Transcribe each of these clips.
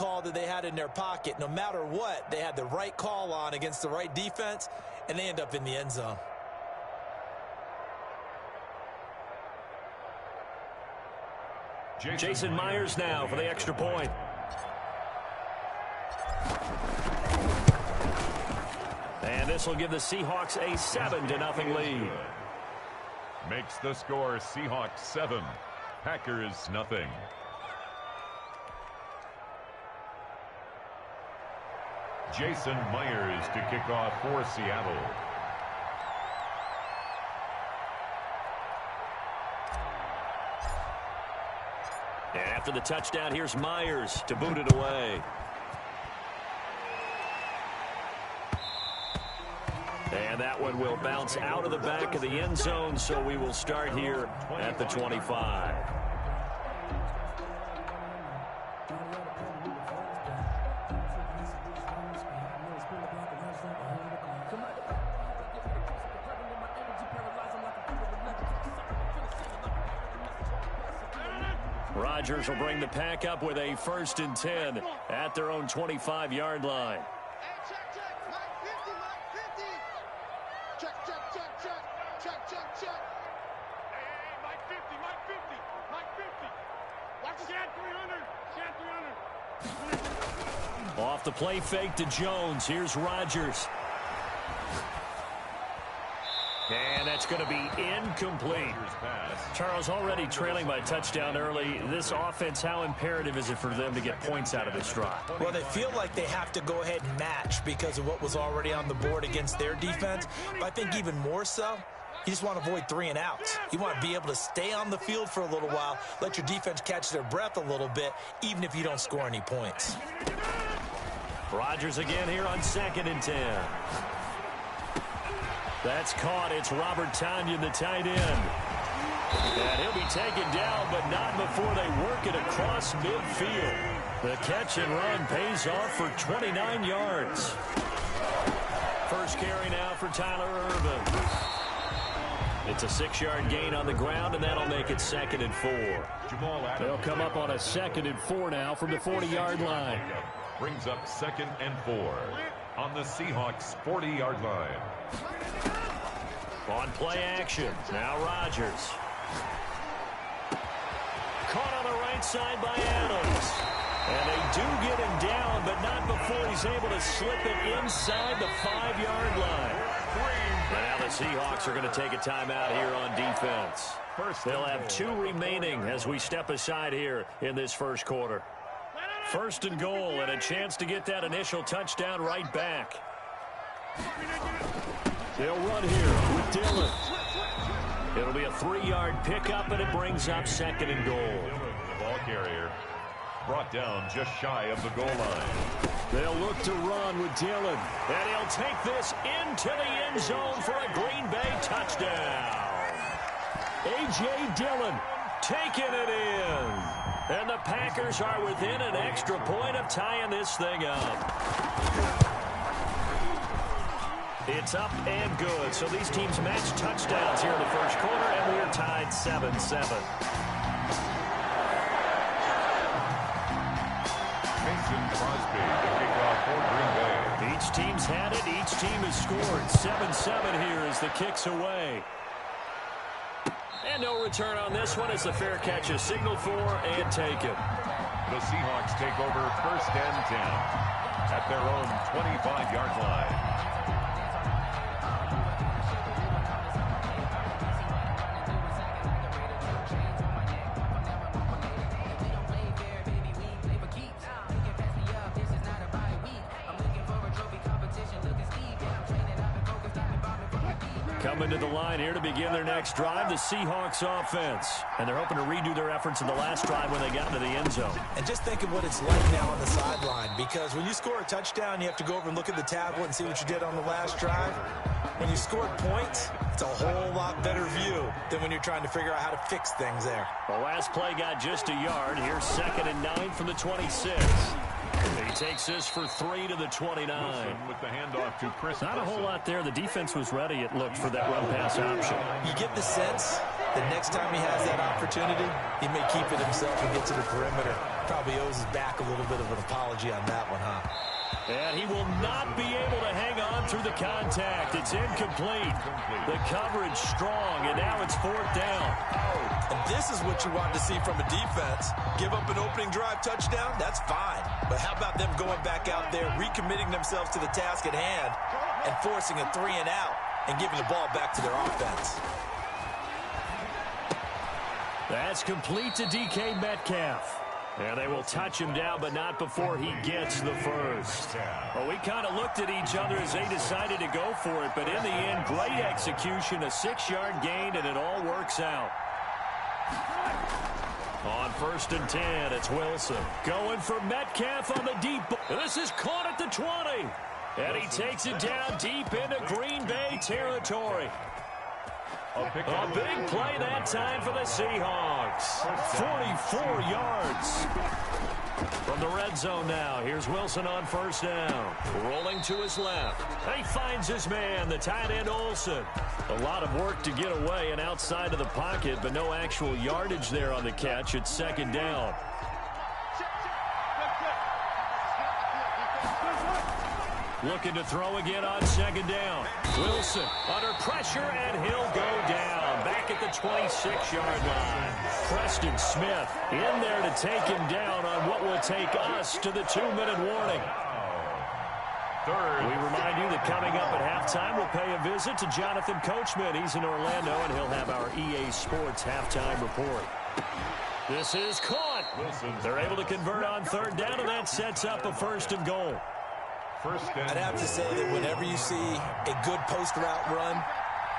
call that they had in their pocket. No matter what, they had the right call on against the right defense, and they end up in the end zone. Jason Myers now for the extra point. And this will give the Seahawks a 7-0 lead. Makes the score Seahawks 7, Packers nothing. Jason Myers to kick off for Seattle. And after the touchdown, here's Myers to boot it away. And that one will bounce out of the back of the end zone, so we will start here at the 25. Rodgers will bring the pack up with a 1st and 10 at their own 25-yard line. Off the play fake to Jones. Here's Rodgers. And that's going to be incomplete. Charles, already trailing by a touchdown early. This offense, how imperative is it for them to get points out of this drive? Well, they feel like they have to go ahead and match because of what was already on the board against their defense. But I think even more so, you just want to avoid 3 and outs. You want to be able to stay on the field for a little while, let your defense catch their breath a little bit, even if you don't score any points. Rodgers again here on 2nd and 10. That's caught. It's Robert Tonyan, the tight end. And he'll be taken down, but not before they work it across midfield. The catch and run pays off for 29 yards. First carry now for Tyler Ervin. It's a 6-yard gain on the ground, and that'll make it 2nd and 4. They'll come up on a 2nd and 4 now from the 40-yard line. Brings up 2nd and 4 on the Seahawks 40-yard line. On play action, now Rodgers. Caught on the right side by Adams. And they do get him down, but not before he's able to slip it inside the 5-yard line. And now the Seahawks are going to take a timeout here on defense. They'll have 2 remaining as we step aside here in this first quarter. 1st and goal, and a chance to get that initial touchdown right back. They'll run here with Dillon. It'll be a 3-yard pickup, and it brings up 2nd and goal. The ball carrier brought down just shy of the goal line. They'll look to run with Dillon, and he'll take this into the end zone for a Green Bay touchdown. A.J. Dillon taking it in. And the Packers are within an extra point of tying this thing up. It's up and good. So these teams match touchdowns here in the first quarter, and we're tied 7-7. Mason Crosby to kick off for Green Bay. Each team's had it. Each team has scored. 7-7 here as the kick's away. And no return on this one as the fair catch is signaled for and taken. The Seahawks take over 1st and 10 at their own 25-yard line. Coming to the line here to begin their next drive, the Seahawks offense. And they're hoping to redo their efforts in the last drive when they got into the end zone. And just think of what it's like now on the sideline, because when you score a touchdown, you have to go over and look at the tablet and see what you did on the last drive. When you scored points, it's a whole lot better view than when you're trying to figure out how to fix things there. The last play got just a yard. Here's 2nd and 9 from the 26. He takes this for 3 to the 29. With the handoff to Chris. Not a whole lot there. The defense was ready, it looked, for that run-pass option. You get the sense that next time he has that opportunity, he may keep it himself and get to the perimeter. probably owes his back a little bit of an apology on that one, huh? And he will not be able to hang on through the contact. It's incomplete. The coverage strong, and now it's 4th down. And this is what you want to see from a defense. Give up an opening drive touchdown, that's fine. But how about them going back out there, recommitting themselves to the task at hand, and forcing a 3 and out, and giving the ball back to their offense. That's complete to DK Metcalf. And they will touch him down, but not before he gets the first. Well, we kind of looked at each other as they decided to go for it, but in the end, great execution, a 6-yard gain, and it all works out. On 1st and 10, it's Wilson. Going for Metcalf on the deep. This is caught at the 20. And he takes it down deep into Green Bay territory. A big play that time for the Seahawks. 44 yards. From the red zone now, here's Wilson on 1st down. Rolling to his left. He finds his man, the tight end Olsen. A lot of work to get away and outside of the pocket, but no actual yardage there on the catch. It's 2nd down. Looking to throw again on 2nd down. Wilson under pressure, and he'll go down. Back at the 26-yard line. Preston Smith in there to take him down on what will take us to the 2-minute warning. We remind you that coming up at halftime, we'll pay a visit to Jonathan Coachman. He's in Orlando, and he'll have our EA Sports halftime report. This is caught. They're able to convert on 3rd down, and that sets up a 1st and goal. I'd have to say that whenever you see a good post route run,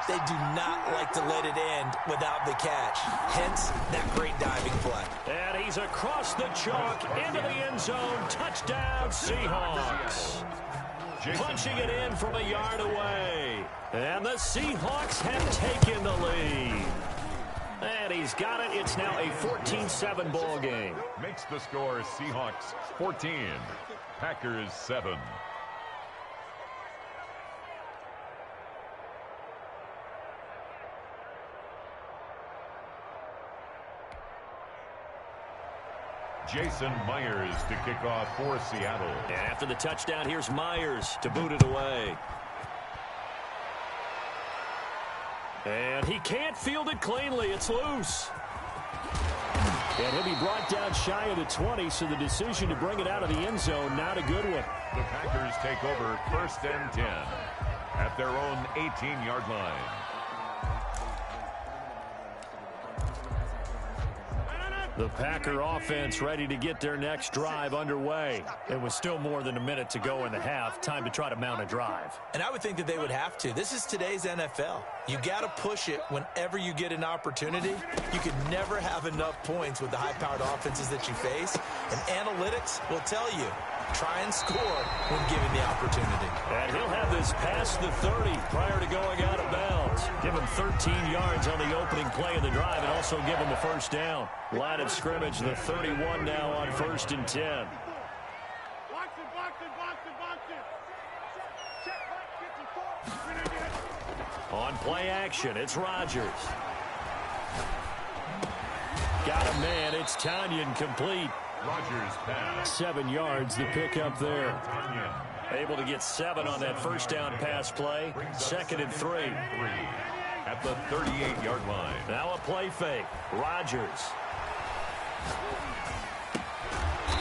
they do not like to let it end without the catch. Hence, that great diving play. And he's across the chalk into the end zone. Touchdown, Seahawks. Punching it in from a yard away. And the Seahawks have taken the lead. And he's got it. It's now a 14-7 ball game. Makes the score Seahawks 14, Packers 7. Jason Myers to kick off for Seattle. And after the touchdown, here's Myers to boot it away. And he can't field it cleanly. It's loose. And he'll be brought down shy of the 20, so the decision to bring it out of the end zone, not a good one. The Packers take over 1st and 10 at their own 18-yard line. The Packer offense ready to get their next drive underway. It was still more than a minute to go in the half. Time to try to mount a drive. And I would think that they would have to. This is today's NFL. You got to push it whenever you get an opportunity. You could never have enough points with the high-powered offenses that you face. And analytics will tell you, try and score when given the opportunity. And he'll have this past the 30 prior to going out of bounds. Give him 13 yards on the opening play of the drive and also give him a 1st down. Line of scrimmage, the 31 now on 1st and 10. On play action, it's Rodgers. Got a man, it's Tanyan complete. Rodgers pass. 7 yards, the pickup there. Able to get 7 on that 1st down pass play. 2nd and 3. At the 38-yard line. Now a play fake. Rodgers.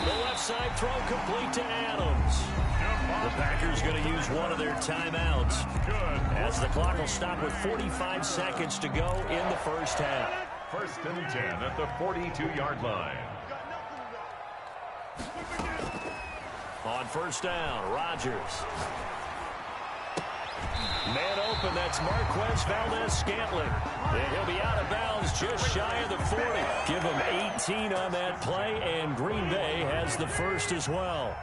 The left side throw complete to Adams. The Packers going to use one of their timeouts as the clock will stop with 45 seconds to go in the 1st half. 1st and 10 at the 42-yard line. On 1st down, Rodgers. Man open, that's Marquez Valdez-Scantling. And he'll be out of bounds just shy of the 40. Give him 18 on that play, and Green Bay has the 1st as well.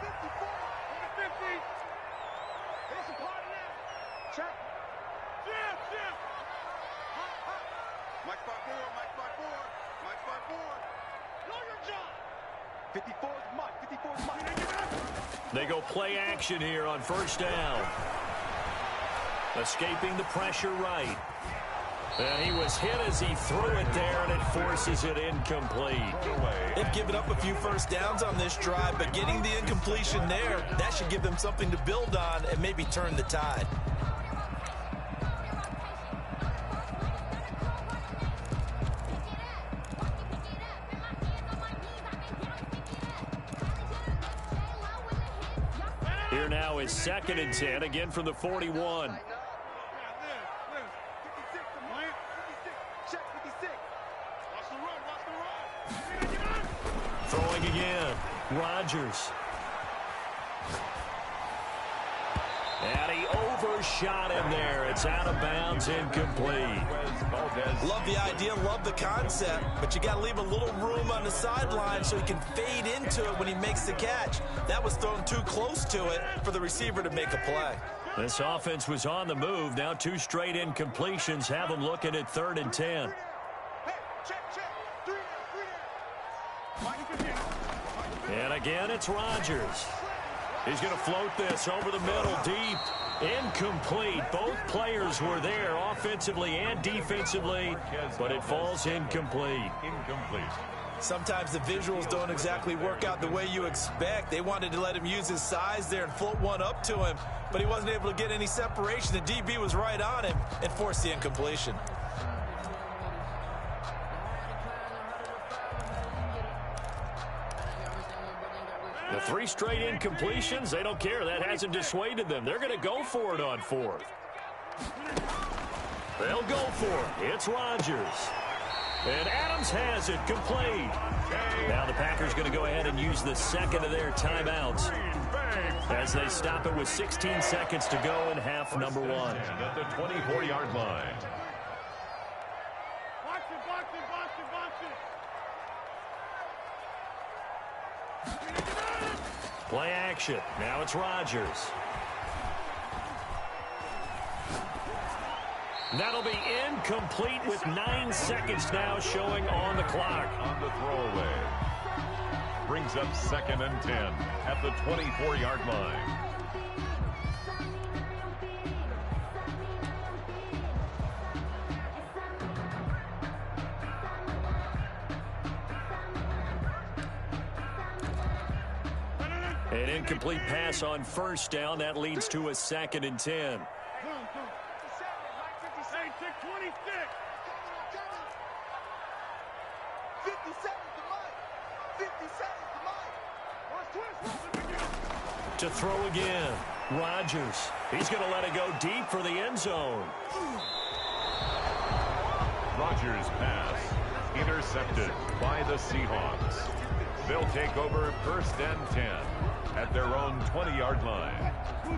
They go play action here on 1st down. Escaping the pressure right. And he was hit as he threw it there, and it forces it incomplete. They've given up a few first downs on this drive, but getting the incompletion there, that should give them something to build on and maybe turn the tide. Here now is 2nd and 10, again from the 41. Throwing again, Rodgers. And he overshot him there. It's out of bounds, incomplete. Love the idea, love the concept, but you got to leave a little room on the sideline so he can fade into it when he makes the catch. That was thrown too close to it for the receiver to make a play. This offense was on the move. Now 2 straight incompletions have them looking at 3rd and 10. And again, it's Rodgers. He's going to float this over the middle, deep. Incomplete. Both players were there offensively and defensively, but it falls incomplete. Sometimes the visuals don't exactly work out the way you expect. They wanted to let him use his size there and float one up to him, but he wasn't able to get any separation. The DB was right on him and forced the incompletion. The 3 straight incompletions, they don't care. That hasn't dissuaded them. They're going to go for it on 4th. They'll go for it. It's Rodgers. And Adams has it complete. Now the Packers going to go ahead and use the 2nd of their timeouts as they stop it with 16 seconds to go in half number 1. At the 24-yard line. Play action. Now it's Rodgers. That'll be incomplete with 9 seconds now showing on the clock. On the throwaway. Brings up 2nd and 10 at the 24-yard line. An incomplete pass on 1st down. That leads to a 2nd and 10. To throw again, Rodgers. He's going to let it go deep for the end zone. Rodgers' pass intercepted by the Seahawks. They'll take over 1st and 10 at their own 20-yard line.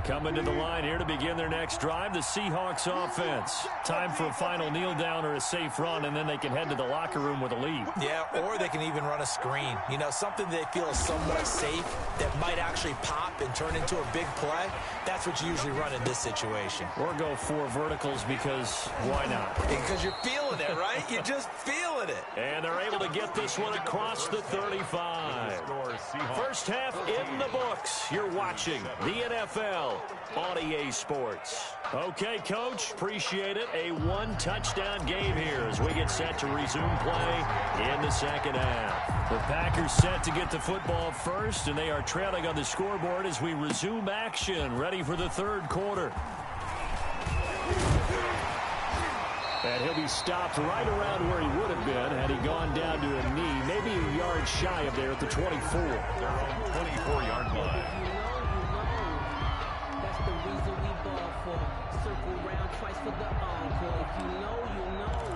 Coming to the line here to begin their next drive, the Seahawks offense. Time for a final kneel down or a safe run, and then they can head to the locker room with a lead. Yeah, or they can even run a screen. You know, something they feel is somewhat safe that might actually pop and turn into a big play. That's what you usually run in this situation. Or go 4 verticals because why not? Because you're feeling it, right? You're just feeling it. And they're able to get this one across the 35. First half in the books. You're watching the NFL on EA Sports. Okay, Coach, appreciate it. A 1-touchdown game here as we get set to resume play in the 2nd half. The Packers set to get the football first, and they are trailing on the scoreboard as we resume action, ready for the 3rd quarter. And he'll be stopped right around where he would have been had he gone down to a knee, maybe a yard shy of there at the 24. Their own 24-yard line. That's the reason we ball for. Circle round twice for the encore. If you know, you know.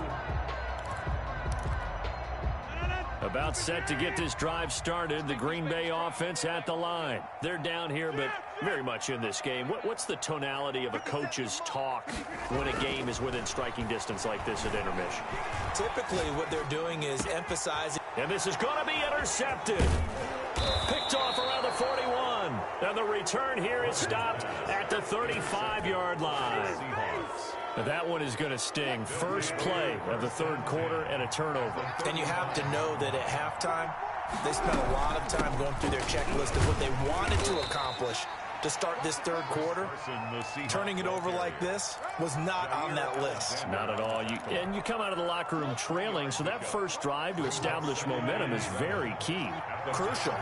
About set to get this drive started. The Green Bay offense at the line. They're down here, but very much in this game. What's the tonality of a coach's talk when a game is within striking distance like this at intermission? Typically, what they're doing is emphasizing. And this is going to be intercepted. Picked off around the 41. And the return here is stopped at the 35-yard line. That one is going to sting. First play of the 3rd quarter and a turnover. And you have to know that at halftime, they spent a lot of time going through their checklist of what they wanted to accomplish. to start this third quarter. Turning it over like this was not on that list. Not at all. And you come out of the locker room trailing, so that first drive to establish momentum is very key. Crucial.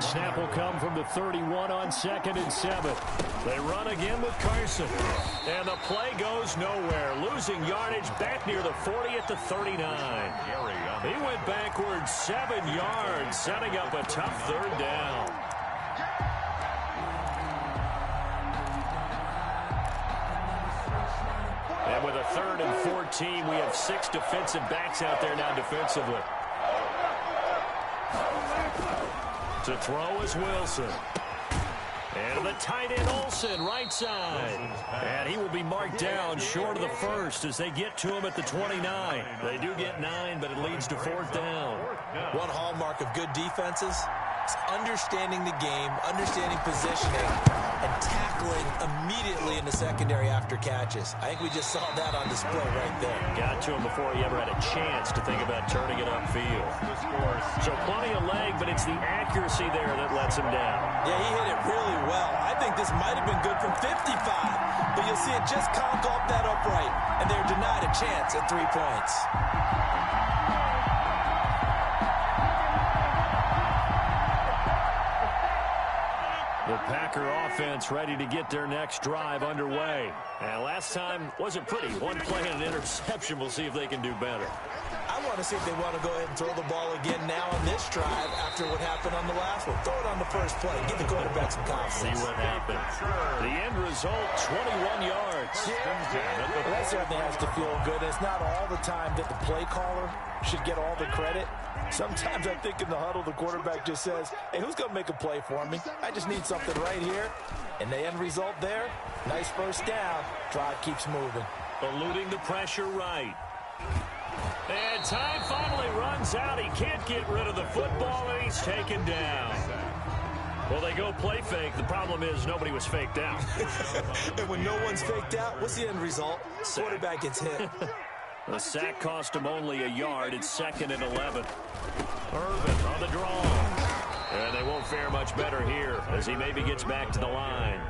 Snap will come from the 31 on 2nd and 7. They run again with Carson. And the play goes nowhere. Losing yardage back near the 40 at the 39. He went backwards 7 yards, setting up a tough third down. And with a 3rd and 14, we have 6 defensive backs out there now defensively. To throw is Wilson. And the tight end Olsen, right side. And he will be marked down short of the first as they get to him at the 29. They do get 9, but it leads to 4th down. One hallmark of good defenses is understanding the game, understanding positioning, and tackling immediately in the secondary after catches. I think we just saw that on display right there. Got to him before he ever had a chance to think about turning it upfield. So plenty of leg, but it's the accuracy there that lets him down. Yeah, he hit it really well. I think this might have been good from 55, but you'll see it just conk off that upright, and they're denied a chance at 3 points. The Packer offense ready to get their next drive underway. And last time wasn't pretty. One play and an interception. We'll see if they can do better. I want to see if they want to go ahead and throw the ball again now on this drive after what happened on the last one. Throw it on the first play. Give the quarterback some confidence. See what happens. The end result, 21 yards. Well, that certainly has to feel good. It's not all the time that the play caller should get all the credit. Sometimes I think in the huddle, the quarterback just says, hey, who's going to make a play for me? I just need something right here. And the end result there, nice first down. Drive keeps moving. Eluding the pressure right. And time finally runs out. He can't get rid of the football, and he's taken down. Well, they go play fake. The problem is nobody was faked out. And when no one's faked out, what's the end result? Quarterback gets hit. The sack cost him only a yard. It's 2nd and 11. Irvin on the draw. And they won't fare much better here as he maybe gets back to the line.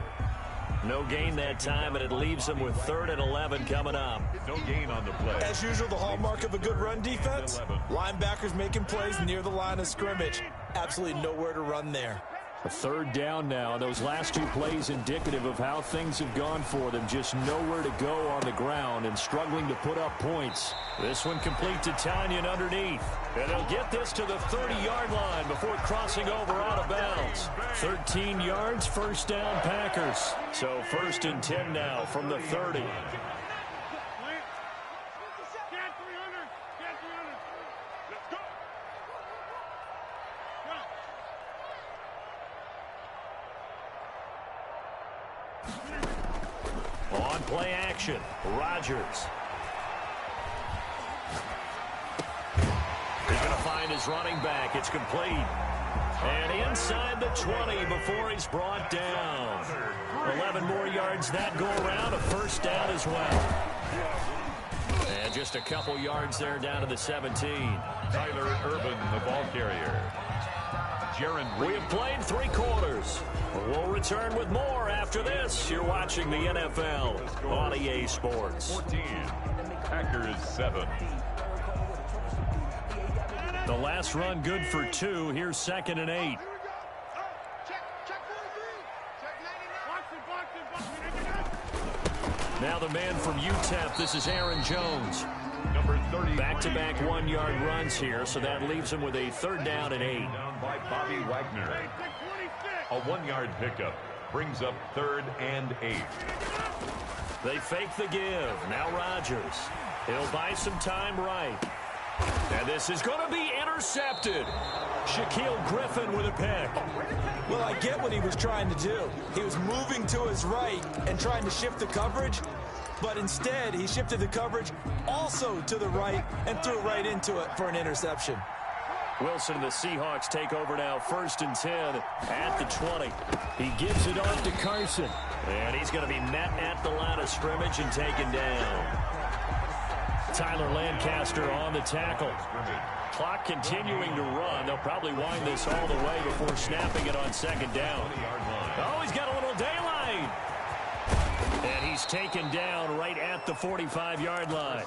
No gain that time, and it leaves him with 3rd and 11 coming up. No gain on the play. As usual, the hallmark of a good run defense, linebackers making plays near the line of scrimmage. Absolutely nowhere to run there. A 3rd down now. Those last 2 plays indicative of how things have gone for them. Just nowhere to go on the ground and struggling to put up points. This one complete to Tanyan underneath. And they'll get this to the 30-yard line before crossing over out of bounds. 13 yards, 1st down Packers. So 1st and 10 now from the 30. On play action, Rodgers. He's going to find his running back. It's complete. And inside the 20 before he's brought down. 11 more yards that go around. A 1st down as well. And just a couple yards there down to the 17. Tyler Urban, the ball carrier. We have played 3 quarters. We'll return with more after this. You're watching the NFL on EA Sports. 14. Packers 7. The last run good for 2. Here's 2nd and 8. Now the man from UTEP. This is Aaron Jones. Number 30. Back-to-back 1-yard runs here, so that leaves him with a 3rd down and 8. Down by Bobby Wagner. A 1-yard pickup brings up 3rd and 8. They fake the give. Now Rodgers. He'll buy some time right. And this is going to be intercepted. Shaquille Griffin with a pick. Well, I get what he was trying to do. He was moving to his right and trying to shift the coverage, but instead he shifted the coverage also to the right and threw right into it for an interception. Wilson and the Seahawks take over now, 1st and 10 at the 20. He gives it off to Carson. And he's going to be met at the line of scrimmage and taken down. Tyler Lancaster on the tackle. Clock continuing to run. They'll probably wind this all the way before snapping it on 2nd down. Oh, he's got a little he's taken down right at the 45-yard line.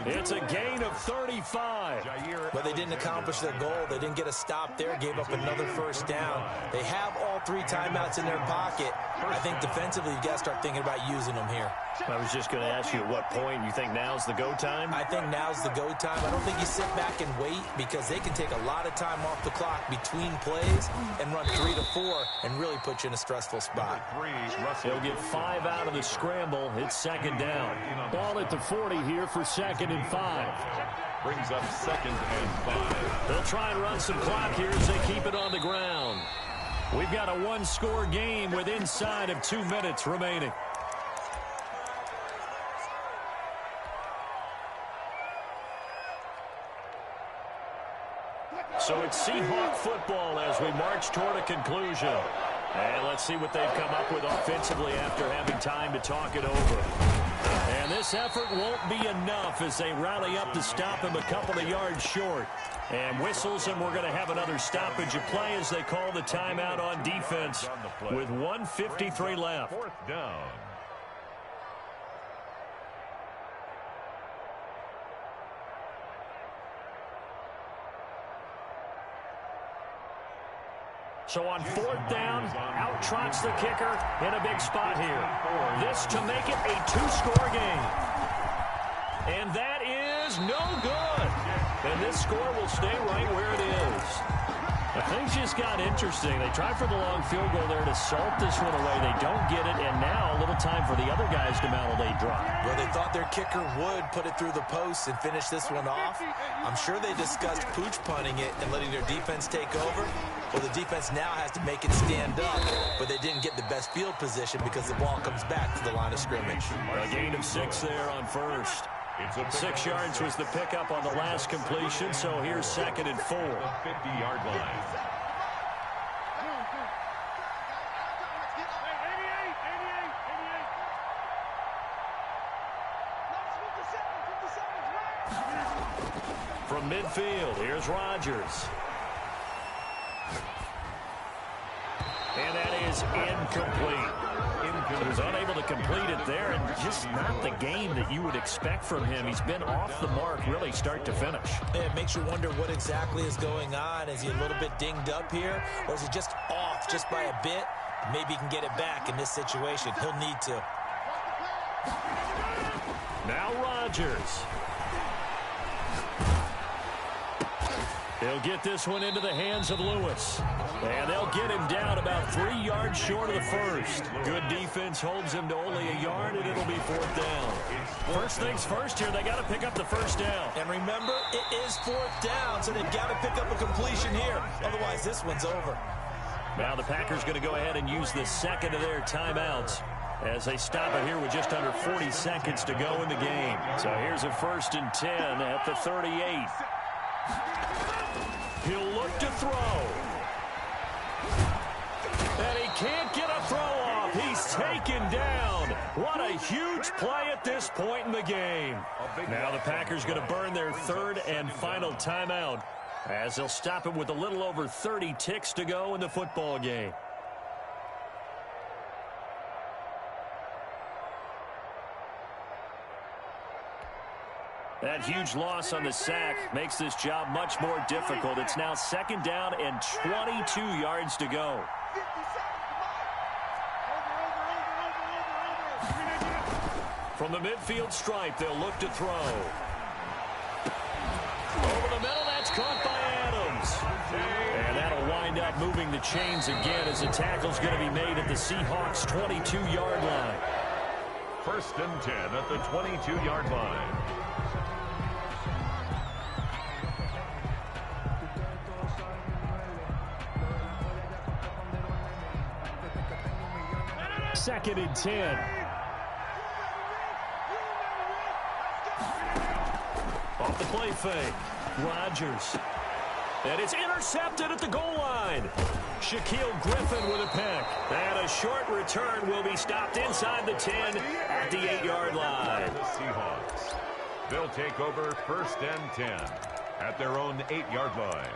It's a gain of 35. But they didn't accomplish their goal. They didn't get a stop there, gave up another first down. They have all 3 timeouts in their pocket. I think defensively, you got to start thinking about using them here. I was just going to ask you at what point you think now's the go time? I think now's the go time. I don't think you sit back and wait because they can take a lot of time off the clock between plays and run 3 to 4 and really put you in a stressful spot. He'll get 5 out of the scramble. It's second down. Ball at the 40 here for 2nd and 5. Brings up 2nd and 5. They'll try and run some clock here as they keep it on the ground. We've got a 1-score game with inside of 2 minutes remaining. So it's Seahawk football as we march toward a conclusion. And let's see what they've come up with offensively after having time to talk it over. And this effort won't be enough as they rally up to stop him a couple of yards short. And whistles, and we're going to have another stoppage of play as they call the timeout on defense with 1:53 left. 4th down. So on 4th down, out trots the kicker in a big spot here. This to make it a 2-score game. And that is no good. And this score will stay right where it is. Now, things just got interesting. They tried for the long field goal there to salt this one away. They don't get it, and now a little time for the other guys to mount a late drive. Well, they thought their kicker would put it through the post and finish this one off. I'm sure they discussed pooch punting it and letting their defense take over. Well, the defense now has to make it stand up, but they didn't get the best field position because the ball comes back to the line of scrimmage. A gain of 6 there on first. 6 yards was the pickup on the last completion, so here's 2nd and 4. 50-yard line. From midfield, here's Rodgers. And that is incomplete. He was unable to complete it there, and just not the game that you would expect from him. He's been off the mark really start to finish. It makes you wonder what exactly is going on. Is he a little bit dinged up here, or is he just off just by a bit? Maybe he can get it back in this situation. He'll need to. Now Rodgers. He'll get this one into the hands of Lewis. And they'll get him down about 3 yards short of the first. Good defense holds him to only a yard, and it'll be 4th down. First things first here, they got to pick up the first down. And remember, it is 4th down, so they've got to pick up a completion here. Otherwise, this one's over. Now the Packers going to go ahead and use the 2nd of their timeouts as they stop it here with just under 40 seconds to go in the game. So here's a 1st and 10 at the 38. He'll look to throw. And he can't get a throw off. He's taken down. What a huge play at this point in the game. Now the Packers going to burn their 3rd and final timeout as they'll stop it with a little over 30 ticks to go in the football game. That huge loss on the sack makes this job much more difficult. It's now 2nd down and 22 yards to go. From the midfield stripe, they'll look to throw. Over the middle, that's caught by Adams. And that'll wind up moving the chains again as the tackle's going to be made at the Seahawks' 22-yard line. 1st and 10 at the 22-yard line. Second and 10. Off the play fake. Rodgers. And it's intercepted at the goal line. Shaquille Griffin with a pick. And a short return will be stopped inside the 10 at the 8-yard line. The Seahawks. They'll take over 1st and 10 at their own 8-yard line.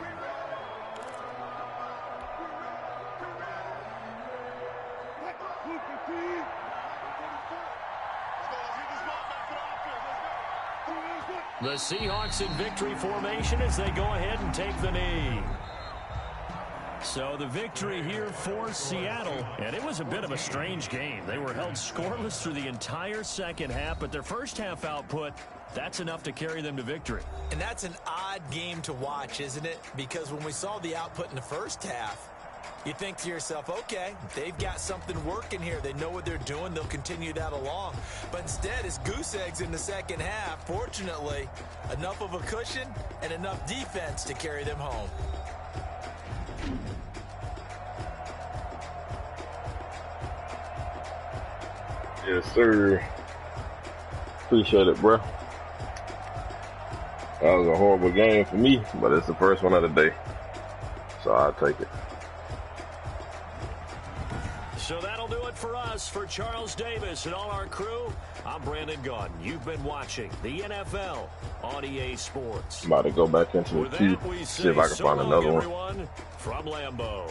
The Seahawks in victory formation as they go ahead and take the knee. So the victory here for Seattle, and it was a bit of a strange game. They were held scoreless through the entire second half, but their first half output, that's enough to carry them to victory. And that's an odd game to watch, isn't it? Because when we saw the output in the first half, you think to yourself, okay, they've got something working here. They know what they're doing. They'll continue that along. But instead, it's goose eggs in the second half. Fortunately, enough of a cushion and enough defense to carry them home. Yes, sir. Appreciate it, bro. That was a horrible game for me, but it's the first one of the day, so I'll take it. So that'll do it for us. For Charles Davis and all our crew, I'm Brandon Gaudin. You've been watching the NFL on EA Sports. I'm about to go back into the queue, see if I can find another one. Everyone, from Lambeau.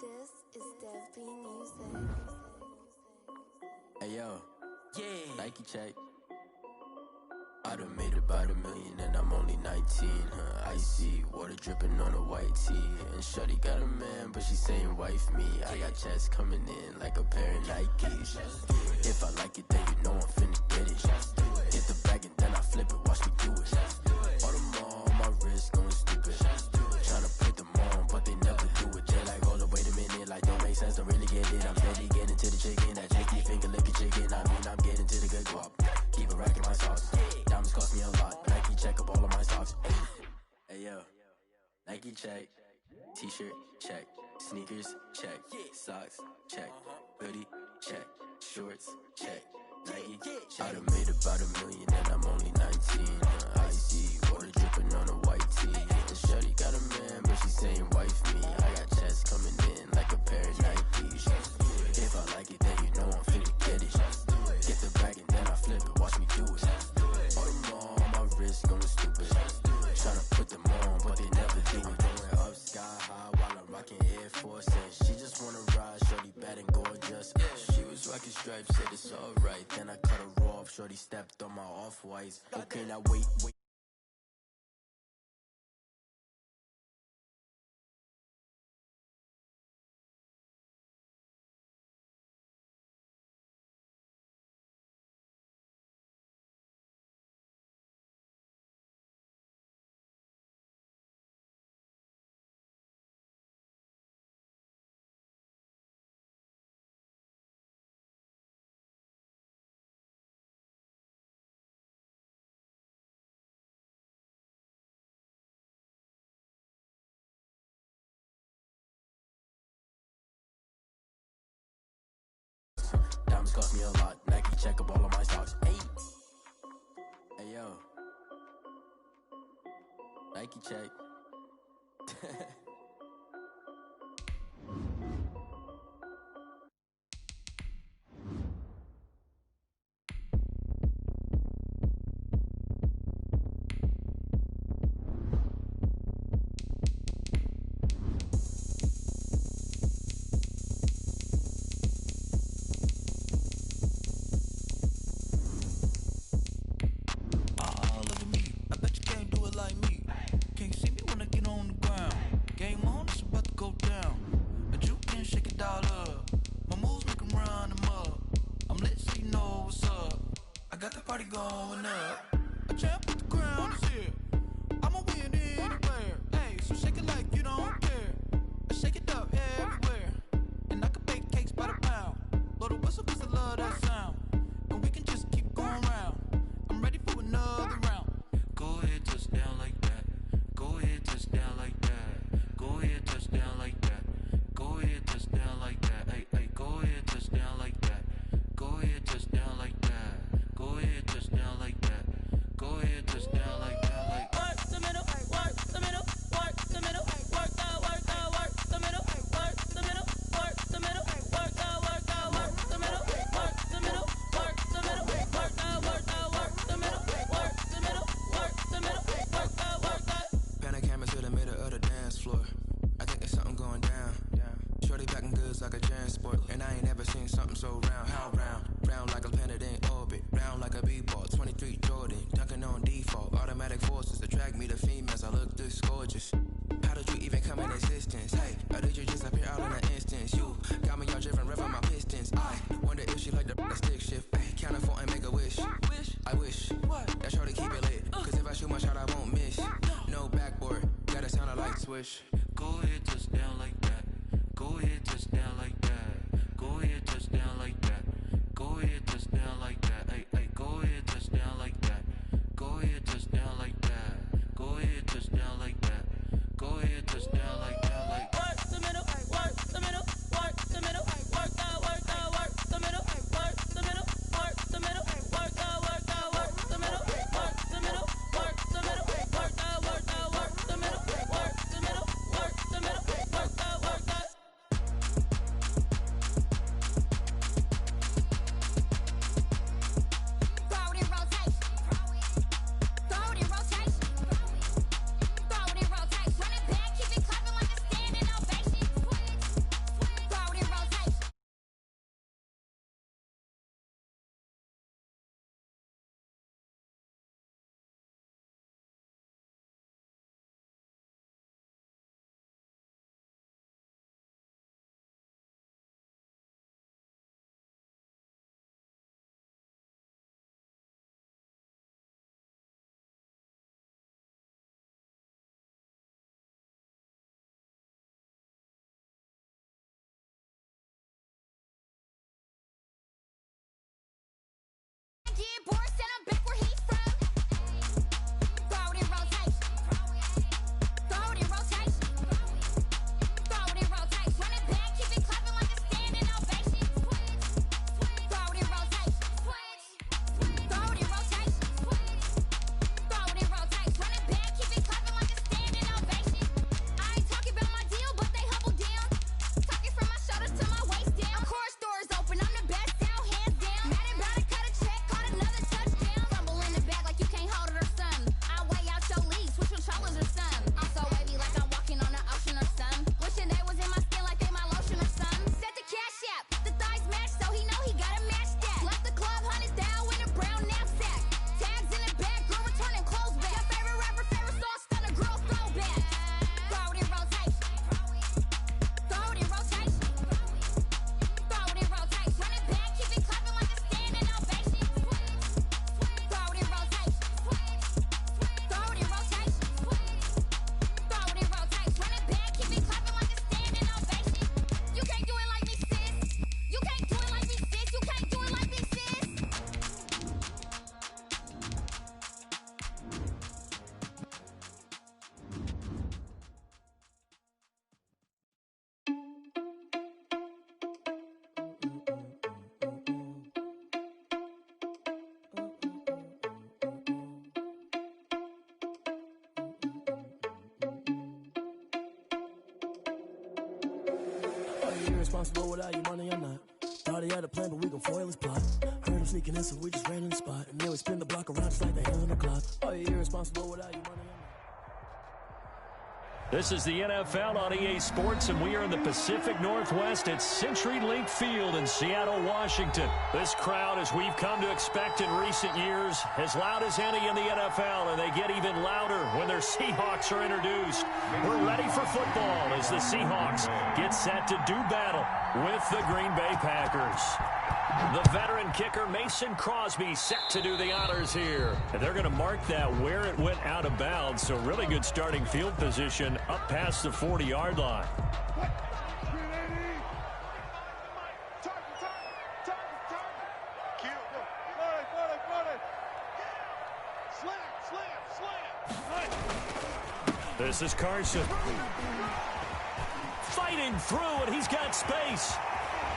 This is Dev Music. Hey yo, yeah, Nike check. I done made about $1 million and I'm only 19. Icy water dripping on a white tee. And shorty got a man, but she saying wife me. I got checks coming in like a pair of Nikes. If I like it, then you know I'm finna get it. Get the bag and then I flip it, watch me do it. All them on my wrist going stupid. Tryna put them on, but they never do it. They're like, hold up, wait a minute, like don't make sense, don't really get it. I'm steady getting to the chicken, that chicky finger licking chicken. I mean, I'm getting to the good guap. Keep it racking my sauce. Diamonds cost me a lot. Nike check up all of my socks. Hey yo, Nike check. T-shirt check. Sneakers check. Socks check. Hoodie check. Shorts check. Nike I done made about $1 million and I'm only 19. Icy water dripping on a white tee. And shorty got a man, but she saying wife me. I got checks coming in like a pair of Nikes. If I like it, then you know I'm finna get it. Get the bag and then I flip it, watch me do it. All them on my wrist going stupid. Tryna put them on, but they never do it. Going up sky high while I'm rocking Air Force. And she just wanna ride, shorty bad and gorgeous. She was rocking stripes, said it's alright. Then I cut her off, shorty stepped on my off-whites. Okay, now wait. Diamonds cost me a lot. Nike check up all of my socks. Hey yo, Nike check. going up. A champ with the crown is here. I'ma win anywhere. Hey, so shake it like you don't care. I shake it up everywhere. And I can bake cakes by the pound. Blow the whistle 'cause I love that sound. And we can just keep going round. I'm ready for another round. Go ahead, touch down like that. Go ahead, touch down like that. Go ahead, touch down like that. Go ahead, touch down like that. Hey, hey, go ahead, touch down like that. Go ahead, touch down like that. Go ahead, touch down like that. Go ahead, touch down like that. Like work the middle, work the middle, work the middle, work out, work out, work the middle, work the middle, work the middle, work out, work out, work the middle, work the middle, work the middle, work out, work out, work the middle, work the middle, work the middle, work out, work out. Pan a camera to the middle of the dance floor. I think there's something going down. Shorty packing goods like a transport, and I ain't never seen something so round. How round? Round like a planet in orbit, round like a b-ball. 23 Jordan, dunking on default. Automatic forces attract me to females. I look this gorgeous. How did you even come in existence? Hey, how did you just appear out in an instance? You got me all driven, revving my pistons. I wonder if she like the stick shift. Ay, count a 4 and make a wish. I wish that shorty keep it lit. 'Cause if I shoot my shot, I won't miss. No backboard, gotta sound a light switch. Go ahead, touch down like that. Go ahead, touch down like that. Go ahead, touch down like that. Go ahead, touch down like that. Hey, hey, go ahead, touch down like that. Go ahead, touch down like that. Go ahead, touch down like that. Go ahead, touch down like that. Like work the middle, work the middle, work the middle, work out, work out, work the middle, work the middle, work the middle, work out, work out, work the middle, work the middle, work the middle, work out, work out, work the middle, work the middle, work the middle, work out, work out. Throw it in rotation. Throw it in rotation. Throw it in rotation. Run it back, keep it clapping like a standing ovation. Throw it in rotation. Get bored, send him back where he's from. Throw it in rotation. Throw it in rotation. Throw it in rotation. Run it back, keep it clapping like a standing ovation. Throw it in rotation. Throw it in rotation. Throw it in rotation. Run it back, keep it clapping like a standing ovation. I ain't talking about my deal, but they humble down. Talking from my shoulders to my waist down. Core stores open, I'm the best out, hands down. Mad about it, cut a check, caught another touchdown. Fumble in the bag like you can't hold it or something. I weigh out your league, switch controllers or something. I'm so wavy like I'm walking on the ocean or something. Wishing they was in my skin like they my lotion or something. Set the cash app, the thighs match, so he know he gotta match that. Left the club, $100 in a brown knapsack. Tags in the bag, girl returning clothes back. Your favorite rapper, favorite song, stunner, girl throwback. Throw it in rotation. Throw it in rotation. Throw it in rotation. Run it back, keep it clapping like a standing ovation. Throw it in rotation. Throw it in rotation. Throw it in rotation. Run it back, keep it clapping like a standing ovation. You can't do it like me, sis. You can't do it like me, sis. You can't do it like me, sis. Are you irresponsible without your money or not? Thought he had a plan, but we gon' foil his plot. Heard him sneaking in, so we just ran in the spot. And then we spin the block around just like the hell in the clock. Are you irresponsible without your money or not? This is the NFL on EA Sports, and we are in the Pacific Northwest at CenturyLink Field in Seattle, Washington. This crowd, as we've come to expect in recent years, as loud as any in the NFL, and they get even louder when their Seahawks are introduced. We're ready for football as the Seahawks get set to do battle with the Green Bay Packers. The veteran kicker, Mason Crosby, set to do the honors here. And they're going to mark that where it went out of bounds. So really good starting field position up past the 40-yard line. This is Carson. Fighting through, and he's got space.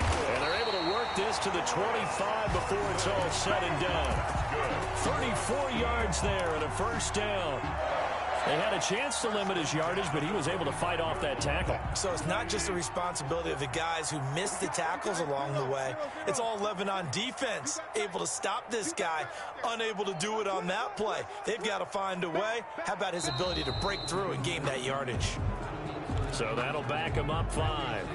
And they're able to work this to the 25 before it's all said and done. 34 yards there and a first down. They had a chance to limit his yardage, but he was able to fight off that tackle. So it's not just the responsibility of the guys who missed the tackles along the way. It's all 11 on defense, able to stop this guy, unable to do it on that play. They've got to find a way. How about his ability to break through and gain that yardage? So that'll back him up 5.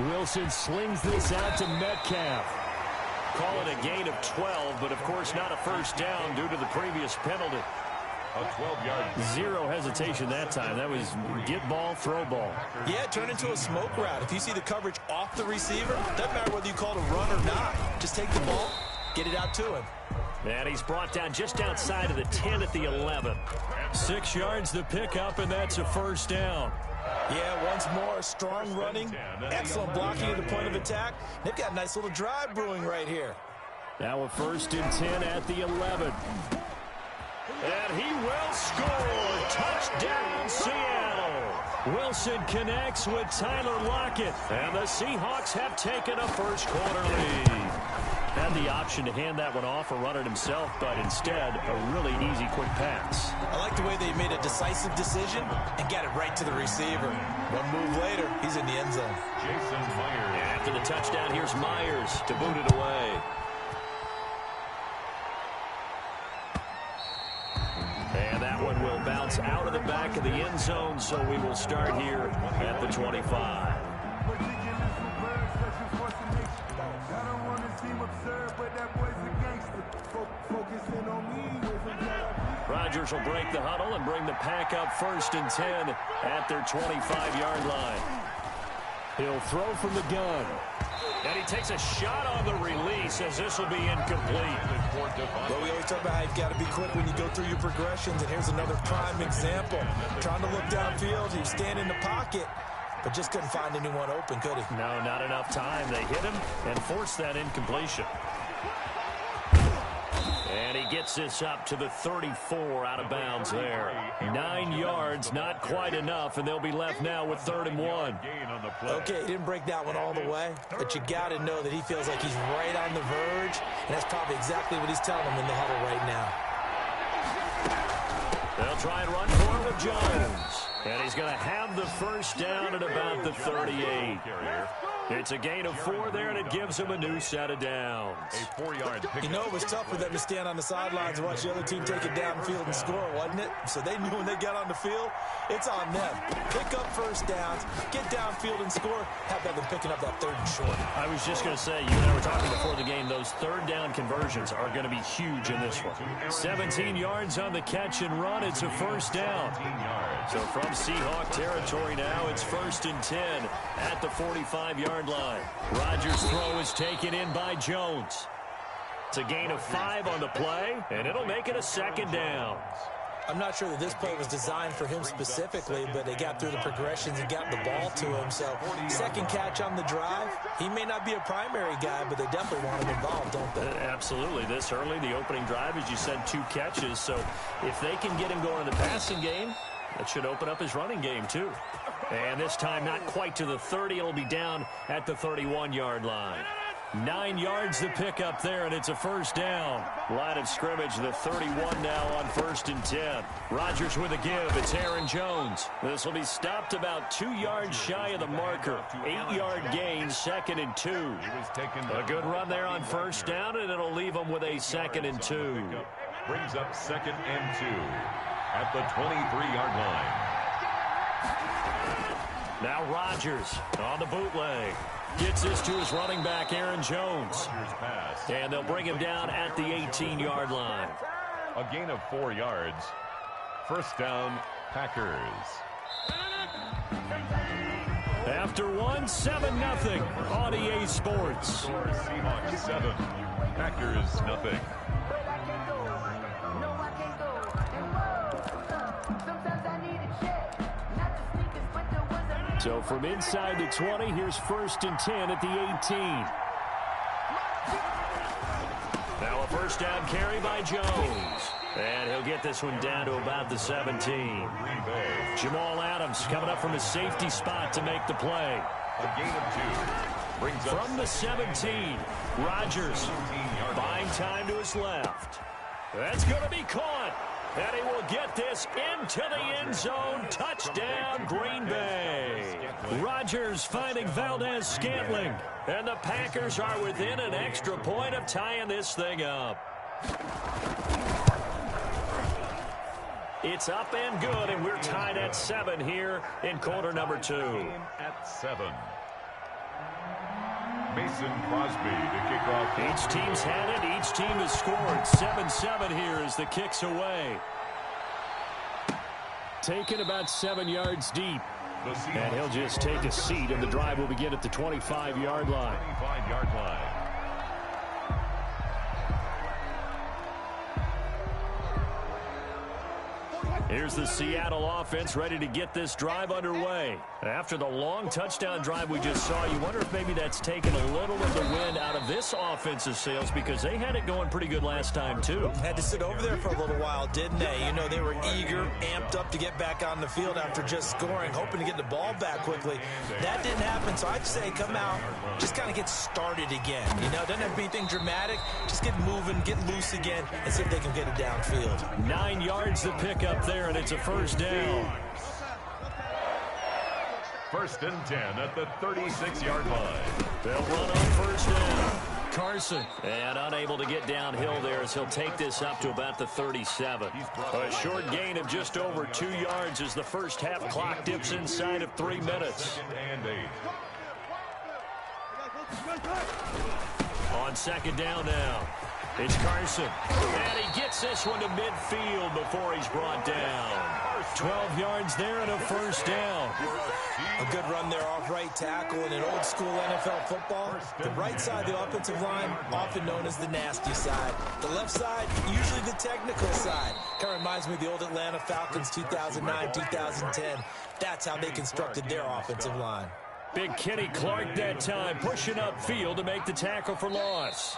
Wilson slings this out to Metcalf. Call it a gain of 12, but of course not a first down due to the previous penalty. A 12-yard. Zero hesitation that time. That was get ball, throw ball. Yeah, turn into a smoke route. If you see the coverage off the receiver, doesn't matter whether you call it a run or not. Just take the ball, get it out to him. And he's brought down just outside of the 10 at the 11. 6 yards the pickup, and that's a first down. Yeah, once more, strong running, excellent blocking at the point of attack. They've got a nice little drive brewing right here. Now a 1st and 10 at the 11. And he will score. Touchdown, Seattle. Wilson connects with Tyler Lockett. And the Seahawks have taken a first-quarter lead. Had the option to hand that one off or run it himself, but instead, a really easy, quick pass. I like the way they made a decisive decision and got it right to the receiver. One move later, he's in the end zone. Jason Myers. And after the touchdown, here's Myers to boot it away. And that one will bounce out of the back of the end zone, so we will start here at the 25. Rodgers will break the huddle and bring the pack up 1st and 10 at their 25-yard line. He'll throw from the gun. And he takes a shot on the release as this will be incomplete. Well, we always talk about how you've got to be quick when you go through your progressions, and here's another prime example. Trying to look downfield, he was standing in the pocket, but just couldn't find anyone open, could he? No, not enough time. They hit him and forced that incompletion. And he gets this up to the 34 out of bounds there. 9 yards, not quite enough, and they'll be left now with 3rd and 1. Okay, he didn't break that one all the way, but you got to know that he feels like he's right on the verge, and that's probably exactly what he's telling him in the huddle right now. They'll try and run for him with Jones. And he's going to have the first down at about the 38. It's a gain of 4 there, and it gives him a new set of downs. A 4-yard pickup. You know it was tough for them to stand on the sidelines and watch the other team take it downfield and score, wasn't it? So they knew when they got on the field, it's on them. Pick up first downs, get downfield and score. How about them picking up that 3rd and short? I was just going to say, you and I were talking before the game, those 3rd down conversions are going to be huge in this one. 17 yards on the catch and run. It's a first down. So from Seahawk territory now, it's 1st and 10 at the 45-yard line. Rodgers' throw is taken in by Jones. It's a gain of 5 on the play, and it'll make it a 2nd down. I'm not sure that this play was designed for him specifically, but they got through the progressions and got the ball to him. So 2nd catch on the drive. He may not be a primary guy, but they definitely want him involved, don't they? Absolutely. This early, the opening drive, as you said, 2 catches. So if they can get him going in the passing game, that should open up his running game, too. And this time, not quite to the 30. It'll be down at the 31-yard line. 9 yards to pick up there, and it's a first down. Line of scrimmage, the 31 now on 1st and 10. Rodgers with a give. It's Aaron Jones. This will be stopped about 2 yards shy of the marker. 8-yard gain, 2nd and 2. A good run there on first down, and it'll leave them with a 2nd and 2. Brings up 2nd and 2 at the 23-yard line. Now Rodgers on the bootleg. Gets this to his running back, Aaron Jones. And they'll bring him down at the 18-yard line. A gain of 4 yards. First down, Packers. After 1, 7-0 on EA Sports. Score Seahawks 7, Packers nothing. So from inside the 20, here's 1st and 10 at the 18. Now a first down carry by Jones. And he'll get this one down to about the 17. Jamal Adams coming up from his safety spot to make the play. A gain of 2. Brings up from the 17, Rodgers buying time to his left. That's going to be caught. And he will get this into the end zone. Touchdown, Green Bay. Rodgers finding Valdez-Scantling. And the Packers are within an extra point of tying this thing up. It's up and good, and we're tied at 7 here in quarter number 2. At 7. Mason Crosby to kick off. Each team's had it. Each team has scored. 7-7 here as the kick's away. Taken about 7 yards deep. And he'll just take a seat, and the drive will begin at the 25-yard line. 25-yard line. Here's the Seattle offense ready to get this drive underway. After the long touchdown drive we just saw, you wonder if maybe that's taken a little of the wind out of this offensive sails because they had it going pretty good last time, too. Had to sit over there for a little while, didn't they? You know, they were eager, amped up to get back on the field after just scoring, hoping to get the ball back quickly. That didn't happen, so I'd say come out, just kind of get started again. You know, doesn't have to be anything dramatic. Just get moving, get loose again, and see if they can get it downfield. 9 yards to pick up there, and it's a first down. 1st and 10 at the 36-yard line. They'll run on first down. Carson, and unable to get downhill there as he'll take this up to about the 37. A short gain of just over 2 yards as the first half clock dips inside of 3 minutes. And 8. On second down now, it's Carson. And he gets this one to midfield before he's brought down. 12 yards there and a first down. A good run there off right tackle in an old school NFL football. The right side of the offensive line, often known as the nasty side. The left side, usually the technical side. Kind of reminds me of the old Atlanta Falcons 2009, 2010. That's how they constructed their offensive line. Big Kenny Clark that time, pushing upfield to make the tackle for loss.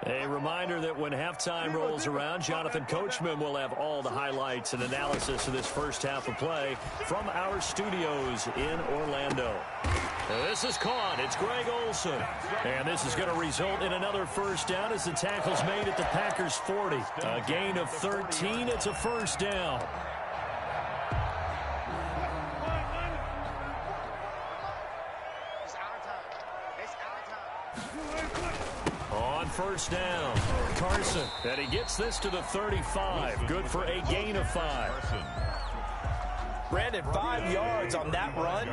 A reminder that when halftime rolls around, Jonathan Coachman will have all the highlights and analysis of this first half of play from our studios in Orlando. This is caught. It's Greg Olsen. And this is going to result in another first down as the tackle's made at the Packers' 40. A gain of 13. It's a first down. On first down, Carson. And he gets this to the 35. Good for a gain of 5. Brandon, 5 yards on that run.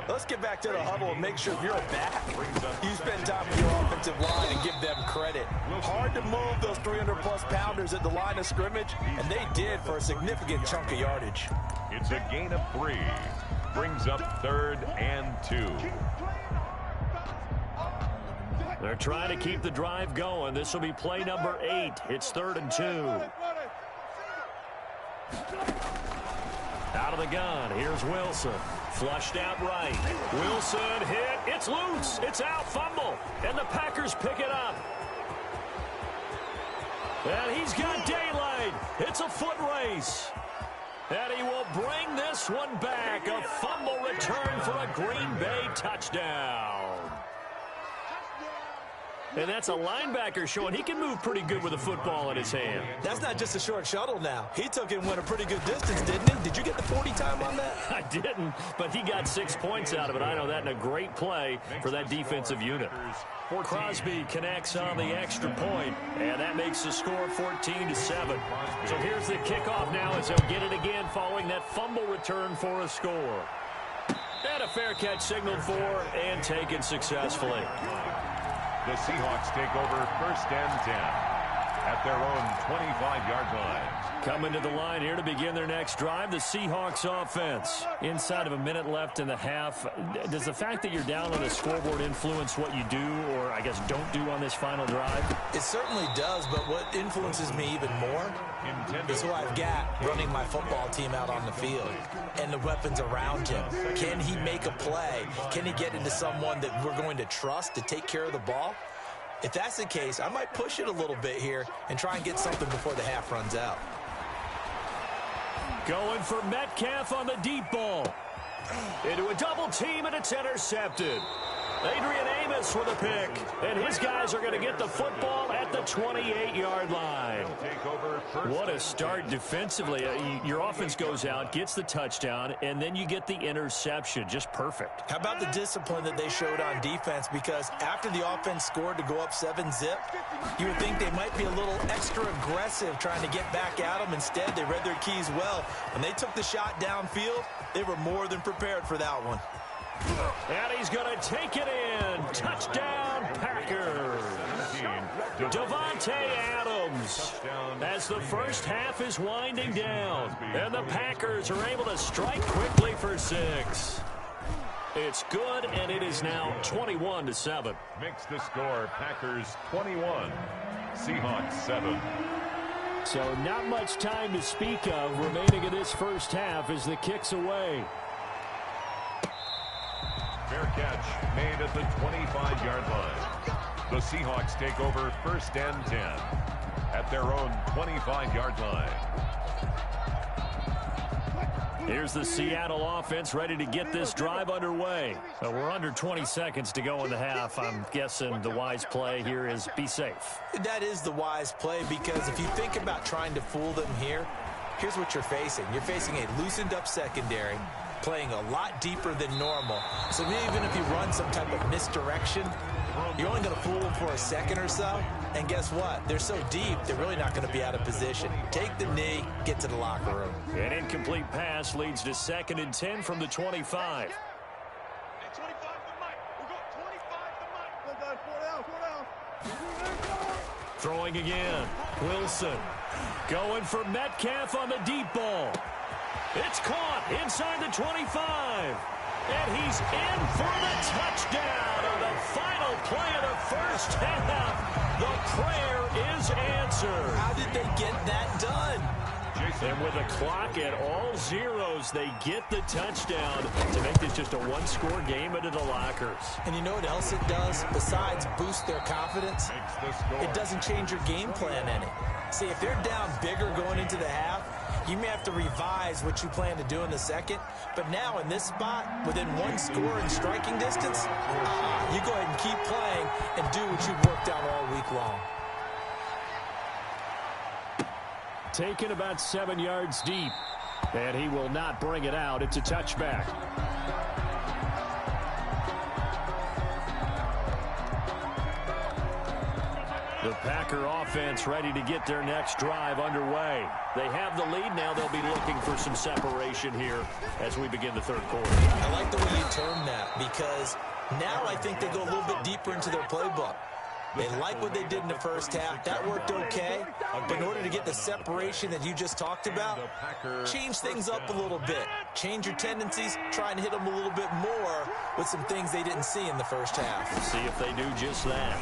Let's get back to the huddle and make sure if you're back, you spend time with your offensive line and give them credit. Hard to move those 300-plus pounders at the line of scrimmage, and they did for a significant chunk of yardage. It's a gain of 3. Brings up 3rd and 2. They're trying to keep the drive going. This will be play number 8. It's 3rd and 2. Out of the gun, here's Wilson. Flushed out right. Wilson hit. It's loose. It's out. Fumble. And the Packers pick it up. And he's got daylight. It's a foot race. And he will bring this one back. A fumble return for a Green Bay touchdown. And that's a linebacker showing he can move pretty good with a football in his hand. That's not just a short shuttle now. He took it and went a pretty good distance, didn't he? Did you get the 40 time on that? I I didn't, but he got 6 points out of it. I know that, and a great play for that defensive unit. Crosby connects on the extra point, and that makes the score 14-7. So here's the kickoff now as they'll get it again following that fumble return for a score. And a fair catch signaled for and taken successfully. The Seahawks take over 1st and 10 at their own 25-yard line. Coming to the line here to begin their next drive, the Seahawks offense. Inside of a minute left in the half, does the fact that you're down on the scoreboard influence what you do, or I guess don't do on this final drive? It certainly does, but what influences me even more is who I've got running my football team out on the field and the weapons around him. Can he make a play? Can he get into someone that we're going to trust to take care of the ball? If that's the case, I might push it a little bit here and try and get something before the half runs out. Going for Metcalf on the deep ball. Into a double team, and it's intercepted. Adrian Amos with a pick, and his guys are going to get the football at the 28-yard line. What a start defensively. Your offense goes out, gets the touchdown, and then you get the interception. Just perfect. How about the discipline that they showed on defense? Because after the offense scored to go up 7-zip, you would think they might be a little extra aggressive trying to get back at them. Instead, they read their keys well. When they took the shot downfield, they were more than prepared for that one. And he's going to take it in. Touchdown, Packers. Devontae Adams as the first half is winding down. And the Packers are able to strike quickly for 6. It's good, and it is now 21-7. Makes the score Packers 21, Seahawks 7. So not much time to speak of remaining in this first half as the kick's away. Fair catch made at the 25-yard line. The Seahawks take over 1st and 10 at their own 25-yard line. Here's the Seattle offense ready to get this drive underway. We're under 20 seconds to go in the half. I'm guessing the wise play here is be safe. That is the wise play, because if you think about trying to fool them here, here's what you're facing. You're facing a loosened up secondary, playing a lot deeper than normal. So even if you run some type of misdirection, you're only going to fool them for a second or so. And guess what? They're so deep, they're really not going to be out of position. Take the knee, get to the locker room. An incomplete pass leads to 2nd and 10 from the 25. Throwing again. Wilson going for Metcalf on the deep ball. It's caught inside the 25. And he's in for the touchdown on the final play of the first half. The prayer is answered. How did they get that done? And with the clock at all zeros, they get the touchdown to make this just a one-score game into the lockers. And you know what else it does? Besides boost their confidence, it doesn't change your game plan any. See, if they're down bigger going into the half, you may have to revise what you plan to do in the second. But now in this spot, within one score and striking distance, you go ahead and keep playing and do what you've worked out all week long. Taken about 7 yards deep. And he will not bring it out. It's a touchback. The Packer offense ready to get their next drive underway. They have the lead now. They'll be looking for some separation here as we begin the third quarter. I like the way you term that, because now I think they go a little bit deeper into their playbook. They like what they did in the first half. That worked okay. But in order to get the separation that you just talked about, change things up a little bit. Change your tendencies. Try and hit them a little bit more with some things they didn't see in the first half. We'll see if they do just that.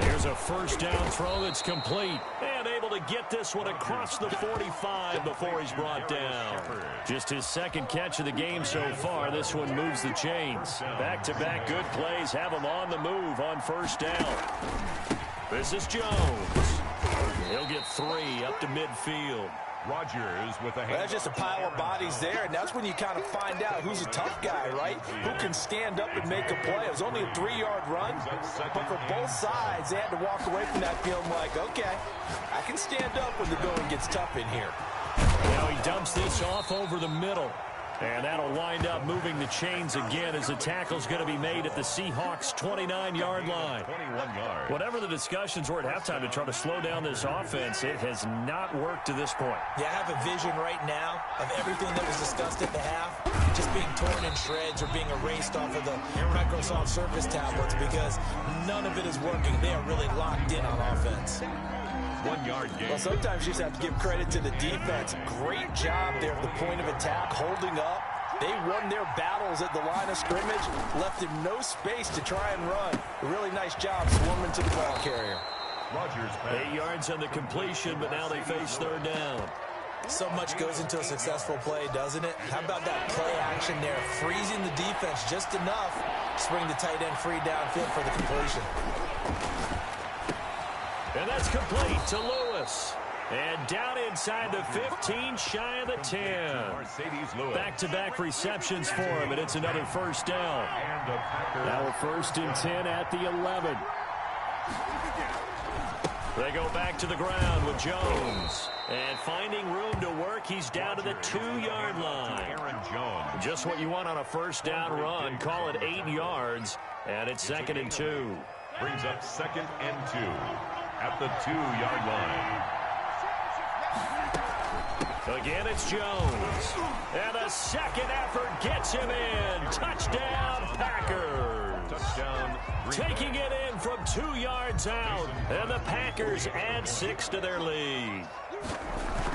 Here's a first down throw that's complete. And able to get this one across the 45 before he's brought down. Just his second catch of the game so far. This one moves the chains. Back-to-back good plays have him on the move on first down. This is Jones. He'll get 3 up to midfield. Rodgers with a hand. Well, that's just a pile of bodies there, and that's when you kind of find out who's a tough guy, right? Who can stand up and make a play. It was only a 3-yard run, but for both sides, they had to walk away from that feeling like, okay, I can stand up when the going gets tough in here. Now he dumps this off over the middle. And that'll wind up moving the chains again as the tackle's going to be made at the Seahawks' 29-yard line. 21 yards. Whatever the discussions were at halftime to try to slow down this offense, it has not worked to this point. Yeah, I have a vision right now of everything that was discussed at the half just being torn in shreds or being erased off of the Microsoft Surface tablets because none of it is working. They are really locked in on offense. 1 yard gain. Well, sometimes you just have to give credit to the defense. Great job there at the point of attack, holding up. They won their battles at the line of scrimmage, left him no space to try and run. A really nice job swarming to the ball carrier. Rodgers 8 yards on the completion, but now they face third down. So much goes into a successful play, doesn't it? How about that play action there, freezing the defense just enough to bring the tight end free downfield for the completion. And that's complete to Lewis. And down inside the 15, shy of the 10. Back-to-back receptions for him, and it's another first down. Now a 1st and 10 at the 11. They go back to the ground with Jones. And finding room to work, he's down to the 2-yard line. Aaron Jones. Just what you want on a first down run. Call it 8 yards, and it's 2nd and 2. Brings up 2nd and 2 at the 2-yard line. Again, it's Jones. And a second effort gets him in. Touchdown, Packers. Touchdown. Taking it in from 2 yards out. And the Packers add 6 to their lead.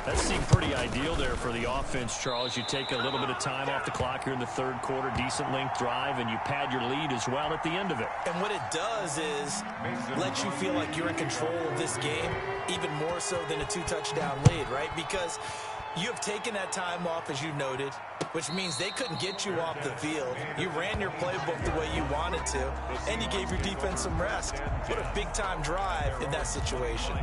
That seemed pretty ideal there for the offense, Charles. You take a little bit of time off the clock here in the 3rd quarter, decent length drive, and you pad your lead as well at the end of it. And what it does is let you feel like you're in control of this game, even more so than a 2-touchdown lead, right? Because you have taken that time off, as you noted, which means they couldn't get you off the field. You ran your playbook the way you wanted to, and you gave your defense some rest. What a big-time drive in that situation.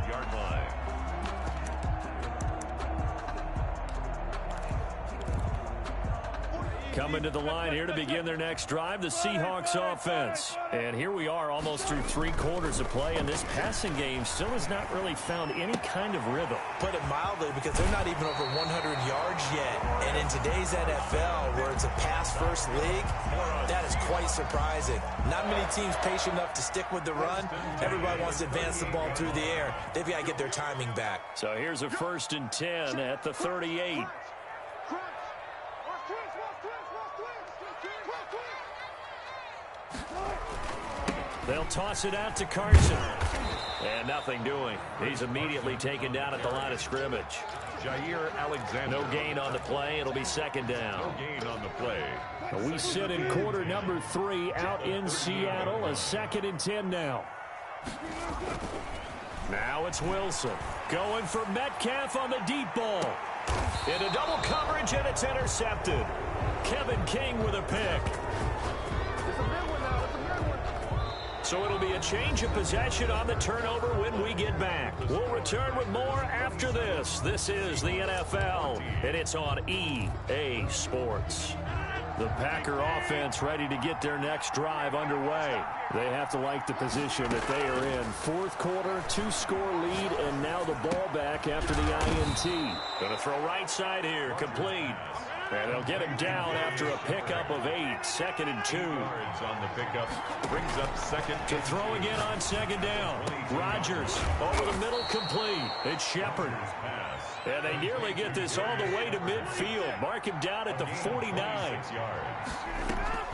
Coming to the line here to begin their next drive, the Seahawks offense. And here we are almost through 3 quarters of play, and this passing game still has not really found any kind of rhythm. Put it mildly, because they're not even over 100 yards yet. And in today's NFL, where it's a pass-first league, that is quite surprising. Not many teams patient enough to stick with the run. Everybody wants to advance the ball through the air. They've got to get their timing back. So here's a 1st and 10 at the 38. They'll toss it out to Carson. And nothing doing. He's immediately taken down at the line of scrimmage. Jair Alexander. No gain on the play. It'll be 2nd down. No gain on the play. We sit in quarter number 3 out in Seattle. A 2nd and 10 now. Now it's Wilson. Going for Metcalf on the deep ball. Into double coverage, and it's intercepted. Kevin King with a pick. So it'll be a change of possession on the turnover when we get back. We'll return with more after this. This is the NFL, and it's on EA Sports. The Packer offense ready to get their next drive underway. They have to like the position that they are in. 4th quarter, 2-score lead, and now the ball back after the INT. Going to throw right side here, complete. And they'll get him down after a pickup of 8. 2nd and 2. On the pickup, brings up 2nd. To throw again on 2nd down. Rodgers over the middle, complete. It's Shepard. And they nearly get this all the way to midfield. Mark him down at the 49. 6 yards.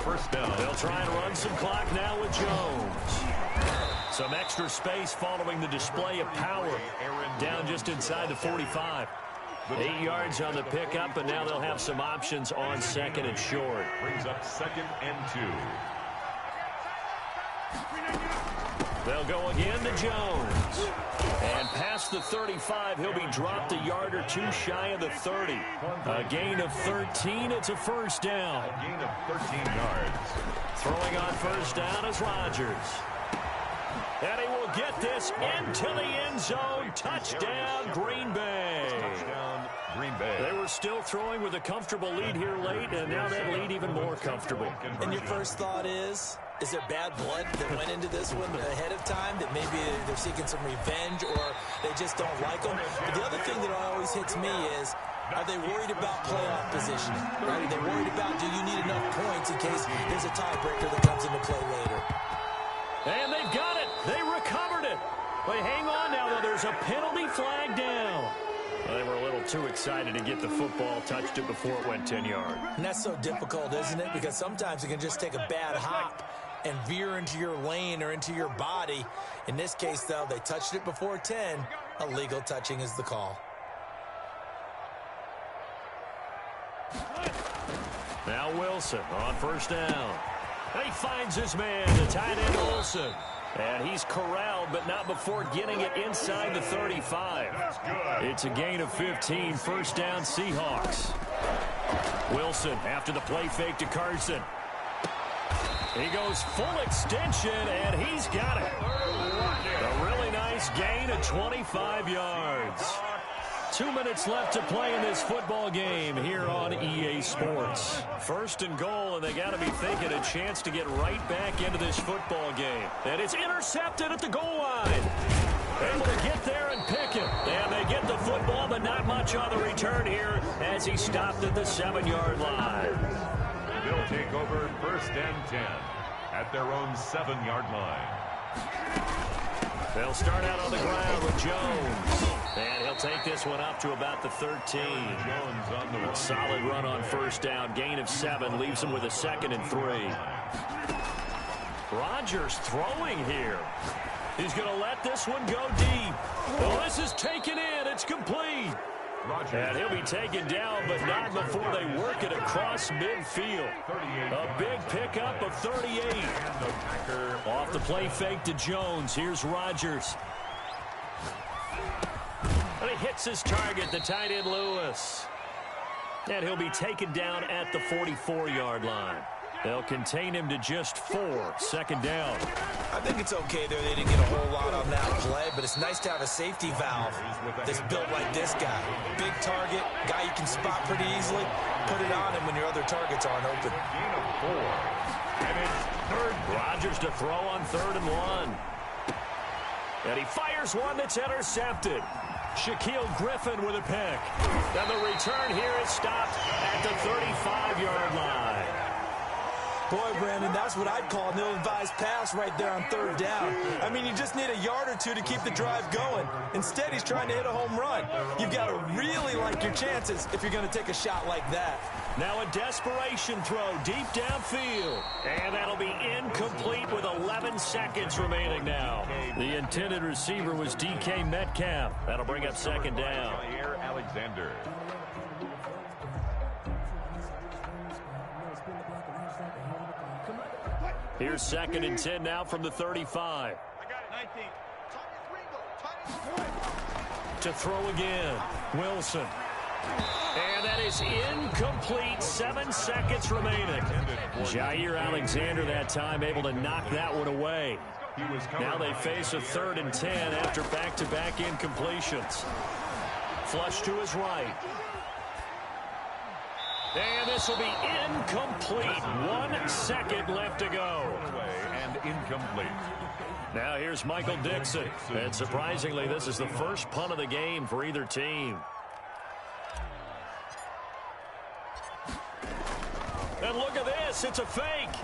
First down. They'll try and run some clock now with Jones. Some extra space following the display of power. Down just inside the 45. 8 yards on the pickup, and now they'll have some options on 2nd and short. Brings up 2nd and 2. They'll go again to Jones. And past the 35, he'll be dropped a yard or 2 shy of the 30. A gain of 13, it's a first down. A gain of 13 yards. Throwing on first down is Rodgers. And he will get this into the end zone. Touchdown, Green Bay. Touchdown, Green Bay. They were still throwing with a comfortable lead here late, and now that lead even more comfortable. And your first thought is there bad blood that went into this one ahead of time, that maybe they're seeking some revenge or they just don't like them? But the other thing that always hits me is Are they worried about playoff positioning? Right? Are they worried about, do you need enough points in case there's a tiebreaker that comes into play later? And they've got it. They recovered it. But hang on now, though. There's a penalty flag down. Well, they were a little too excited to get the football, touched it before it went 10 yards. And that's so difficult, isn't it? Because sometimes it can just take a bad hop and veer into your lane or into your body. In this case, though, they touched it before 10. Illegal touching is the call. Now Wilson on first down. He finds his man, the tight end Wilson. And he's corralled, but not before getting it inside the 35. It's a gain of 15, first down Seahawks. Wilson after the play fake to Carson. He goes full extension, and he's got it. A really nice gain of 25 yards. 2 minutes left to play in this football game here on EA Sports. First and goal, and they got to be thinking a chance to get right back into this football game. And it's intercepted at the goal line. Able to get there and pick it. And they get the football, but not much on the return here as he stopped at the 7-yard line. They'll take over first and 10 at their own 7-yard line. They'll start out on the ground with Jones. And he'll take this one up to about the 13. Jones on the A solid run on first down. Gain of 7 leaves him with a 2nd and 3. Rodgers throwing here. He's going to let this one go deep. Oh, this is taken in. It's complete. And he'll be taken down, but not before they work it across midfield. A big pickup of 38. Off the play fake to Jones. Here's Rodgers. And he hits his target, the tight end Lewis. And he'll be taken down at the 44-yard line. They'll contain him to just 4. Second down. I think it's okay there. They didn't get a whole lot on that play, but it's nice to have a safety valve that's built like this guy. Big target, guy you can spot pretty easily. Put it on him when your other targets aren't open. gain of 4. And it's third. Rodgers to throw on 3rd and 1. And he fires one that's intercepted. Shaquille Griffin with a pick. And the return here is stopped at the 35-yard line. Boy, Brandon, that's what I'd call an ill-advised pass right there on 3rd down. I mean, you just need a yard or two to keep the drive going. Instead, he's trying to hit a home run. You've got to really like your chances if you're going to take a shot like that. Now a desperation throw deep downfield. And that'll be incomplete with 11 seconds remaining now. The intended receiver was DK Metcalf. That'll bring up 2nd down. Alexander. Here's 2nd and 10 now from the 35. To throw again, Wilson. And that is incomplete. 7 seconds remaining. Jair Alexander that time able to knock that one away. Now they face a 3rd and 10 after back-to-back incompletions. Flush to his right. And this will be incomplete. 1 second left to go. And incomplete. Now here's Michael Dixon. And surprisingly, this is the first punt of the game for either team. And look at this. It's a fake.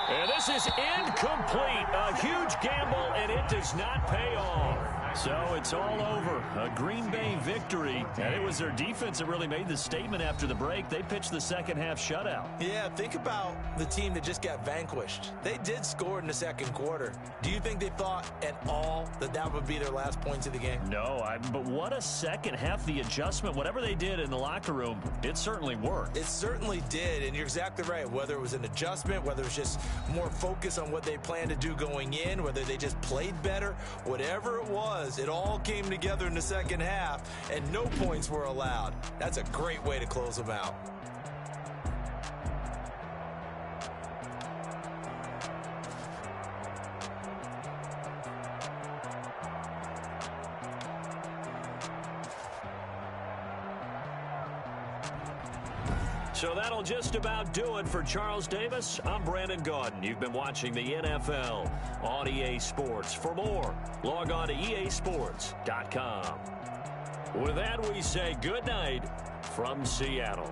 And this is incomplete. A huge gamble, and it does not pay off. So it's all over. A Green Bay victory. And it was their defense that really made the statement after the break. They pitched the second half shutout. Yeah, think about the team that just got vanquished. They did score in the 2nd quarter. Do you think they thought at all that that would be their last points of the game? No, but what a second half. The adjustment, whatever they did in the locker room, it certainly worked. It certainly did, and you're exactly right. Whether it was an adjustment, whether it was just more focus on what they planned to do going in, whether they just played better, whatever it was, it all came together in the 2nd half, and no points were allowed. That's a great way to close them out. So that'll just about do it for Charles Davis. I'm Brandon Gaudin. You've been watching the NFL on EA Sports. For more, log on to easports.com. With that, we say good night from Seattle.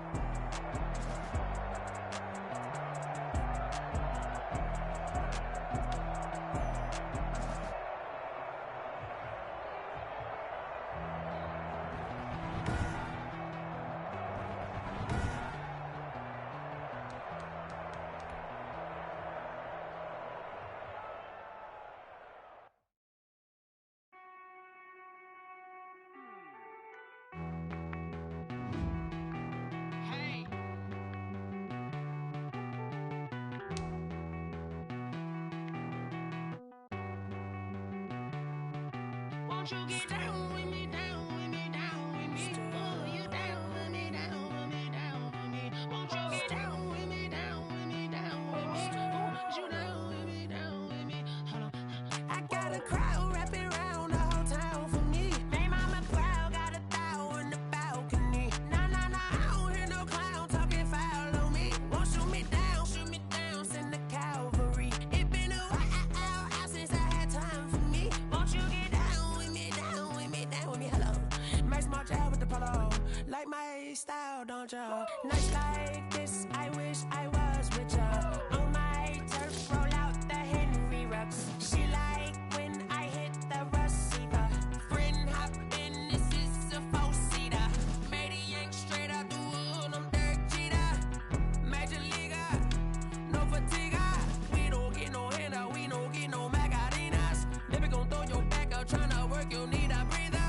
Won't you get down with me, down with me, down with me? Oh, you down with me, down with me, down with me. Won't you get down with me, down with me, down with me? Oh, you down with me, down with me? Hold on. I got a crowd wrapping around the whole town for me. They mama proud, got a thou in the balcony. Nah, nah, nah, I don't hear no clown talking foul on me. Won't shoot me down, send the cavalry. It been a while since I had time for me. Won't you get down with me, down with me, down with me? Hello. Max March out with the polo. Like my style, don't ya? Nights like this, I wish I was with ya. On my turf, roll out the Henry Rux. She like when I hit the receiver. Friend hop in, this is a four-seater. Made a yank straight out the wood, I'm Derek Jeter. Major leaguer, no fatigue. We don't get no handout, we don't get no Macarinas. Never gon' throw your back out, tryna work, you need a breather.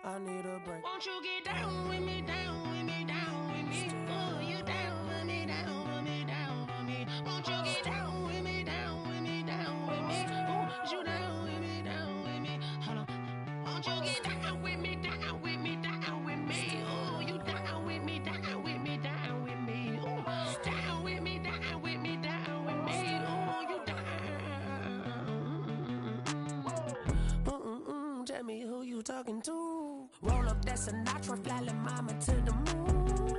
I need a break. Won't you get down with me, down with me, down with me? Oh, you down with me, down with me, down with me? Won't you get down with me, down with me, down with me? Oh, you down with me, down with me? Hold on. Won't you get down with me, down with me, down with me? Oh, you down with me, down with me, down with me? Oh, down with me, down with me, down with me? Oh, you down. Tell me who you talking to. Roll up that Sinatra, fly la mama to the moon.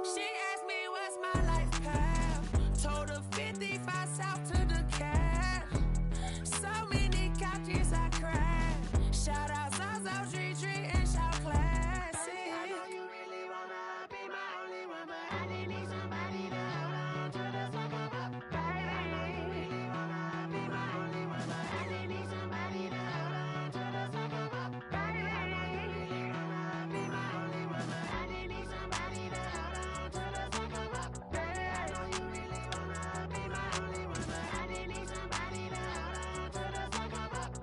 She asked me what's my life path. Told her 55 south to the cab. So many couches I cried. Shout out South Street and shout classic. I know you really wanna be my only one, but I didn't need somebody to hold on to the sucker up. Baby, I know you really wanna be my only one, but I didn't need somebody to hold on to the sucker up. Baby, I know you really wanna be my only one, but I didn't need somebody to hold on to the sucker up. Baby, I know you really wanna be my only one, but I didn't need somebody to hold on to the sucker up.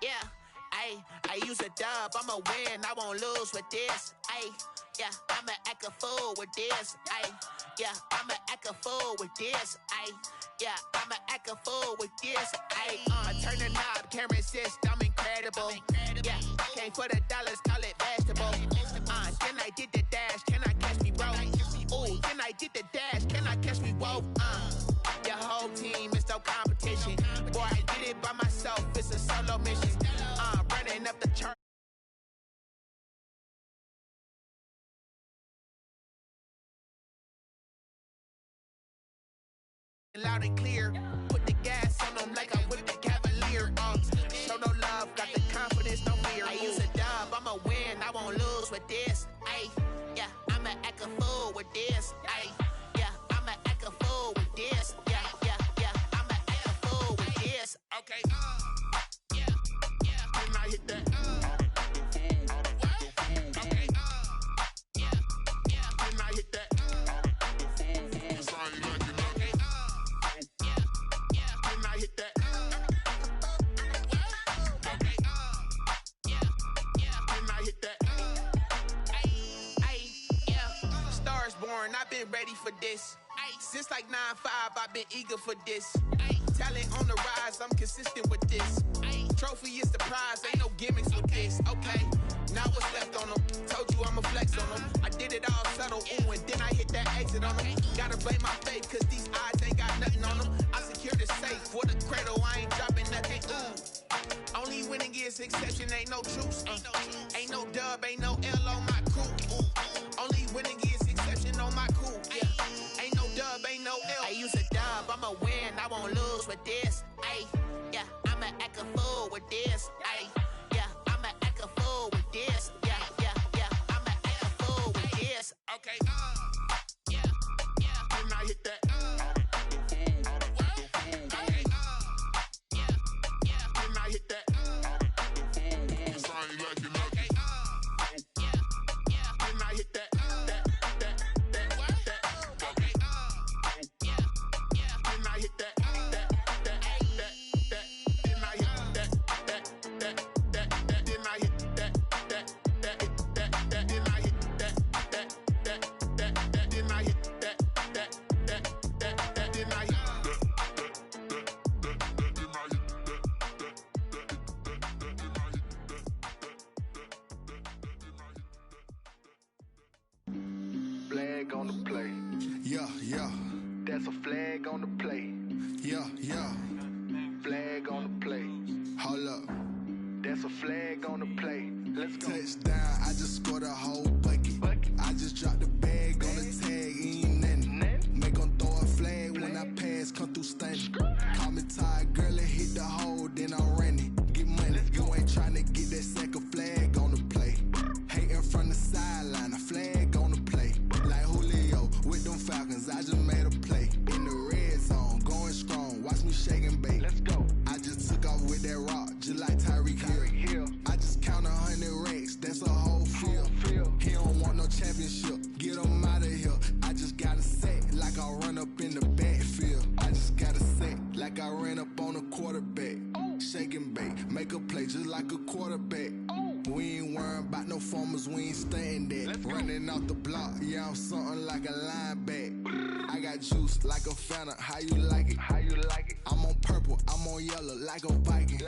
Yeah, I use a dub, I'ma win, I won't lose with this. Yeah, I'ma act a fool with this. Yeah, I'ma act a fool with this. Yeah, I'ma act a fool with this. Turn the knob, can't resist, I'm incredible. Yeah, came for the dollars, call it vegetable. Then I did the dash, can I catch me, bro? Ooh, then I did the dash, can I catch me, whoa? Your whole team is no competition. Boy, I did it by myself, it's a solo mission. Running up the chart. Loud and clear, put the gas on them like I'm with the Cavalier. Show no love, got the confidence, no fear. I use a dub, I'ma win, I won't lose with this. Yeah, I'ma act a fool with this. Yeah, I'ma act a fool with this. Yeah, I'ma act a fool with this. Okay, yeah, when I hit that. Okay, yeah, when I hit that. Hit that. Okay. When I hit that. Yeah. Stars born, I've been ready for this. Since like 9-5, I've been eager for this. Talent on the rise, I'm consistent with this. Trophy is the prize, ain't no gimmicks with this. Okay, now what's left on them? Told you I'ma flex on them. I did it all subtle, ooh, and then I hit that exit on them. Gotta blame my faith, cause these odds ain't got nothing on them. I secure the safe for the cradle, I ain't dropping nothing, ooh. Only winning is exception, ain't no truce. Ain't no dub, ain't no L on my crew. Only winning is exception on my cool, yeah. Ain't no dub, ain't no L. I use a dub, I'ma win, I won't lose with this. Yeah, I'ma act a fool with this. Yeah, I'ma act a fool with this. Yeah, I'ma act a fool with this. Okay, yeah, when I hit that. Flag on the play. Yeah. That's a flag on the play. Yeah. Flag on the play. Hold up. That's a flag on the play. Let's go. Touchdown, I just scored a whole bucket. I just dropped the bag on the tag, ain't nothing. Make 'em throw a flag when I pass, come through stunning. Call me tired, girl, it hit the hole, then I'm running. Get money, you ain't tryna get that second flag on the play. Hating from the sideline, a flag on the play. Like Julio with them Falcons, I just made a play. In the red zone, going strong, watch me shake and bake. Let's go. I just took off with that rock, just like Tyreek Hill. I just count 100 racks, that's a whole field. He don't want no championship, get him out of here. I just got a set, like I run up in the backfield. I just got a set, like I ran up on a quarterback. Shake and bake, make a play just like a quarterback. We ain't worrying about no formers, we ain't staying there. Running off the block, yeah, I'm something like a linebacker. I got juice like a Fanta, how you like it? I'm on purple, I'm on yellow, like a Viking.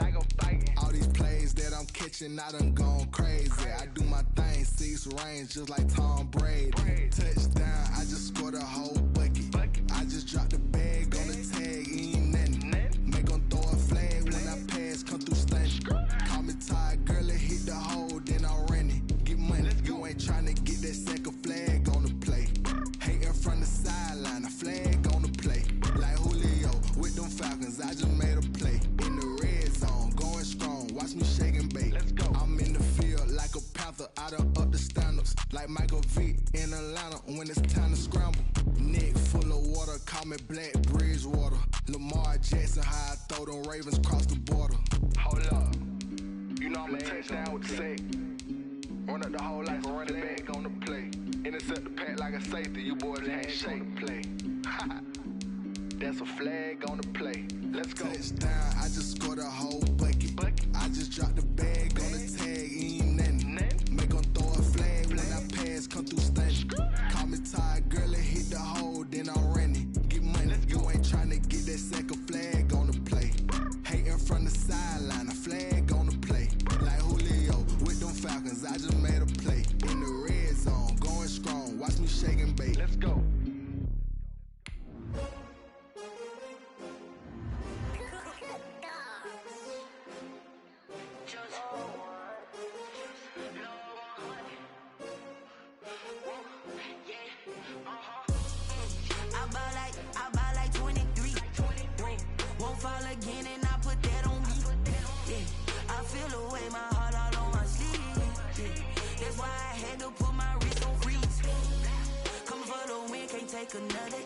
All these plays that I'm catching, I done gone crazy. I do my thing, 6 range, just like Tom Brady. Touchdown, I just scored a whole bucket. I just dropped the bag on the tag, ain't nothing. Make 'em throw a flag when I pass, come through stunning. Call me tired, girl, it hit the hole, then I'm running. Get money, you ain't tryna get that second flag on the play. Hating from the sideline, a flag on the play. Like Julio with them Falcons, I just made a play. In the red zone, going strong, watch me shake and bake. I'm in the field like a panther, I done up the standards. Like Michael Vick in Atlanta when it's time to scramble. Neck full of water, call me Black Bridgewater. Lamar Jackson, how I throw them Ravens cross the border. Hold up, you know I'm a touchdown with the sack. Run up the whole life and run it back on the play. Intercept the pack like a safety, you boys ain't shake the play. That's a flag on the play. Let's go. Touchdown, I just scored a whole bucket. I just dropped from the sideline, a flag on the play. Like Julio with them Falcons, I just made a play. In the red zone, going strong, watch me shake and bake. Let's go. I buy like 23. Won't fall again and I put that on me. Yeah, I feel the way, my heart all on my sleeve. Yeah, that's why I had to put my wrist on freeze. Coming for the win, can't take another.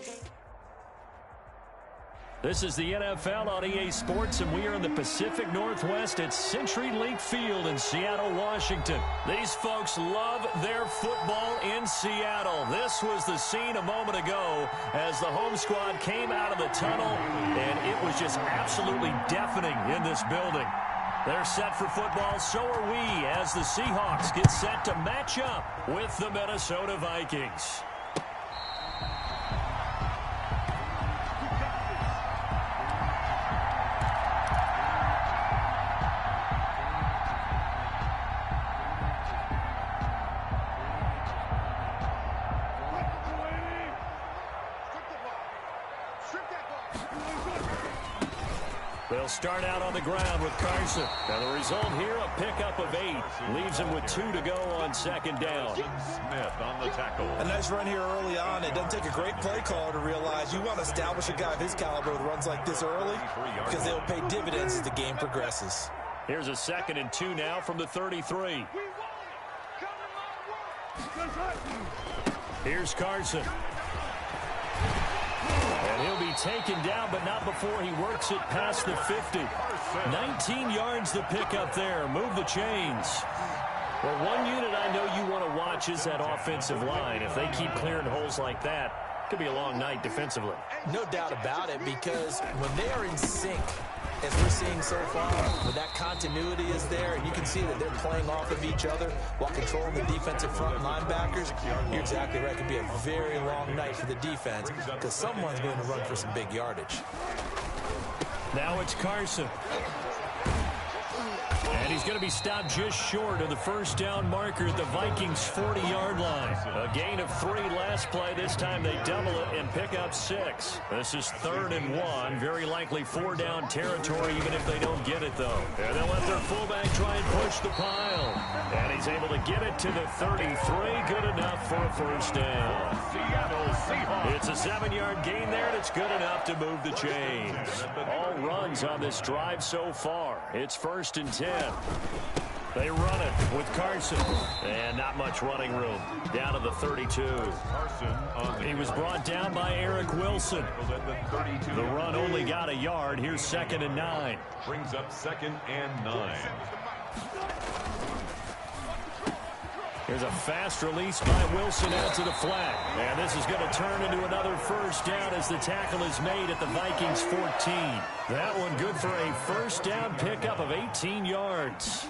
This is the NFL on EA Sports, and we are in the Pacific Northwest at CenturyLink Field in Seattle, Washington. These folks love their football in Seattle. This was the scene a moment ago as the home squad came out of the tunnel, and it was just absolutely deafening in this building. They're set for football, so are we, as the Seahawks get set to match up with the Minnesota Vikings. They'll start out on the ground with Carson. Now the result here, a pickup of 8. Leaves him with 2 to go on second down. Smith on the tackle. A nice run here early on. It doesn't take a great play caller to realize you want to establish a guy of his caliber with runs like this early because they'll pay dividends as the game progresses. Here's a 2nd and 2 now from the 33. Here's Carson. And he'll be taken down, but not before he works it past the 50. 19 yards to pick up there. Move the chains. Well, one unit I know you want to watch is that offensive line. If they keep clearing holes like that, it could be a long night defensively. No doubt about it, because when they are in sync, as we're seeing so far, when that continuity is there, and you can see that they're playing off of each other while controlling the defensive front linebackers, you're exactly right. It could be a very long night for the defense because someone's going to run for some big yardage. Now it's Carson. And he's going to be stopped just short of the first down marker at the Vikings' 40-yard line. A gain of 3 last play. This time they double it and pick up 6. This is 3rd and 1. Very likely 4-down territory, even if they don't get it, though. And they'll let their fullback try and push the pile. And he's able to get it to the 33. Good enough for a first down. Seattle Seahawks. It's a 7-yard gain there, and it's good enough to move the chains. All runs on this drive so far. It's 1st and 10. They run it with Carson. And not much running room. Down to the 32. He was brought down by Eric Wilson. The run only got a yard. Here's 2nd and 9. Brings up 2nd and 9. Here's a fast release by Wilson out to the flat. And this is going to turn into another first down as the tackle is made at the Vikings' 14. That one good for a first down pickup of 18 yards.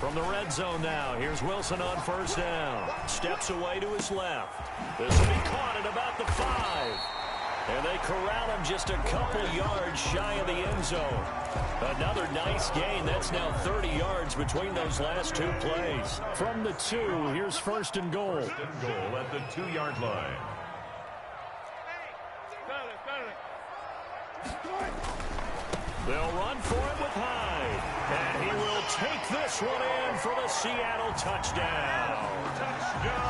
From the red zone now, here's Wilson on first down. Steps away to his left. This will be caught at about the 5. And they corral him just a couple yards shy of the end zone. Another nice gain. That's now 30 yards between those last 2 plays. From the 2, here's 1st and goal. 1st and goal at the 2-yard line. They'll run for it with Hyde. And he will take this one in for the Seattle touchdown.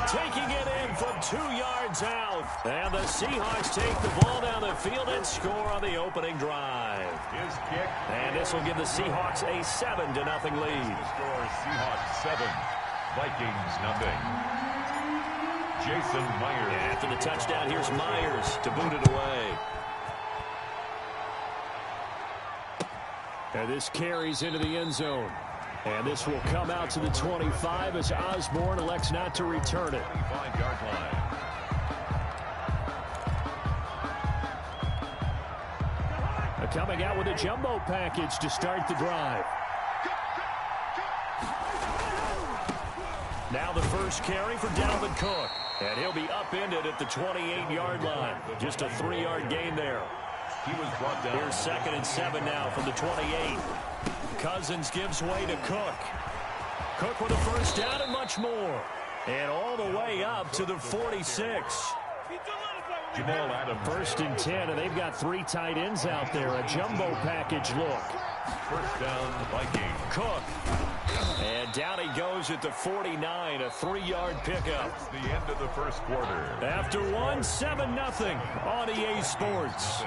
Taking it in from 2 yards out. And the Seahawks take the ball down the field and score on the opening drive. His kick. And this will give the Seahawks a 7-0 lead. Score Seahawks 7, Vikings 0. Jason Myers. And after the touchdown, here's Myers to boot it away. And this carries into the end zone. And this will come out to the 25 as Osborne elects not to return it. 25-yard line. Coming out with a jumbo package to start the drive. Now the first carry for Dalvin Cook. And he'll be upended at the 28-yard line. Just a 3-yard gain there. He was brought down. Here's 2nd and 7 now from the 28. Cousins gives way to Cook. Cook with a first down and much more. And all the way up to the 46. Jamal Adams. 1st and 10, and they've got 3 tight ends out there. A jumbo package look. First down, Viking. Cook. And down he goes at the 49, a 3-yard pickup. That's the end of the first quarter. After 7-0 on EA Sports.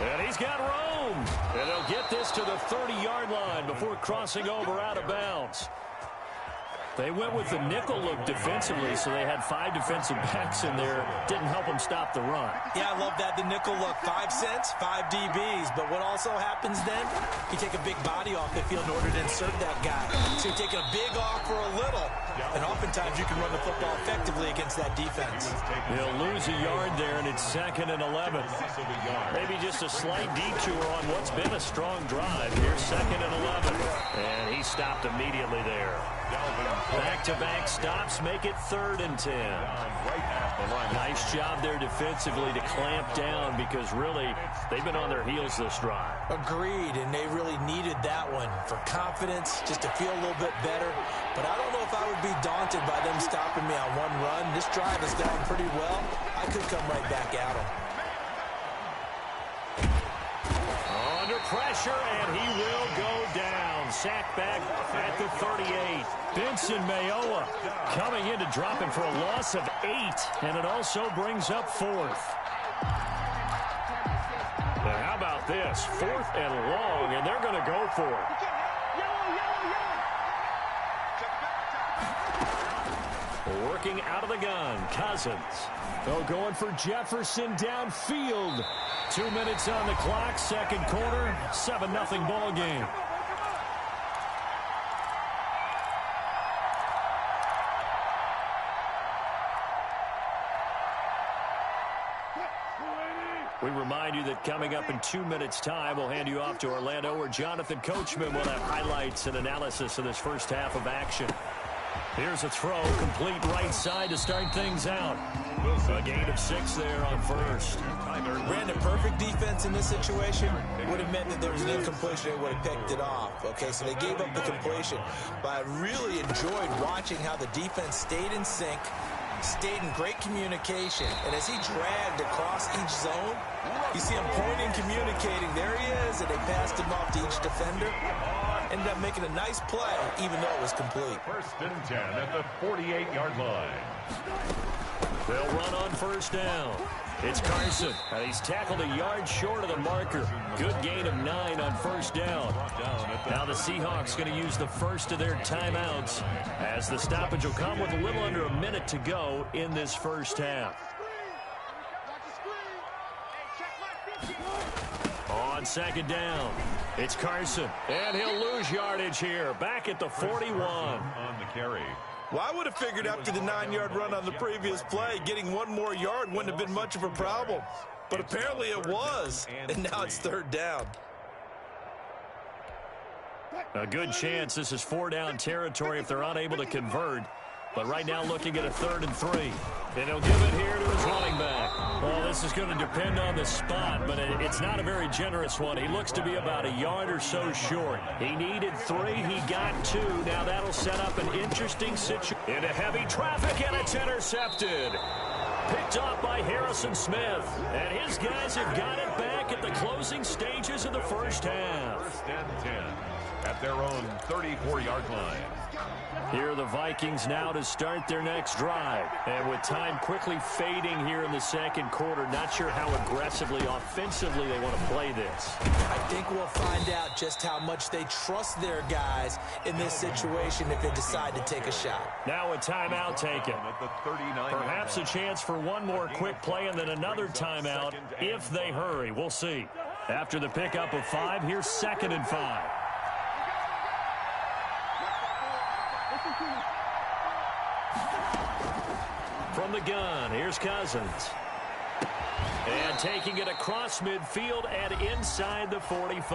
And he's got room. And he'll get this to the 30-yard line before crossing over out of bounds. They went with the nickel look defensively, so they had 5 defensive backs in there. Didn't help them stop the run. Yeah, I love that, the nickel look. 5 cents, 5 DBs. But what also happens then, you take a big body off the field in order to insert that guy. So you're taking a big off for a little. And oftentimes you can run the football effectively against that defense. They'll lose a yard there, and it's 2nd and 11. Maybe just a slight detour on what's been a strong drive. Here's 2nd and 11. And he stopped immediately there. Back-to-back stops make it 3rd and 10. Nice job there defensively to clamp down because really they've been on their heels this drive. Agreed, and they really needed that one for confidence, just to feel a little bit better. But I don't know if I would be daunted by them stopping me on one run. This drive has gone pretty well. I could come right back at them. Under pressure, and he will go down. Sacked back at the 38. Benson Mayowa coming in to drop him for a loss of 8, and it also brings up 4th. Now, how about this? 4th and long, and they're going to go for it. Working out of the gun, Cousins. They're going for Jefferson downfield. 2 minutes on the clock, 2nd quarter, 7-0 ball game. We remind you that coming up in 2 minutes' time, we'll hand you off to Orlando, where Jonathan Coachman will have highlights and analysis of this first half of action. Here's a throw, complete right side to start things out. A gain of 6 there on first. Ran a perfect defense in this situation. Would have meant that there was an incompletion. They would have picked it off. Okay, so they gave up the completion. But I really enjoyed watching how the defense stayed in sync, stayed in great communication. And as he dragged across each zone, you see him pointing, communicating. There he is, and they passed him off to each defender. Ended up making a nice play, even though it was complete. 1st and 10 at the 48-yard line. They'll run on first down. It's Carson, and he's tackled a yard short of the marker. Good gain of 9 on first down. Now the Seahawks going to use the first of their timeouts, as the stoppage will come with a little under a minute to go in this first half. On 2nd down, it's Carson, and he'll lose yardage here, back at the 41. On the carry. Well, I would have figured after the 9-yard run on the previous play, getting 1 more yard wouldn't have been much of a problem. But apparently it was, and now it's 3rd down. A good chance this is 4-down territory if they're unable to convert. But right now looking at a 3rd and 3. And he'll give it here to his running back. Well, this is going to depend on the spot, but it's not a very generous one. He looks to be about a yard or so short. He needed 3. He got 2. Now that'll set up an interesting situation. Into heavy traffic, and it's intercepted. Picked off by Harrison Smith. And his guys have got it back at the closing stages of the first half. 1st and 10 at their own 34-yard line. Here are the Vikings now to start their next drive. And with time quickly fading here in the 2nd quarter, not sure how aggressively, offensively they want to play this. I think we'll find out just how much they trust their guys in this situation if they decide to take a shot. Now a timeout taken. Perhaps a chance for one more quick play and then another timeout if they hurry. We'll see. After the pickup of 5, here's 2nd and 5. From the gun, here's Cousins. And taking it across midfield and inside the 45.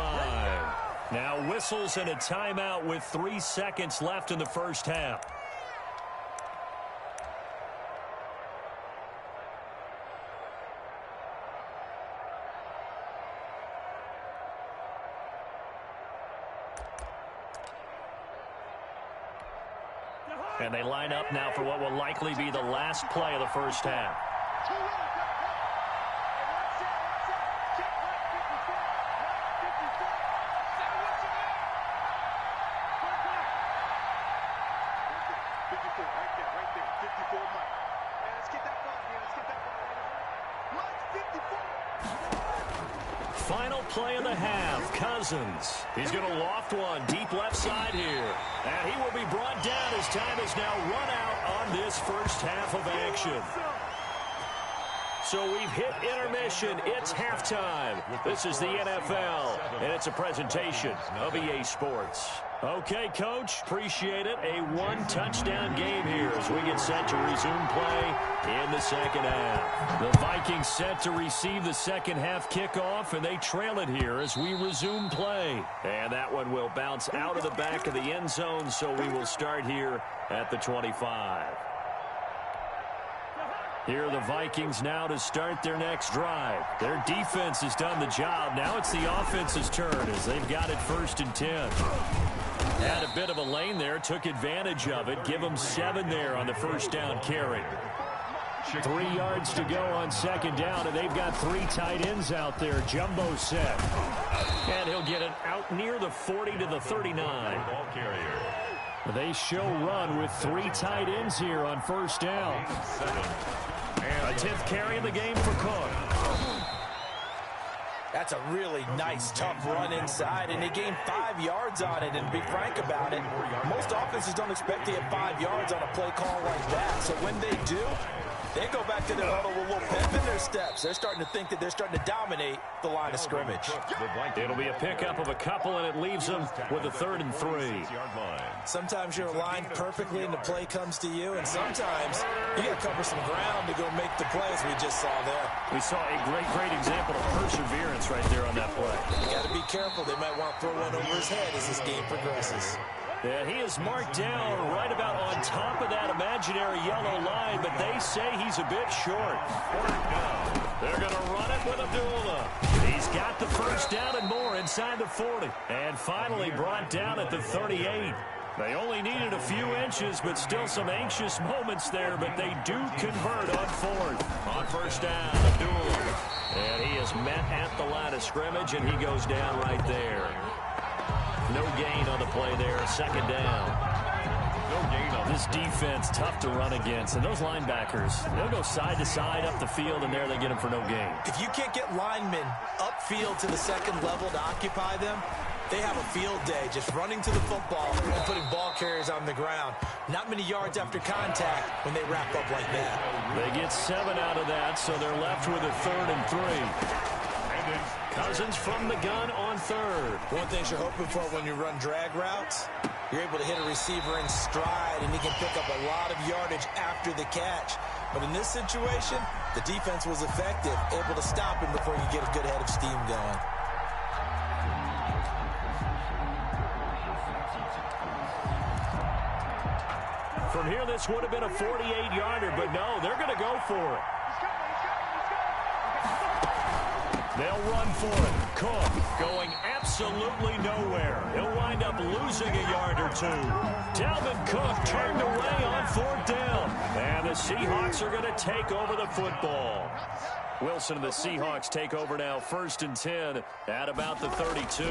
Now whistles and a timeout with 3 seconds left in the first half. And they line up now for what will likely be the last play of the first half. Final play of the half, Cousins. He's going to loft one deep left side here. And he will be brought down as time is now run out on this first half of action. So we've hit intermission. It's halftime. This is the NFL, and it's a presentation of EA Sports. Okay, Coach, appreciate it. A one-touchdown game here as we get set to resume play in the second half. The Vikings set to receive the second half kickoff, and they trail it here as we resume play. And that one will bounce out of the back of the end zone, so we will start here at the 25. Here are the Vikings now to start their next drive. Their defense has done the job. Now it's the offense's turn as they've got it 1st and 10. Had a bit of a lane there, took advantage of it. Give them 7 there on the first down carry. 3 yards to go on second down, and they've got 3 tight ends out there. Jumbo set. And he'll get it out near the 40 to the 39. They show run with 3 tight ends here on first down. A 10th carry in the game for Cook. That's a really nice, tough run inside, and they gained 5 yards on it. And to be frank about it, most offenses don't expect to get 5 yards on a play call like that. So when they do, they go back to their huddle with a little pep in their steps. They're starting to think that they're starting to dominate the line of scrimmage. It'll be a pickup of a couple, and it leaves them with a 3rd and 3. Sometimes you're aligned perfectly and the play comes to you, and sometimes you got to cover some ground to go make the play, as we just saw there. We saw a great example of perseverance right there on that play. You got to be careful. They might want to throw one over his head as this game progresses. And he is marked down right about on top of that imaginary yellow line, but they say he's a bit short. They're going to run it with Abdullah. He's got the first down and more inside the 40. And finally brought down at the 38. They only needed a few inches, but still some anxious moments there, but they do convert on 4th. On first down, Abdullah. And he is met at the line of scrimmage, and he goes down right there. No gain on the play there, 2nd down. No gain on this defense, tough to run against. And those linebackers, they'll go side to side up the field, and there they get them for no gain. If you can't get linemen upfield to the second level to occupy them, they have a field day just running to the football and putting ball carriers on the ground. Not many yards after contact when they wrap up like that. They get 7 out of that, so they're left with a 3rd and 3. Cousins from the gun on 3rd. One thing you're hoping for when you run drag routes, you're able to hit a receiver in stride, and he can pick up a lot of yardage after the catch. But in this situation, the defense was effective, able to stop him before you get a good head of steam going. From here, this would have been a 48-yarder, but no, they're going to go for it. They'll run for it. Cook going absolutely nowhere. He'll wind up losing a yard or 2. Dalvin Cook turned away on 4th down. And the Seahawks are going to take over the football. Wilson and the Seahawks take over now, 1st and 10 at about the 32.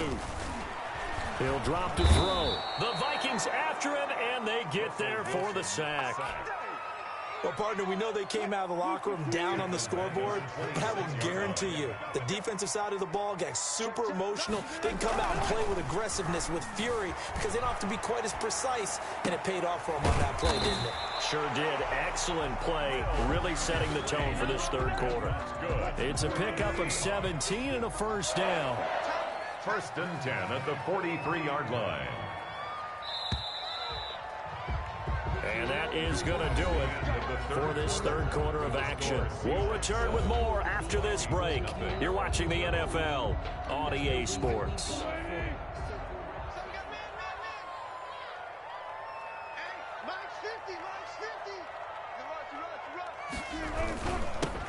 He'll drop to throw. The Vikings after him, and they get there for the sack. Well, partner, we know they came out of the locker room down on the scoreboard, but I will guarantee you the defensive side of the ball got super emotional. They can come out and play with aggressiveness, with fury, because they don't have to be quite as precise, and it paid off for them on that play, didn't it? Sure did. Excellent play, really setting the tone for this 3rd quarter. It's a pickup of 17 and a 1st down. 1st and 10 at the 43-yard line. And that is going to do it for this 3rd quarter of action. We'll return with more after this break. You're watching the NFL on EA Sports.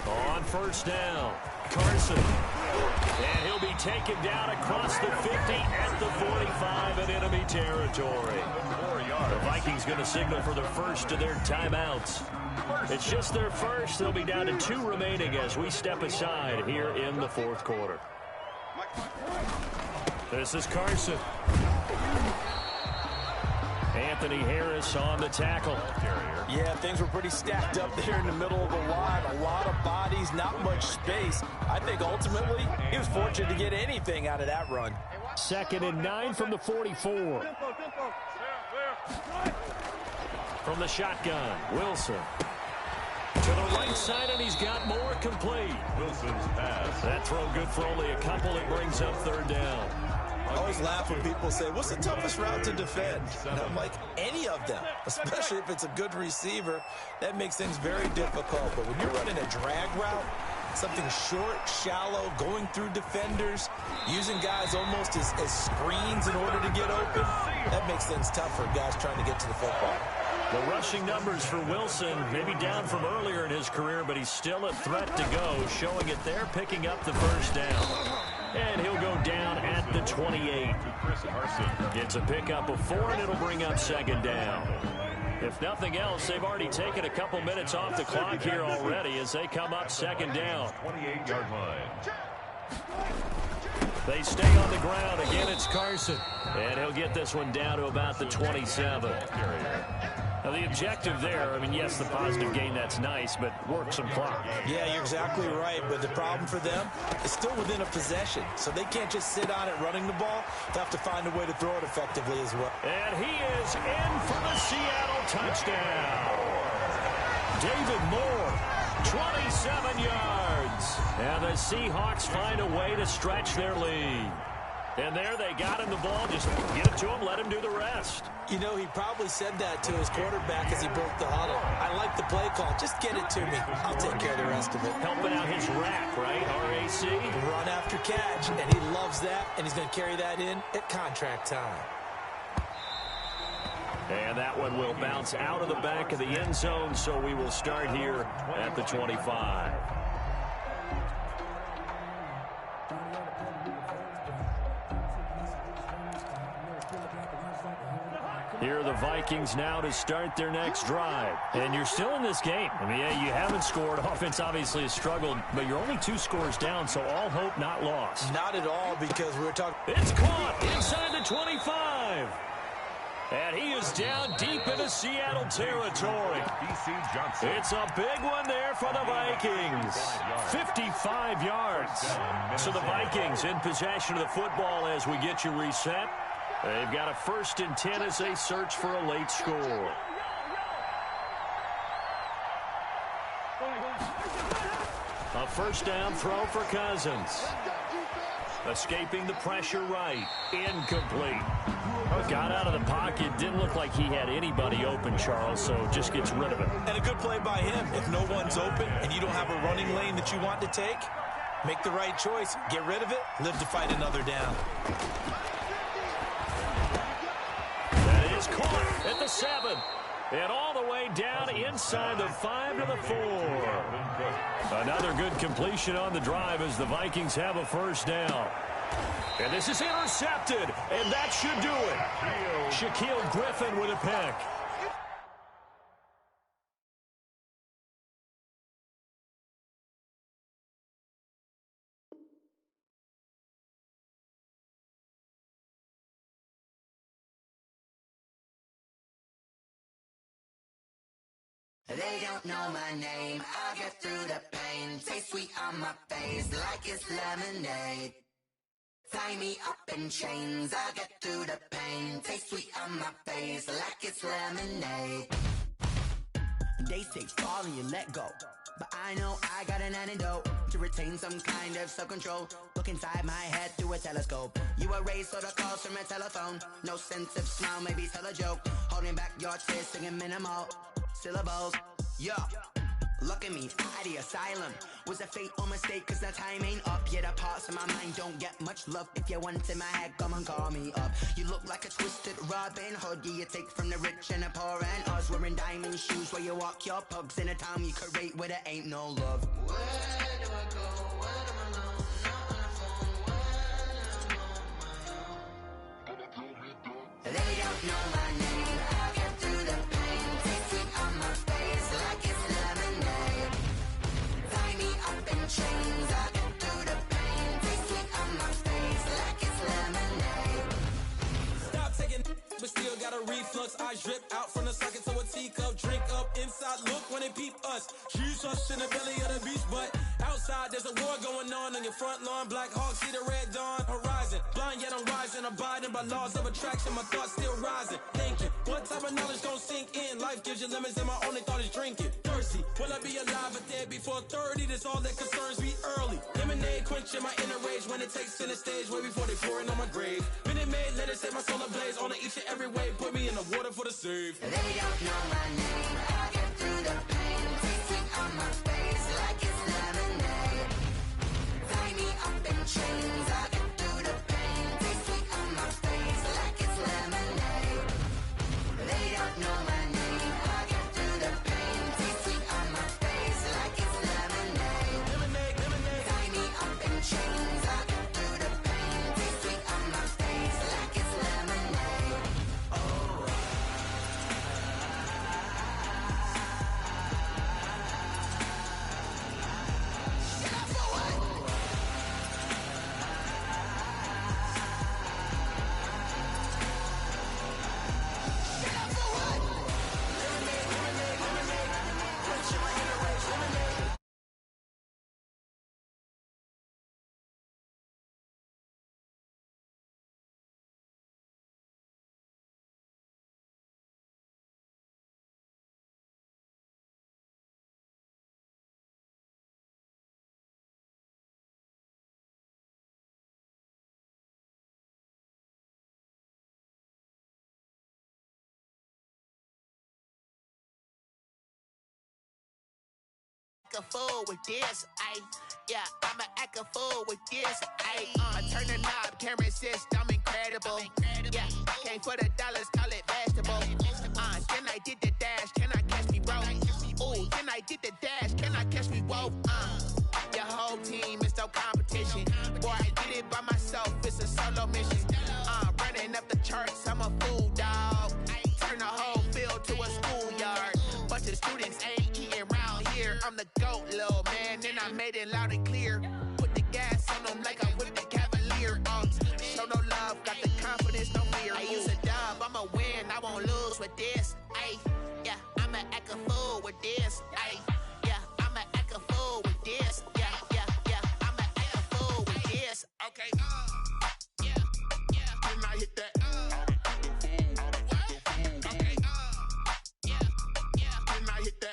On first down, Carson. And he'll be taken down across the 50 at the 45 in enemy territory. The Vikings going to signal for the first of their timeouts. It's just their first. They'll be down to 2 remaining as we step aside here in the fourth quarter. This is Carson. Anthony Harris on the tackle. Yeah, things were pretty stacked up there in the middle of the line. A lot of bodies, not much space. I think ultimately he was fortunate to get anything out of that run. 2nd and 9 from the 44. From the shotgun, Wilson. To the right side, and he's got more complete. Wilson's pass. That throw good for only a couple. It brings up 3rd down. I always laugh when people say, what's the toughest route to defend? And I'm like, any of them, especially if it's a good receiver. That makes things very difficult. But when you're running a drag route, something short, shallow, going through defenders, using guys almost as screens in order to get open, that makes things tough for guys trying to get to the football. The rushing numbers for Wilson, maybe down from earlier in his career, but he's still a threat to go, showing it there, picking up the 1st down. And he'll go down at the 28. It's a pickup of 4, and it'll bring up 2nd down. If nothing else, they've already taken a couple minutes off the clock here already as they come up 2nd down. 28-yard line. They stay on the ground. Again, it's Carson. And he'll get this one down to about the 27. Now, the objective there, I mean, yes, the positive gain, that's nice, but work some clock. Yeah, you're exactly right, but the problem for them is still within a possession, so they can't just sit on it running the ball. They have to find a way to throw it effectively as well. And he is in for the Seattle touchdown. David Moore, 27 yards. And the Seahawks find a way to stretch their lead. And there they got him the ball. Just get it to him, let him do the rest. You know, he probably said that to his quarterback as he broke the huddle. I like the play call. Just get it to me. I'll take care of the rest of it. Helping out his rack, right? RAC. Run after catch, and he loves that, and he's going to carry that in at contract time. And that one will bounce out of the back of the end zone, so we will start here at the 25. Here are the Vikings now to start their next drive. And you're still in this game. I mean, yeah, you haven't scored. Offense obviously has struggled, but you're only 2 scores down, so all hope not lost. Not at all, because we were talking... It's caught inside the 25. And he is down deep into Seattle territory. It's a big one there for the Vikings. 55 yards. So the Vikings in possession of the football as we get you reset. They've got a 1st and 10 as they search for a late score. A 1st down throw for Cousins. Escaping the pressure right. Incomplete. Got out of the pocket. Didn't look like he had anybody open, Charles, so just gets rid of it. And a good play by him. If no one's open and you don't have a running lane that you want to take, make the right choice. Get rid of it. Live to fight another down. That is caught at the 7. And all the way down inside the 5 to the 4. Another good completion on the drive as the Vikings have a 1st down. And this is intercepted, and that should do it. Shaquille Griffin with a pick. They don't know my name, I get through the pain. Taste sweet on my face like it's lemonade. Tie me up in chains, I get through the pain. Taste sweet on my face like it's lemonade. They say fall and you let go, but I know I got an antidote to retain some kind of self-control. Look inside my head through a telescope. You erase all the calls from a telephone. No sense of smile, maybe tell a joke. Holding back your tears, singing minimal syllables. Yo, look at me, out of the asylum. Was a fate or mistake, cause the time ain't up. Yeah, the parts of my mind don't get much love. If you want in my head, come and call me up. You look like a twisted Robin Hood. Yeah, you take from the rich and the poor and us. Wearing diamond shoes where you walk your pugs. In a town you create where there ain't no love. Where do I go? Where am I alone? Not on the phone. Where ice drip out from the socket to a teacup. Drink up inside, look when they peep us. Jesus in the belly of the beast, but outside there's a war going on your front lawn. Black Hawk, see the red dawn horizon. Blind yet I'm rising, abiding by laws of attraction. My thoughts still rising, thinking what type of knowledge gon' sink in? Life gives you limits and my only thought is drinking. Thirsty, will I be alive or dead before 30? That's all that concerns me early. Lemonade quenching my inner rage when it takes center stage way before they pour it on my grave. Minute Maid, let it set my soul ablaze on each and every way. Put me in the water for the save. They don't know my name. I get through the pain. Tasting on my face like it's lemonade. Tie me up in chains. I get through the pain. Tasting on my face like it's lemonade. They don't know my name. I get through the pain. Tasting on my face like it's lemonade. Lemonade, lemonade. Tie me up in chains. I get through the pain. Tasting on my face like it's lemonade. Oh. A fool with this, I'ma act a fool with this, I turn the knob, camera assist, I'm incredible, yeah, came for the dollars, call it vegetable, then I did the dash, can I catch me, bro, ooh, then I did the dash, can I catch me, whoa, your whole team is no competition, boy, I did it by myself, it's a solo mission, running up the charts, I'm a fool, dog, turn the whole field to a schoolyard, bunch of students ain't eating round here, I'm the GOAT, little man, and I made it loud and clear. Put the gas on them like I'm with the Cavalier. Show no love, got the confidence, no fear. I use a dub, I'ma win, I won't lose with this. Yeah, I'ma act a fool with this. Yeah, I'ma act a fool with this. Yeah, I'ma act a fool with this. Okay, yeah, then I hit that. Okay, yeah, then I hit that.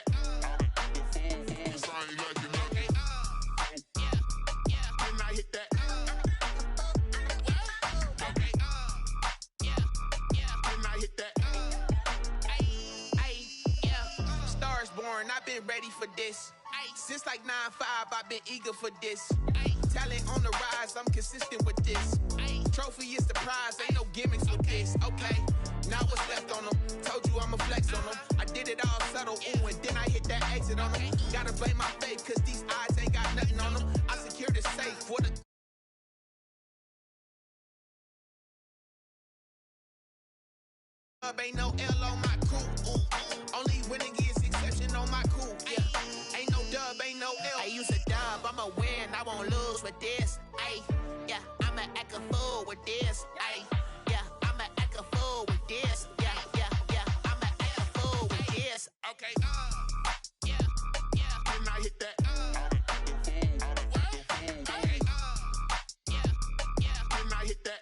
I've been ready for this. Since like 9-5, I've been eager for this. Talent on the rise, I'm consistent with this. Trophy is the prize, ain't no gimmicks with this. Okay, now what's left on them? Told you I'ma flex on them. I did it all subtle, ooh, and then I hit that exit on them. Gotta blame my faith, cause these eyes ain't got nothing on them. I secured the safe for the ain't no L on my crew. Only winning is exception on my crew. Yeah, ain't no dub, ain't no L. I use a dub, I'ma win, I won't lose with this. Yeah, I'ma act a fool with this. Yeah, I'ma act a fool with this. Yeah, I'ma act a fool with this. Okay, yeah, then I hit that. Okay, yeah, then I hit that.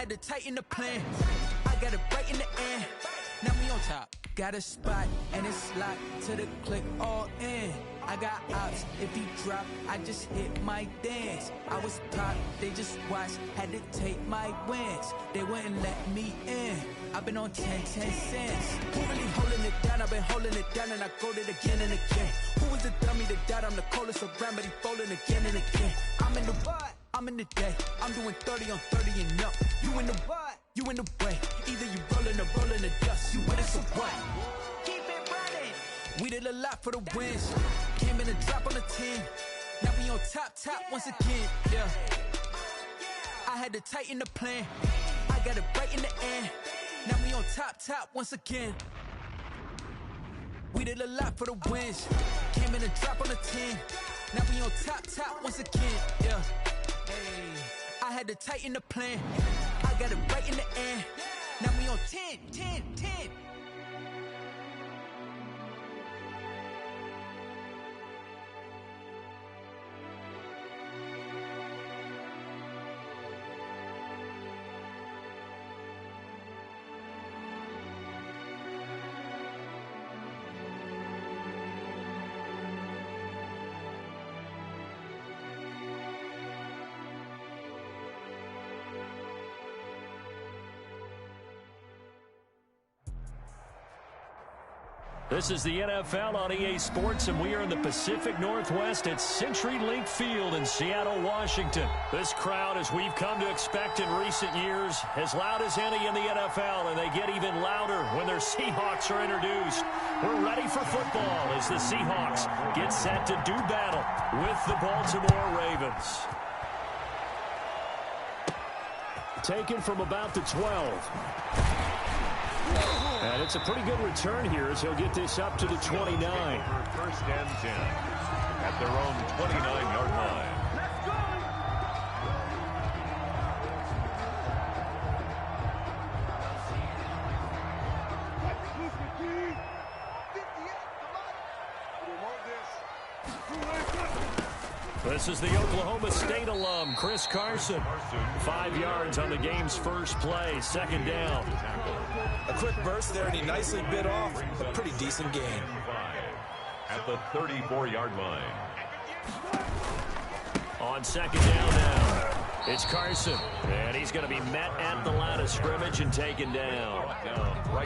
had to tighten the plan. I got it right in the end. Now we on top. Got a spot and it's locked to the click all in. I got ops, if he drop, I just hit my dance. I was top, they just watched, had to take my wins. They wouldn't let me in. I've been on 10 cents. Who really holding it down? I've been holding it down and I go it again and again. Who was the dummy that died? I'm the coldest around, but he folding again and again. I'm in the what? I'm in the day. I'm doing 30 on 30 and up. You in the what? You in the way. Either you rolling or rolling the dust. You with us or what? Keep it running. We did a lot for the wins. Came in a drop on the 10. Now we on top once again. Yeah. I had to tighten the plan. I got it right in the end. Now we on top once again. We did a lot for the wins. Came in a drop on the 10. Now we on top once again. Yeah. Hey. I had to tighten the plan. I got it right in the end. Now we on 10. This is the NFL on EA Sports, and we are in the Pacific Northwest at CenturyLink Field in Seattle, Washington. This crowd, as we've come to expect in recent years, as loud as any in the NFL, and they get even louder when their Seahawks are introduced. We're ready for football as the Seahawks get set to do battle with the Baltimore Ravens. Taken from about the 12. And it's a pretty good return here as he'll get this up to the 29. First and 10 at their own 29-yard line. This is the Oklahoma State alum, Chris Carson. 5 yards on the game's first play, second down. A quick burst there, and he nicely bit off a pretty decent gain. At the 34-yard line. On second down now, it's Carson. And he's going to be met at the line of scrimmage and taken down.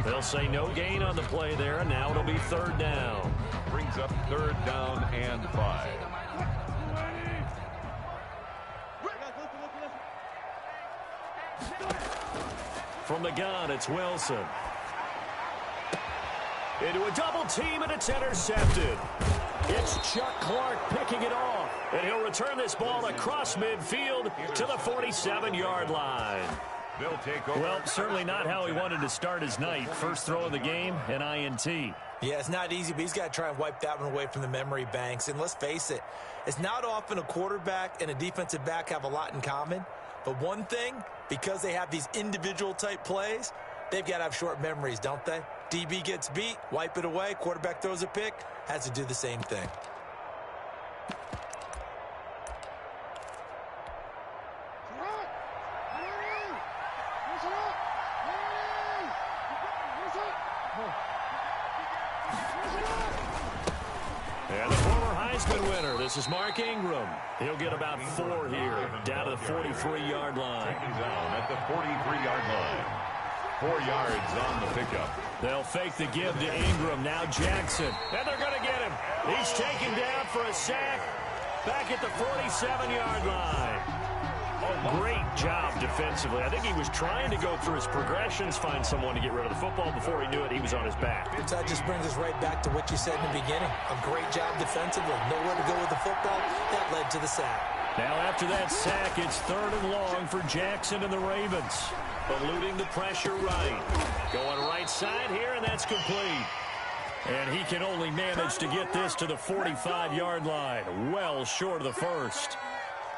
They'll say no gain on the play there, and now it'll be third down. Brings up third down and 5. From the gun, it's Wilson. Into a double team, and it's intercepted. It's Chuck Clark picking it off. And he'll return this ball across midfield to the 47-yard line. They'll take over. Well, certainly not how he wanted to start his night. First throw of the game, an INT. Yeah, it's not easy, but he's got to try and wipe that one away from the memory banks. And let's face it, it's not often a quarterback and a defensive back have a lot in common. But one thing, because they have these individual type plays, they've got to have short memories, don't they? DB gets beat, wipe it away, quarterback throws a pick, has to do the same thing. And the former Heisman winner, this is Mark Ingram. He'll get about 4 here, down to the 43-yard line. Down at the 43-yard line. 4 yards on the pickup. They'll fake the give to Ingram. Now Jackson. And they're going to get him. He's taken down for a sack back at the 47-yard line. Oh, great job defensively. I think he was trying to go through his progressions, find someone to get rid of the football. Before he knew it, he was on his back. So that just brings us right back to what you said in the beginning. A great job defensively. Nowhere to go with the football. That led to the sack. Now after that sack, it's third and long for Jackson and the Ravens. Eluding the pressure right. Going right side here, and that's complete. And he can only manage to get this to the 45-yard line. Well short of the first.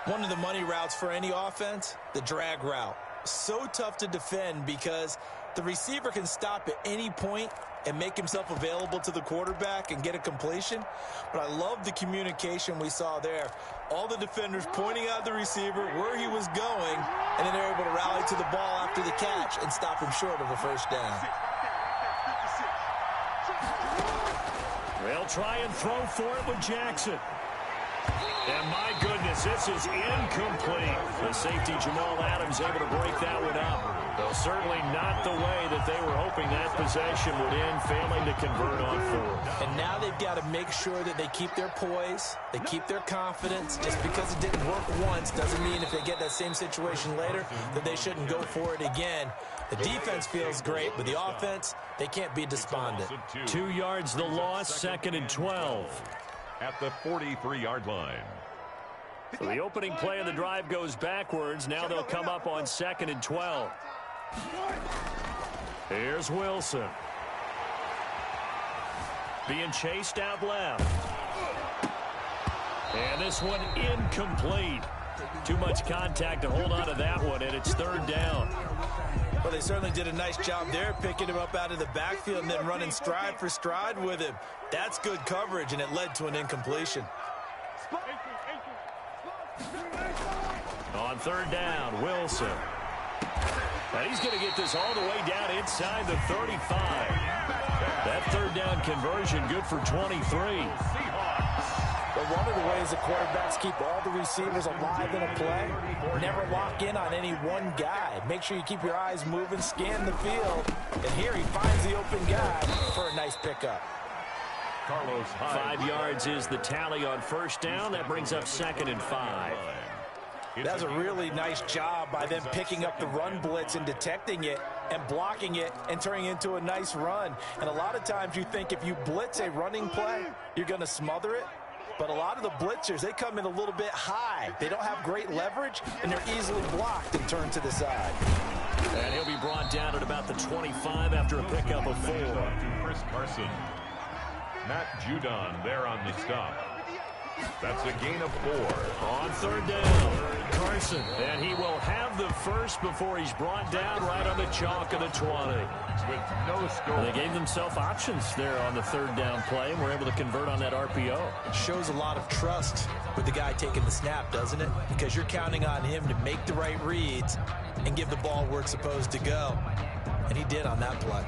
One of the money routes for any offense, the drag route. So tough to defend because The receiver can stop at any point and make himself available to the quarterback and get a completion. But I love the communication we saw there. All the defenders pointing out the receiver where he was going, and then they're able to rally to the ball after the catch and stop him short of a first down. They'll try and throw for it with Jackson. And my goodness, this is incomplete. The safety Jamal Adams able to break that one up. Though certainly not the way that they were hoping that possession would end, failing to convert on fourth. And now they've got to make sure that they keep their poise, they keep their confidence. Just because it didn't work once doesn't mean if they get that same situation later that they shouldn't go for it again. The defense feels great, but the offense, they can't be despondent. 2 yards the loss, 2nd and 12. At the 43-yard line. So the opening play of the drive goes backwards. Now they'll come up on 2nd and 12. Here's Wilson. Being chased out left. And this one incomplete. Too much contact to hold on to that one, and it's 3rd down. Well, they certainly did a nice job there, picking him up out of the backfield and then running stride for stride with him. That's good coverage, and it led to an incompletion. On 3rd down, Wilson. And he's going to get this all the way down inside the 35. That 3rd down conversion good for 23. But one of the ways the quarterbacks keep all the receivers alive in a play, never lock in on any one guy. Make sure you keep your eyes moving, scan the field, and here he finds the open guy for a nice pickup. Carlos Hyde. 5 yards is the tally on 1st down. That brings up 2nd and 5. That's a really nice job by them picking up the run blitz and detecting it and blocking it and turning it into a nice run. And a lot of times you think if you blitz a running play, you're going to smother it. But a lot of the blitzers, they come in a little bit high. They don't have great leverage, and they're easily blocked and turned to the side. And he'll be brought down at about the 25 after a pickup of 4. Chris Carson. Matt Judon there on the stop. That's a gain of 4. On 3rd down, Carson. And he will have the first before he's brought down right on the chalk of the 20. With no score. They gave themselves options there on the 3rd down play and were able to convert on that RPO. It shows a lot of trust with the guy taking the snap, doesn't it? Because you're counting on him to make the right reads and give the ball where it's supposed to go. And he did on that play.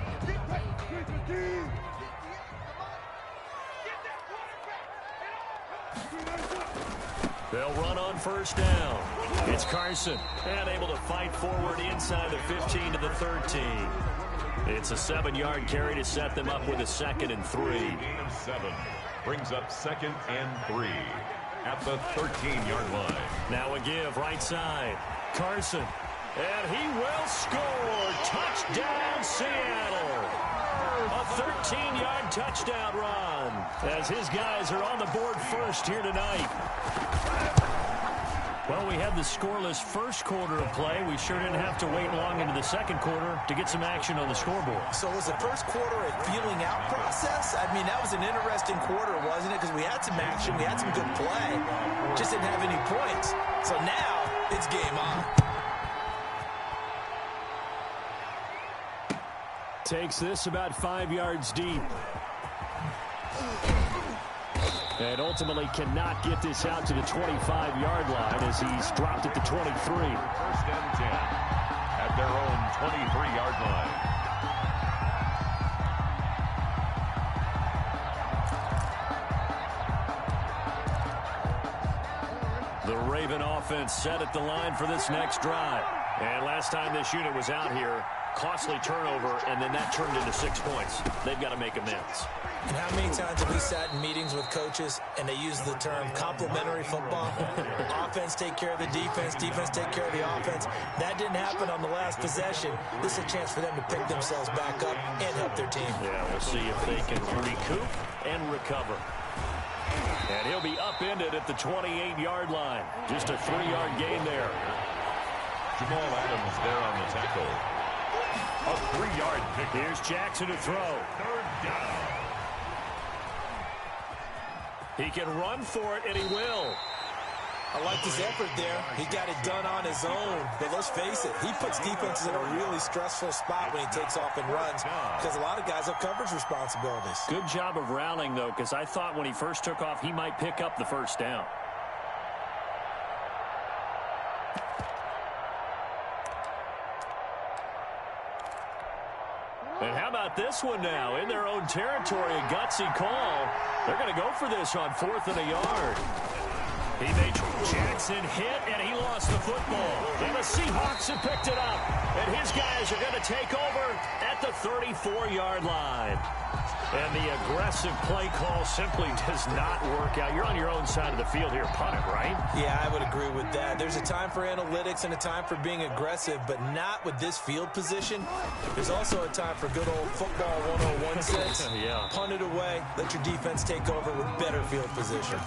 They'll run on 1st down. It's Carson, and able to fight forward inside the 15 to the 13. It's a 7-yard carry to set them up with a 2nd and 3. Gain of 7 brings up 2nd and 3 at the 13-yard line. Now a give right side. Carson, and he will score. Touchdown, Seattle. A 13-yard touchdown run as his guys are on the board first here tonight. Well, we had the scoreless first quarter of play. We sure didn't have to wait long into the 2nd quarter to get some action on the scoreboard. So was the first quarter a feeling out process? I mean, that was an interesting quarter, wasn't it? Because we had some action, we had some good play, just didn't have any points. So now it's game on. Takes this about 5 yards deep. And ultimately cannot get this out to the 25-yard line as he's dropped at the 23. 1st and 10 at their own 23-yard line. The Raven offense set at the line for this next drive. And last time this unit was out here, costly turnover, and then that turned into 6 points. They've got to make amends. And how many times have we sat in meetings with coaches and they use the term complementary football? Offense take care of the defense, defense take care of the offense. That didn't happen on the last possession. This is a chance for them to pick themselves back up and help their team. Yeah, we'll see if they can recoup and recover. And he'll be upended at the 28-yard line. Just a 3-yard gain there. Jamal Adams there on the tackle. A 3-yard pick. Here's Jackson to throw. 3rd down. He can run for it, and he will. I like his effort there. He got it done on his own. But let's face it, he puts defenses in a really stressful spot when he takes off and runs because a lot of guys have coverage responsibilities. Good job of rallying, though, because I thought when he first took off, he might pick up the first down. And how about this one now? In their own territory, a gutsy call. They're going to go for this on 4th and a yard. He made Jackson hit, and he lost the football. And the Seahawks have picked it up. And his guys are going to take over at the 34-yard line. And the aggressive play call simply does not work out. You're on your own side of the field here. Punt it, right? Yeah, I would agree with that. There's a time for analytics and a time for being aggressive, but not with this field position. There's also a time for good old football 101 sense. Yeah. Punt it away. Let your defense take over with better field position.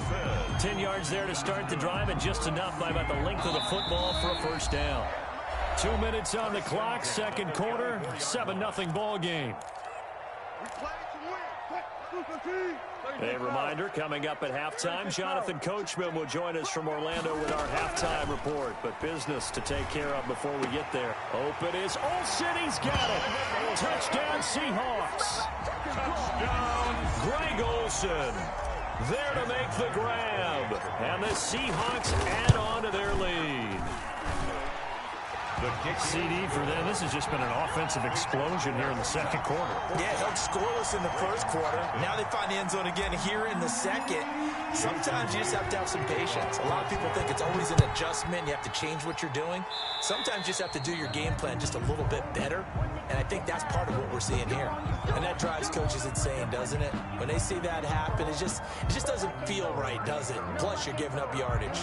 10 yards there to start the drive, and just enough by about the length of the football for a first down. 2 minutes on the clock, second quarter, 7-0 ball game. A reminder, coming up at halftime, Jonathan Coachman will join us from Orlando with our halftime report. But business to take care of before we get there. Open is Olsen. He's got it. Touchdown, Seahawks. Touchdown, Greg Olsen. There to make the grab. And the Seahawks add on to their lead. CD for them. This has just been an offensive explosion here in the second quarter. Yeah, held scoreless in the first quarter. Now they find the end zone again here in the second. Sometimes you just have to have some patience. A lot of people think it's always an adjustment. You have to change what you're doing. Sometimes you just have to do your game plan just a little bit better. And I think that's part of what we're seeing here. And that drives coaches insane, doesn't it? When they see that happen, it just doesn't feel right, does it? Plus, you're giving up yardage.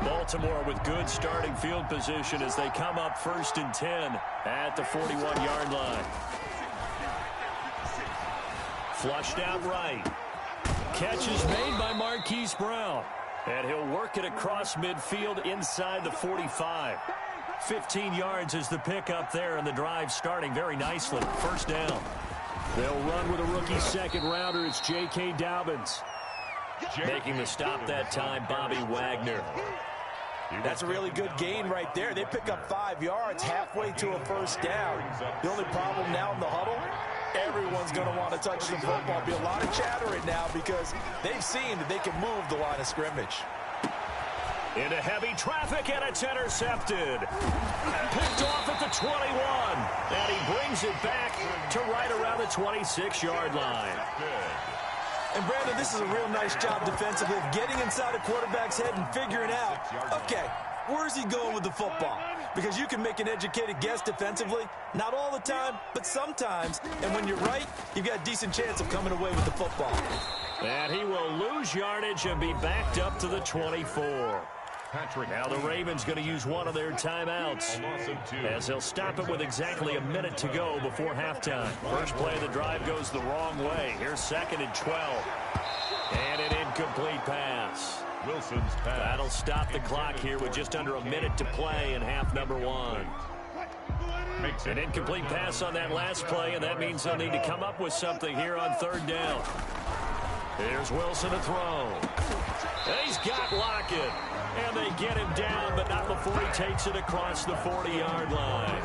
Baltimore with good starting field position as they come up 1st and 10 at the 41-yard line. Flushed out right. Catch is made by Marquise Brown. And he'll work it across midfield inside the 45. 15 yards is the pickup there, and the drive starting very nicely. First down. They'll run with a rookie second-rounder. It's J.K. Dobbins. Making the stop that time, Bobby Wagner. That's a really good gain right there. They pick up 5 yards halfway to a first down. The only problem now in the huddle, everyone's going to want to touch the football. Be a lot of chatter right now because they've seen that they can move the line of scrimmage. Into heavy traffic, and it's intercepted. Picked off at the 21. And he brings it back to right around the 26-yard line. And, Brandon, this is a real nice job defensively of getting inside a quarterback's head and figuring out, okay, where's he going with the football? Because you can make an educated guess defensively. Not all the time, but sometimes. And when you're right, you've got a decent chance of coming away with the football. And he will lose yardage and be backed up to the 24. Now the Ravens going to use one of their timeouts as they'll stop it with exactly a minute to go before halftime. First play of the drive goes the wrong way. Here's 2nd and 12. And an incomplete pass. Wilson's pass. That'll stop the clock here with just under a minute to play in half number 1. An incomplete pass on that last play, and that means they'll need to come up with something here on 3rd down. Here's Wilson to throw. He's got Lockett. And they get him down, but not before he takes it across the 40-yard line.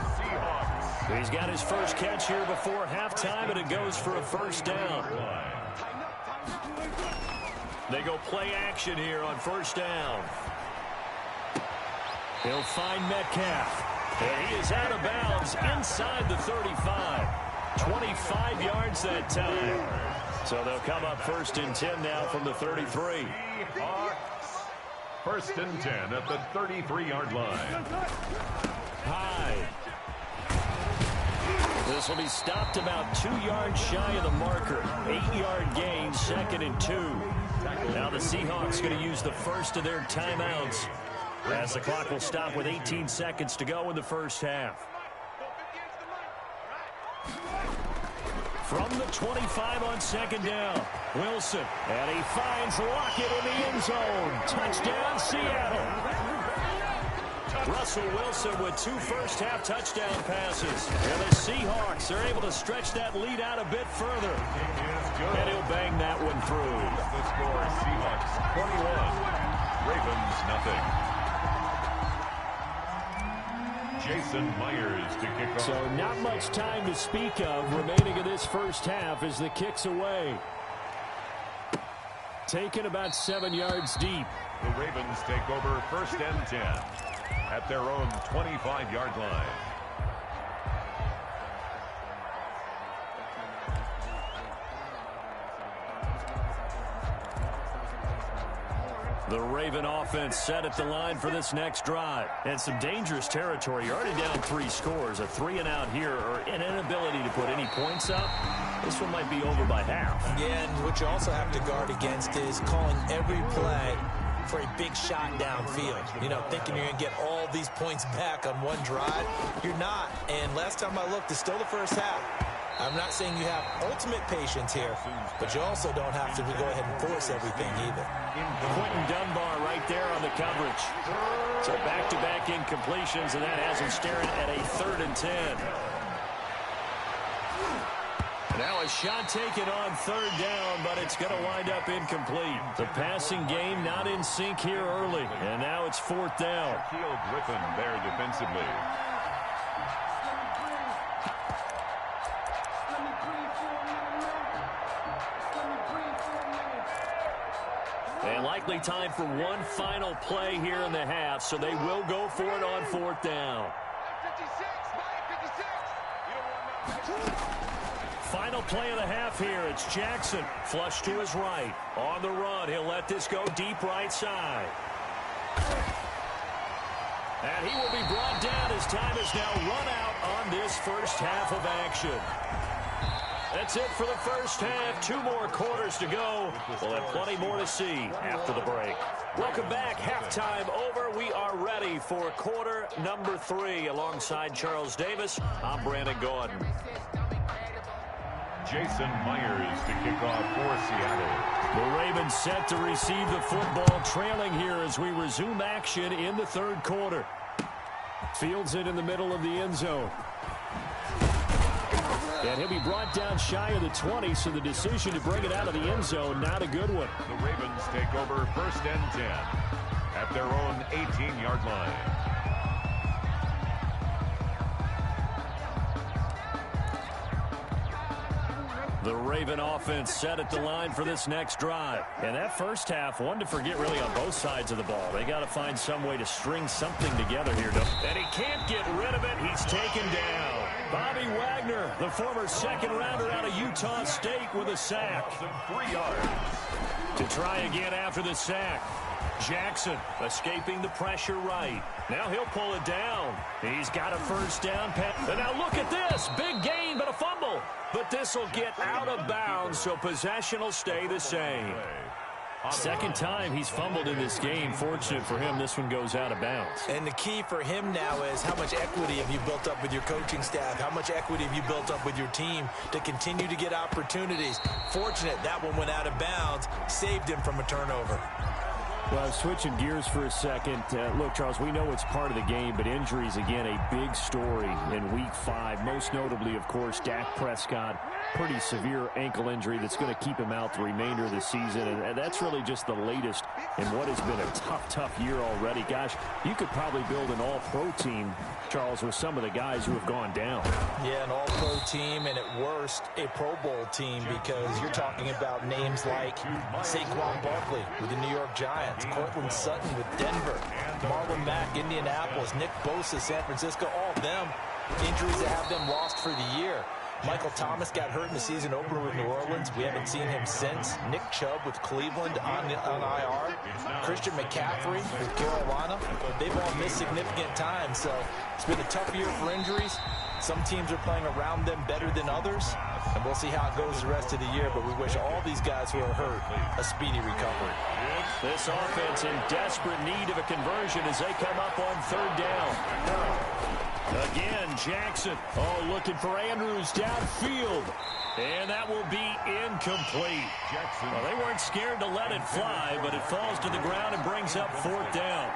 He's got his first catch here before halftime, and it goes for a first down. They go play action here on first down. He'll find Metcalf. And he is out of bounds inside the 35. 25 yards that time. So they'll come up 1st and 10 now from the 33. 1st and 10 at the 33-yard line. Hyde. This will be stopped about 2 yards shy of the marker. 8-yard gain, 2nd and 2. Now the Seahawks going to use the first of their timeouts as the clock will stop with 18 seconds to go in the first half. From the 25 on 2nd down, Wilson, and he finds Lockett in the end zone. Touchdown, Seattle. Russell Wilson with 2 first-half touchdown passes. And the Seahawks are able to stretch that lead out a bit further. And he'll bang that one through. The score, Seahawks 21, Ravens nothing. Jason Myers to kick off. So not much time to speak of remaining in this first half as the kick's away. Taken about 7 yards deep. The Ravens take over 1st and 10 at their own 25-yard line. The Raven offense set at the line for this next drive. And some dangerous territory. You're already down 3 scores. A 3-and-out here or an inability to put any points up. This one might be over by half. Yeah, and what you also have to guard against is calling every play for a big shot downfield. You know, thinking you're going to get all these points back on one drive. You're not. And last time I looked, it's still the first half. I'm not saying you have ultimate patience here, but you also don't have to go ahead and force everything either. Quentin Dunbar right there on the coverage. So back-to-back incompletions, and that has him staring at a 3rd and 10. Now a shot taken on 3rd down, but it's going to wind up incomplete. The passing game not in sync here early, and now it's 4th down. Shaquille Griffin there defensively. And likely time for one final play here in the half, so they will go for it on 4th down. Final play of the half here. It's Jackson. Flush to his right. On the run. He'll let this go deep right side. And he will be brought down as time is now run out on this first half of action. That's it for the first half. 2 more quarters to go. We'll have plenty more to see after the break. Welcome back. Halftime over. We are ready for quarter number 3. Alongside Charles Davis, I'm Brandon Gordon. Jason Myers to kick off for Seattle. The Ravens set to receive the football, trailing here as we resume action in the 3rd quarter. Fields it in the middle of the end zone. And he'll be brought down shy of the 20, so the decision to bring it out of the end zone, not a good one. The Ravens take over 1st and 10 at their own 18-yard line. The Raven offense set at the line for this next drive. And that first half, one to forget really on both sides of the ball. They got to find some way to string something together here. And he can't get rid of it. He's taken down. Bobby Wagner, the former 2nd rounder out of Utah State with a sack. 3 yards. To try again after the sack. Jackson escaping the pressure right. Now he'll pull it down. He's got a 1st down pass. And now look at this. Big gain, but a fumble. But this will get out of bounds, so possession will stay the same. 2nd time he's fumbled in this game. Fortunate for him, this one goes out of bounds. And the key for him now is how much equity have you built up with your coaching staff? How much equity have you built up with your team to continue to get opportunities? Fortunate that one went out of bounds, saved him from a turnover. Well, switching gears for a second. Look, Charles, we know it's part of the game, but injuries, again, a big story in Week 5. Most notably, of course, Dak Prescott. Pretty severe ankle injury that's going to keep him out the remainder of the season. And that's really just the latest in what has been a tough year already. Gosh, you could probably build an all-pro team, Charles, with some of the guys who have gone down. Yeah, an all-pro team, and at worst, a Pro Bowl team, because you're talking about names like Saquon Barkley with the New York Giants, Cortland Sutton with Denver, Marlon Mack, Indianapolis, Nick Bosa, San Francisco, all of them injuries that have them lost for the year. Michael Thomas got hurt in the season opener with New Orleans. We haven't seen him since. Nick Chubb with Cleveland on IR. Christian McCaffrey with Carolina. They've all missed significant time, so it's been a tough year for injuries. Some teams are playing around them better than others, and we'll see how it goes the rest of the year, but we wish all these guys who are hurt a speedy recovery. This offense in desperate need of a conversion as they come up on 3rd down. Again, Jackson. Oh, looking for Andrews downfield. And that will be incomplete. Well, they weren't scared to let it fly, but it falls to the ground and brings up 4th down.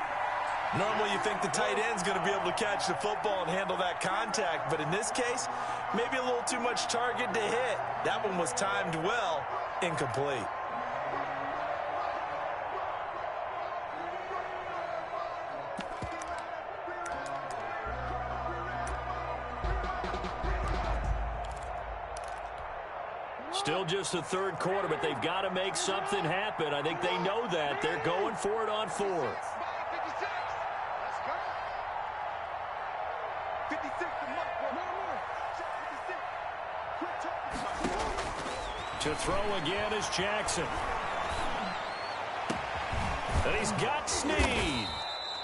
Normally you think the tight end's going to be able to catch the football and handle that contact, but in this case, maybe a little too much target to hit. That one was timed well, incomplete. Still just the third quarter, but they've got to make something happen. I think they know that. They're going for it on fourth. To throw again is Jackson. And he's got Snead.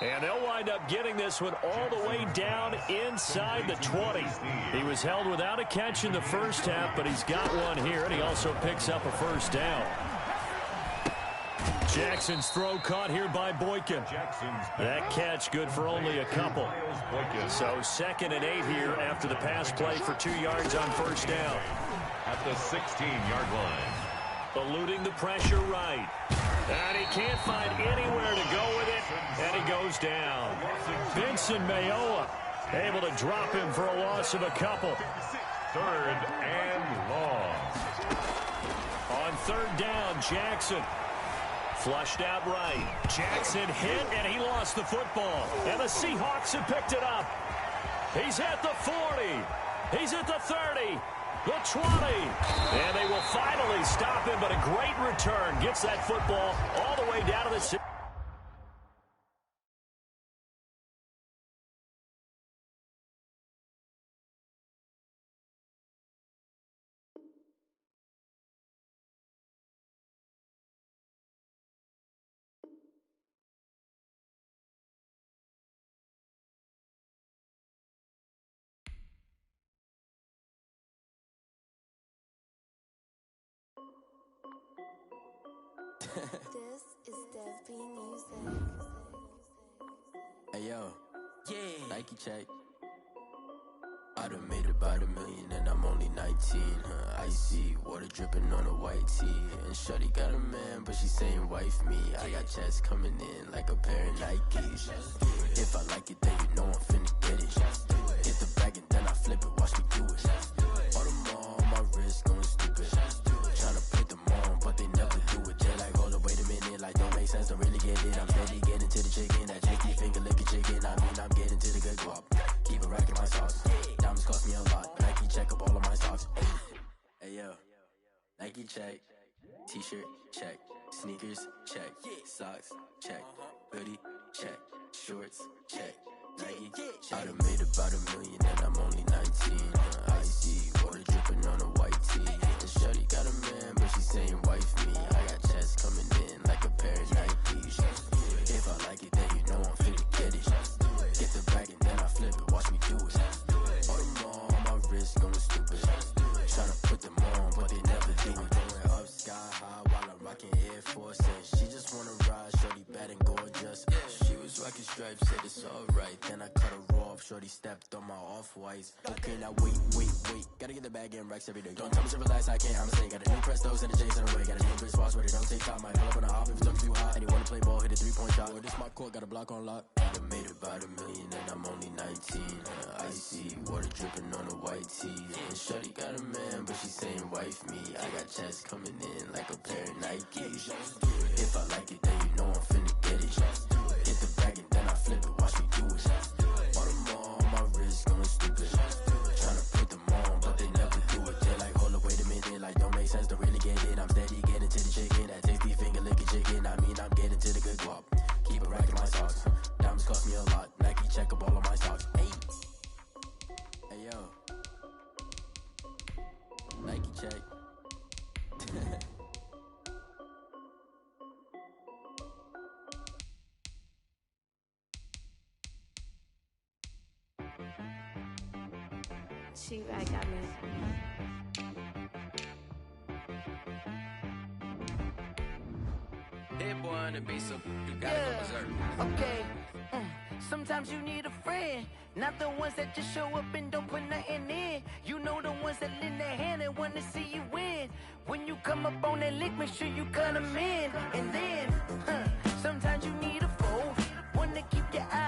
And they'll wind up getting this one all the way down inside the 20. He was held without a catch in the first half, but he's got one here, and he also picks up a first down. Jackson's throw caught here by Boykin. That catch good for only a couple. So 2nd and 8 here after the pass play for 2 yards on first down. At the 16-yard line. Eluding the pressure right. And he can't find anywhere to go with it, and he goes down. Vincent Mayoa able to drop him for a loss of a couple. 3rd and long. On 3rd down, Jackson. Flushed out right. Jackson hit, and he lost the football. And the Seahawks have picked it up. He's at the 40. He's at the 30. The 20. And they will finally stop him, but a great return. Gets that football all the way down to the 6. This is Dev B Music. Hey yo, Nike check. I done made about $1 million and I'm only 19. Icy water dripping on a white tee. And shorty got a man, but she saying wife me. I got checks coming in like a pair of Nikes. If I like it, then you know I'm finna get it. Get the bag and then I flip it. Watch me do it. All them on my wrist going stupid. Tryna put them on, but they never do it. They're like, hold up, wait a minute. Like, don't make sense, don't really get it. I'm steady getting to the chicken. That jakey finger licking chicken. I mean, I'm getting to the good guap. Keep it racking my sauce. Diamonds cost me a lot. Nike check up all of my stocks. Hey yo, Nike check. T-shirt check. Sneakers check. Socks check. Hoodie check. Shorts check. Nike I done made about $1 million and I'm only 19. Icy water dripping on a white tee. And shorty got a man, but she saying wife me. I got checks coming in like a pair of Nikes. If I like it, then you know I'm finna get it. Get the bag and then I flip it. Watch me do it. All them on my wrist going stupid. Tryna put them on, but they never do it. Going up sky high while I'm rocking Air Force. And she just wanna ride, shorty bad and gorgeous. She was rocking stripes, said it's alright. Then I cut her off, shorty stepped on my off-whites. Okay, now wait. Gotta get the bag in racks every day. Don't tell me to relax, I can't, I'm saying. Got a new Prestos and a Jason away. Got a new bitch boss where they don't take time. Might pull up on a hop if it's too hot. And you wanna play ball, hit a 3-point shot. Or this my court, got a block on lock. I done made about $1 million and I'm only 19. Icy water dripping on a white tee. And shorty got a man, but she saying wife me. I got checks coming in like a pair of Nikes. If I like it, then you know I'm finna get it. Get the bag and then I flip it. Watch me do it. All them on my wrist going stupid. Tryna put them on, but they never do it. They're like, hold up, wait a minute. Like, don't make sense, don't really get it. I'm steady getting to the chicken. That tasty finger licking chicken. I mean, I'm getting to the good guap. Keep it racking my socks. Diamonds cost me a lot. Nike check up all of my stocks. Hey yo, Nike check. She right got me. Hit boy on the beat, so you gotta go berserk. Okay. Sometimes you need a friend, not the ones that just show up and don't put nothing in. You know the ones that lend their hand and wanna see you win. When you come up on that lick, make sure you cut them in. And then, sometimes you need a foe, one to keep your eyes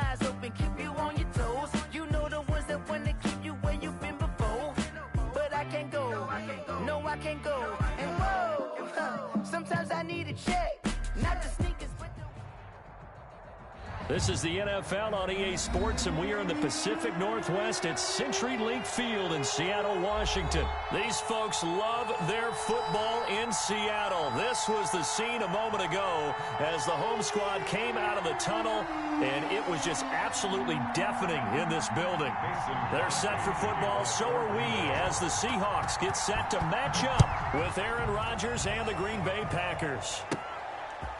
I can't go. And whoa, sometimes I need a check. Not the sneakers, but the... This is the NFL on EA Sports, and we are in the Pacific Northwest at CenturyLink Field in Seattle, Washington. These folks love their football in Seattle. This was the scene a moment ago as the home squad came out of the tunnel, and it was just absolutely deafening in this building. They're set for football, so are we, as the Seahawks get set to match up with Aaron Rodgers and the Green Bay Packers.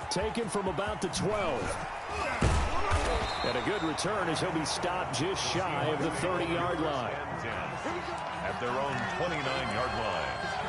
Taken from about the 12. And a good return as he'll be stopped just shy of the 30-yard line. At their own 29-yard line.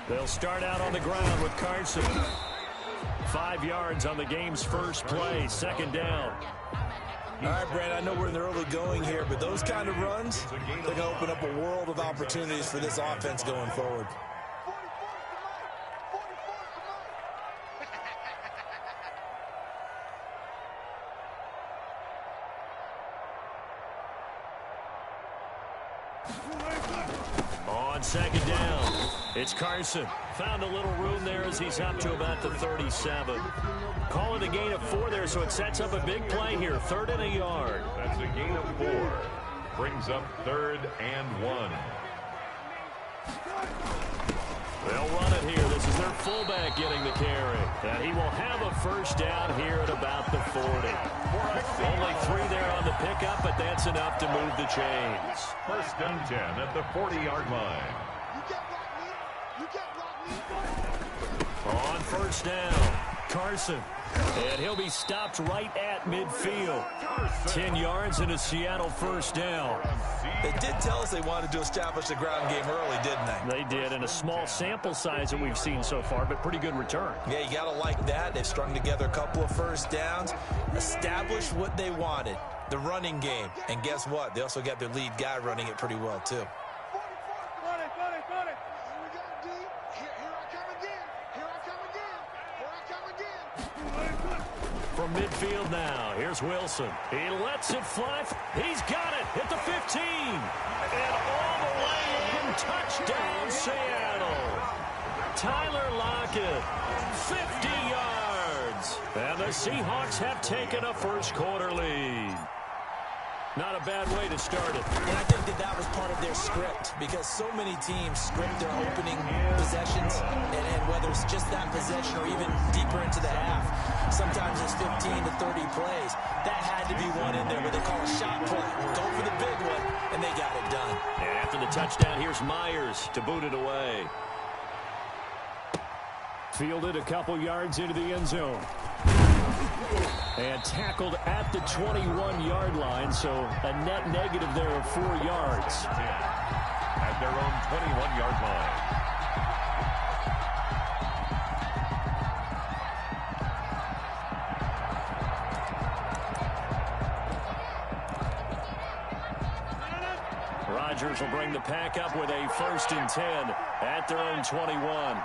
They'll start out on the ground with Carson. 5 yards on the game's first play, second down. All right, Brad, I know we're in the early going here, but those kind of runs, they're going to open up a world of opportunities for this offense going forward. On second down, it's Carson. Found a little room there as he's up to about the 37. Call it a gain of 4 there, so it sets up a big play here. 3rd and a yard. That's a gain of 4. Brings up 3rd and 1. They'll run it here. This is their fullback getting the carry. And he will have a first down here at about the 40. Only 3 there on the pickup, but that's enough to move the chains. 1st and 10 at the 40-yard line. On first down, Carson. And he'll be stopped right at midfield. 10 yards and a Seattle first down. They did tell us they wanted to establish the ground game early, didn't they? They did, in a small sample size that we've seen so far, but pretty good return. Yeah, you got to like that. They've strung together a couple of first downs, established what they wanted, the running game. And guess what? They also got their lead guy running it pretty well, too. From midfield now, here's Wilson. He lets it fly. He's got it at the 15. And all the way in, touchdown Seattle. Tyler Lockett, 50 yards. And the Seahawks have taken a first quarter lead. Not a bad way to start it. And I think that was part of their script, because so many teams script their opening possessions, and whether it's just that possession or even deeper into the half, sometimes it's 15 to 30 plays. That had to be one in there where they call a shot play. Go for the big one, and they got it done. And after the touchdown, here's Myers to boot it away. Fielded a couple yards into the end zone. And tackled at the 21-yard line, so a net negative there of 4 yards. At their own 21-yard line. Rodgers will bring the pack up with a 1st and 10 at their own 21.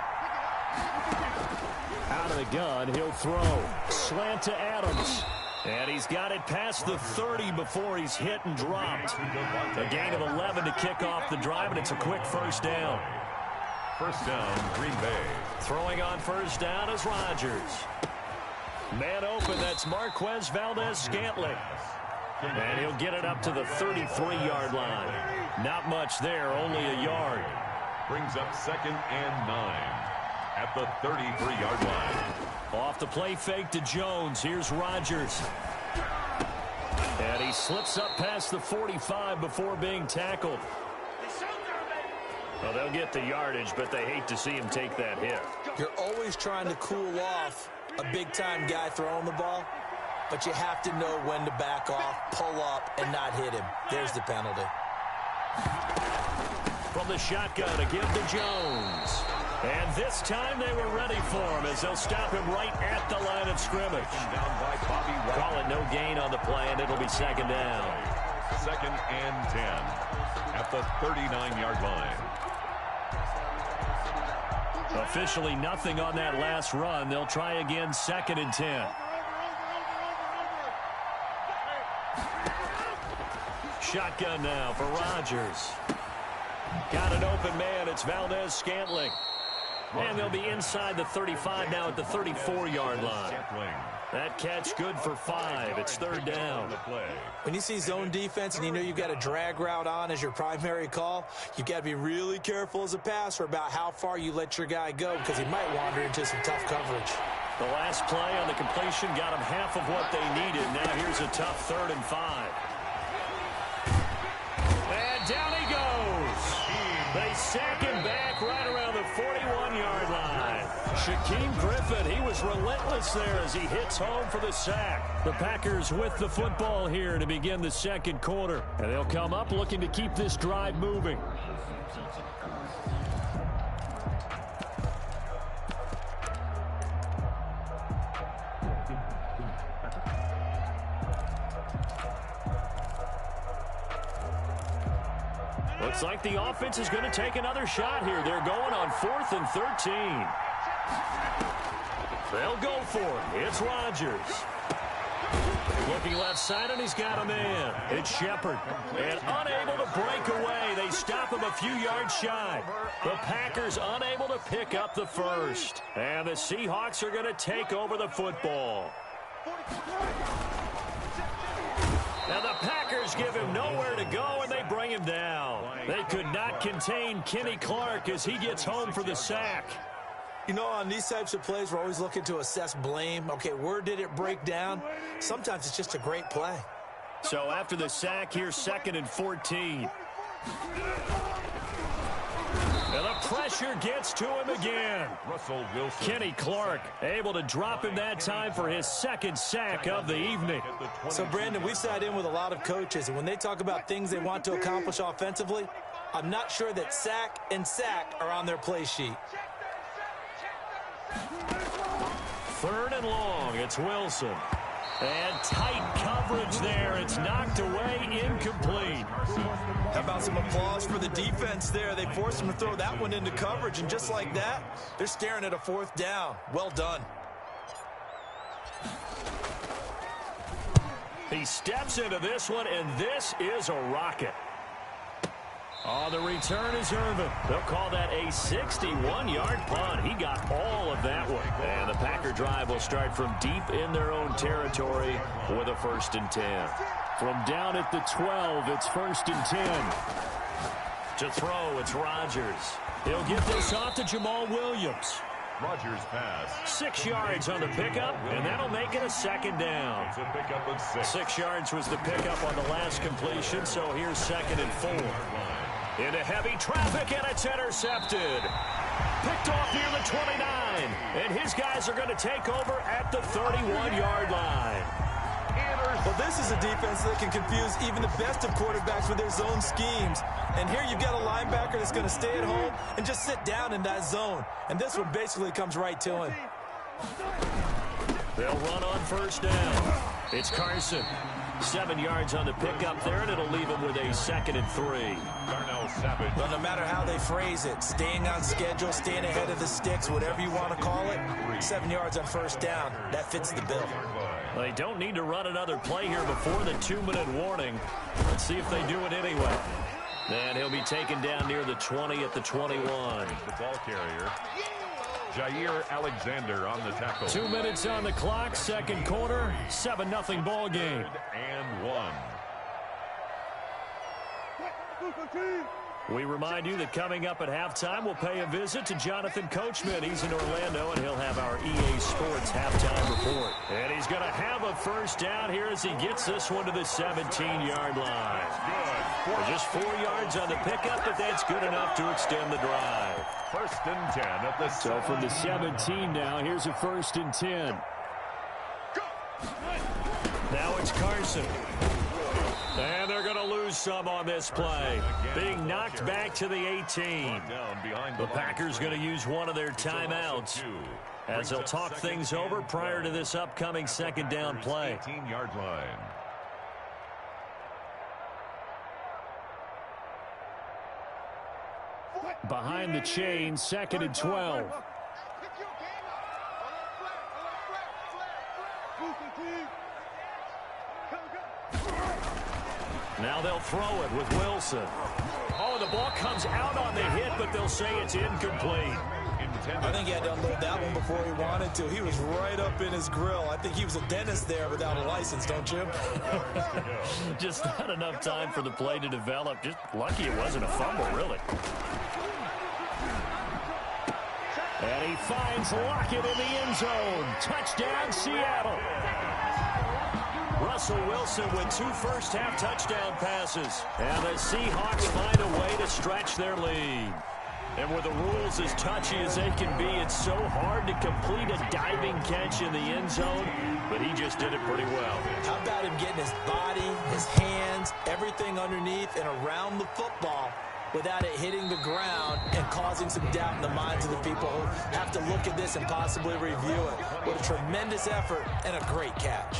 Out of the gun, he'll throw. Slant to Adams. And he's got it past the 30 before he's hit and dropped. A gain of 11 to kick off the drive, and it's a quick first down. First down, Green Bay. Throwing on first down is Rodgers. Man open, that's Marquez Valdez-Scantling. And he'll get it up to the 33-yard line. Not much there, only a yard. Brings up 2nd and 9. At the 33-yard line. Off the play fake to Jones. Here's Rodgers. And he slips up past the 45 before being tackled. Well, they'll get the yardage, but they hate to see him take that hit. You're always trying to cool off a big-time guy throwing the ball, but you have to know when to back off, pull up, and not hit him. There's the penalty. From from the shotgun to give to Jones. And this time they were ready for him as they'll stop him right at the line of scrimmage. Call it no gain on the play, and it'll be second down. 2nd and 10 at the 39-yard line. Officially nothing on that last run. They'll try again 2nd and 10. Shotgun now for Rodgers. Got an open man. It's Valdez-Scantling. And they'll be inside the 35 now at the 34-yard line. That catch good for 5. It's 3rd down. When you see zone defense and you know you've got a drag route on as your primary call, you've got to be really careful as a passer about how far you let your guy go because he might wander into some tough coverage. The last play on the completion got him half of what they needed. Now here's a tough 3rd and 5. And down he goes. They sack him back right around the 41-yard line. Shaquem Griffin, he was relentless there as he hits home for the sack. The Packers with the football here to begin the second quarter. And they'll come up looking to keep this drive moving. Looks like the offense is going to take another shot here. They're going on 4th and 13. They'll go for it. It's Rodgers. Looking left side, and he's got a man. It's Shepard. And unable to break away. They stop him a few yards shy. The Packers unable to pick up the first. And the Seahawks are going to take over the football. Now the Packers give him nowhere to go, and they bring him down. They could not contain Kenny Clark as he gets home for the sack. You know, on these types of plays, we're always looking to assess blame. Okay, where did it break down? Sometimes it's just a great play. So after the sack, here's 2nd and 14. And the pressure gets to him again. Russell Wilson. Kenny Clark able to drop him that time for his 2nd sack of the evening. So, Brandon, we've sat in with a lot of coaches, and when they talk about things they want to accomplish offensively, I'm not sure that sack and sack are on their play sheet. 3rd and long. It's Wilson. And tight coverage there. It's knocked away, incomplete. How about some applause for the defense there? They forced him to throw that one into coverage, and just like that, they're staring at a 4th down. Well done. He steps into this one, and this is a rocket. On the return is Irvin. They'll call that a 61-yard punt. He got all of that one. And the Packer drive will start from deep in their own territory with a 1st and 10. From down at the 12, it's 1st and 10. To throw, it's Rodgers. He'll get this off to Jamal Williams. Rodgers pass. 6 yards on the pickup, and that'll make it a 2nd down. It's a pickup of 6. 6 yards was the pickup on the last completion, so here's 2nd and 4. Into heavy traffic, and it's intercepted. Picked off near the 29, and his guys are going to take over at the 31-yard line. Well, this is a defense that can confuse even the best of quarterbacks with their zone schemes. And here you've got a linebacker that's going to stay at home and just sit down in that zone. And this one basically comes right to him. They'll run on 1st down. It's Carson. 7 yards on the pickup there, and it'll leave him with a 2nd and 3. Darnell Savage. But no matter how they phrase it, staying on schedule, staying ahead of the sticks, whatever you want to call it, 7 yards on 1st down, that fits the bill. They don't need to run another play here before the 2-minute warning. Let's see if they do it anyway. And he'll be taken down near the 20 at the 21. The ball carrier. Jair Alexander on the tackle. 2 minutes on the clock, second quarter, 7-0 ball game. And 1. We remind you that coming up at halftime, we'll pay a visit to Jonathan Coachman. He's in Orlando, and he'll have our EA Sports halftime report. And he's going to have a 1st down here as he gets this one to the 17-yard line. Good. Just 4 yards on the pickup, but that's good enough to extend the drive. 1st and 10 at the So from the 17 now, here's a 1st and 10. Now it's Carson. And they're going to lose some on this play. Being knocked back to the 18. The Packers going to use one of their timeouts as they'll talk things over prior to this upcoming second down play. 18-yard line. Behind the chain, 2nd and 12. Now they'll throw it with Wilson. Oh, the ball comes out on the hit, but they'll say it's incomplete. I think he had to unload that one before he wanted to. He was right up in his grill. I think he was a dentist there without a license, don't you? Just not enough time for the play to develop. Just lucky it wasn't a fumble, really. And he finds Lockett in the end zone. Touchdown, Seattle. Russell Wilson with 2 first-half touchdown passes. And the Seahawks find a way to stretch their lead. And with the rules as touchy as they can be, it's so hard to complete a diving catch in the end zone, but he just did it pretty well. How about him getting his body, his hands, everything underneath and around the football without it hitting the ground and causing some doubt in the minds of the people who have to look at this and possibly review it. What a tremendous effort and a great catch.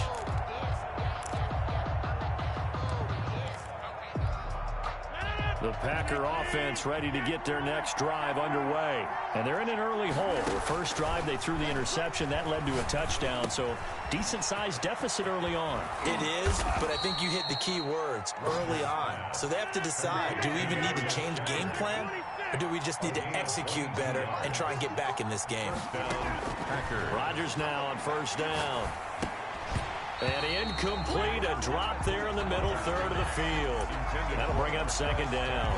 The Packer offense ready to get their next drive underway. And they're in an early hole. The first drive, they threw the interception. That led to a touchdown, so decent-sized deficit early on. It is, but I think you hit the key words, early on. So they have to decide, do we even need to change game plan? Or do we just need to execute better and try and get back in this game? Rodgers now on first down. And incomplete, a drop there in the middle third of the field. That'll bring up second down.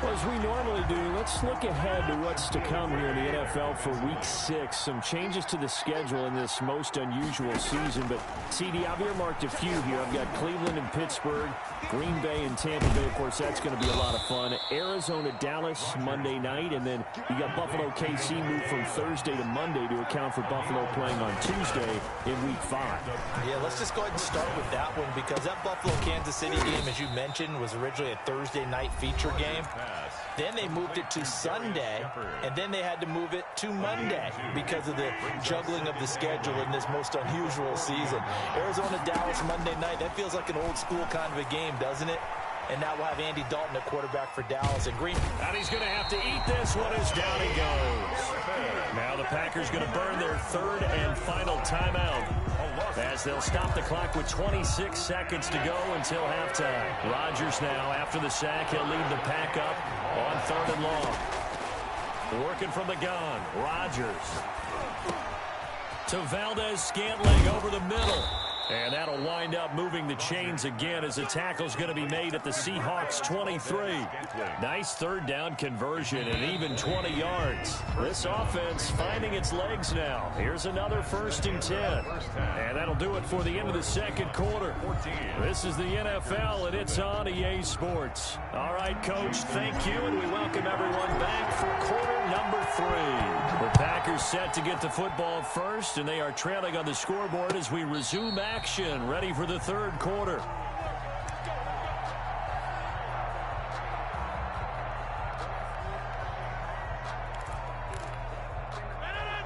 Well, as we normally do, let's look ahead to what's to come here in the NFL for Week 6. Some changes to the schedule in this most unusual season. But, CD, I've earmarked a few here. I've got Cleveland and Pittsburgh, Green Bay and Tampa Bay. Of course, that's going to be a lot of fun. Arizona, Dallas, Monday night. And then you got Buffalo, KC moved from Thursday to Monday to account for Buffalo playing on Tuesday in Week 5. Yeah, let's just go ahead and start with that one because that Buffalo-Kansas City game, as you mentioned, was originally a Thursday night feature game. Then they moved it to Sunday, and then they had to move it to Monday because of the juggling of the schedule in this most unusual season. Arizona-Dallas Monday night, that feels like an old-school kind of a game, doesn't it? And now we'll have Andy Dalton at quarterback for Dallas and Green. And he's going to have to eat this one as down he goes. Now the Packers going to burn their third and final timeout as they'll stop the clock with 26 seconds to go until halftime. Rodgers now, after the sack, he'll lead the pack up on 3rd and long. Working from the gun, Rodgers to Valdez-Scantling over the middle. And that'll wind up moving the chains again as the tackle's going to be made at the Seahawks 23. Nice third down conversion and even 20 yards. This offense finding its legs now. Here's another 1st and 10. And that'll do it for the end of the second quarter. This is the NFL and it's on EA Sports. All right, Coach, thank you, and we welcome everyone back for quarter number 3. The Packers set to get the football first, and they are trailing on the scoreboard as we resume action, ready for the third quarter.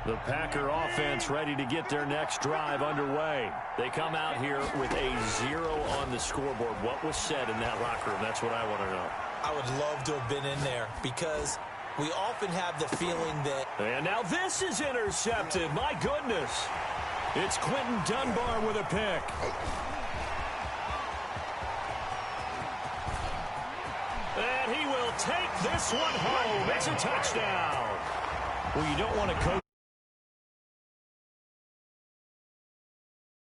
The Packer offense ready to get their next drive underway. They come out here with a 0 on the scoreboard. What was said in that locker room? That's what I want to know. I would love to have been in there because we often have the feeling that... And now this is intercepted. My goodness. It's Quentin Dunbar with a pick. And he will take this one home. It's a touchdown. Well, you don't want to coach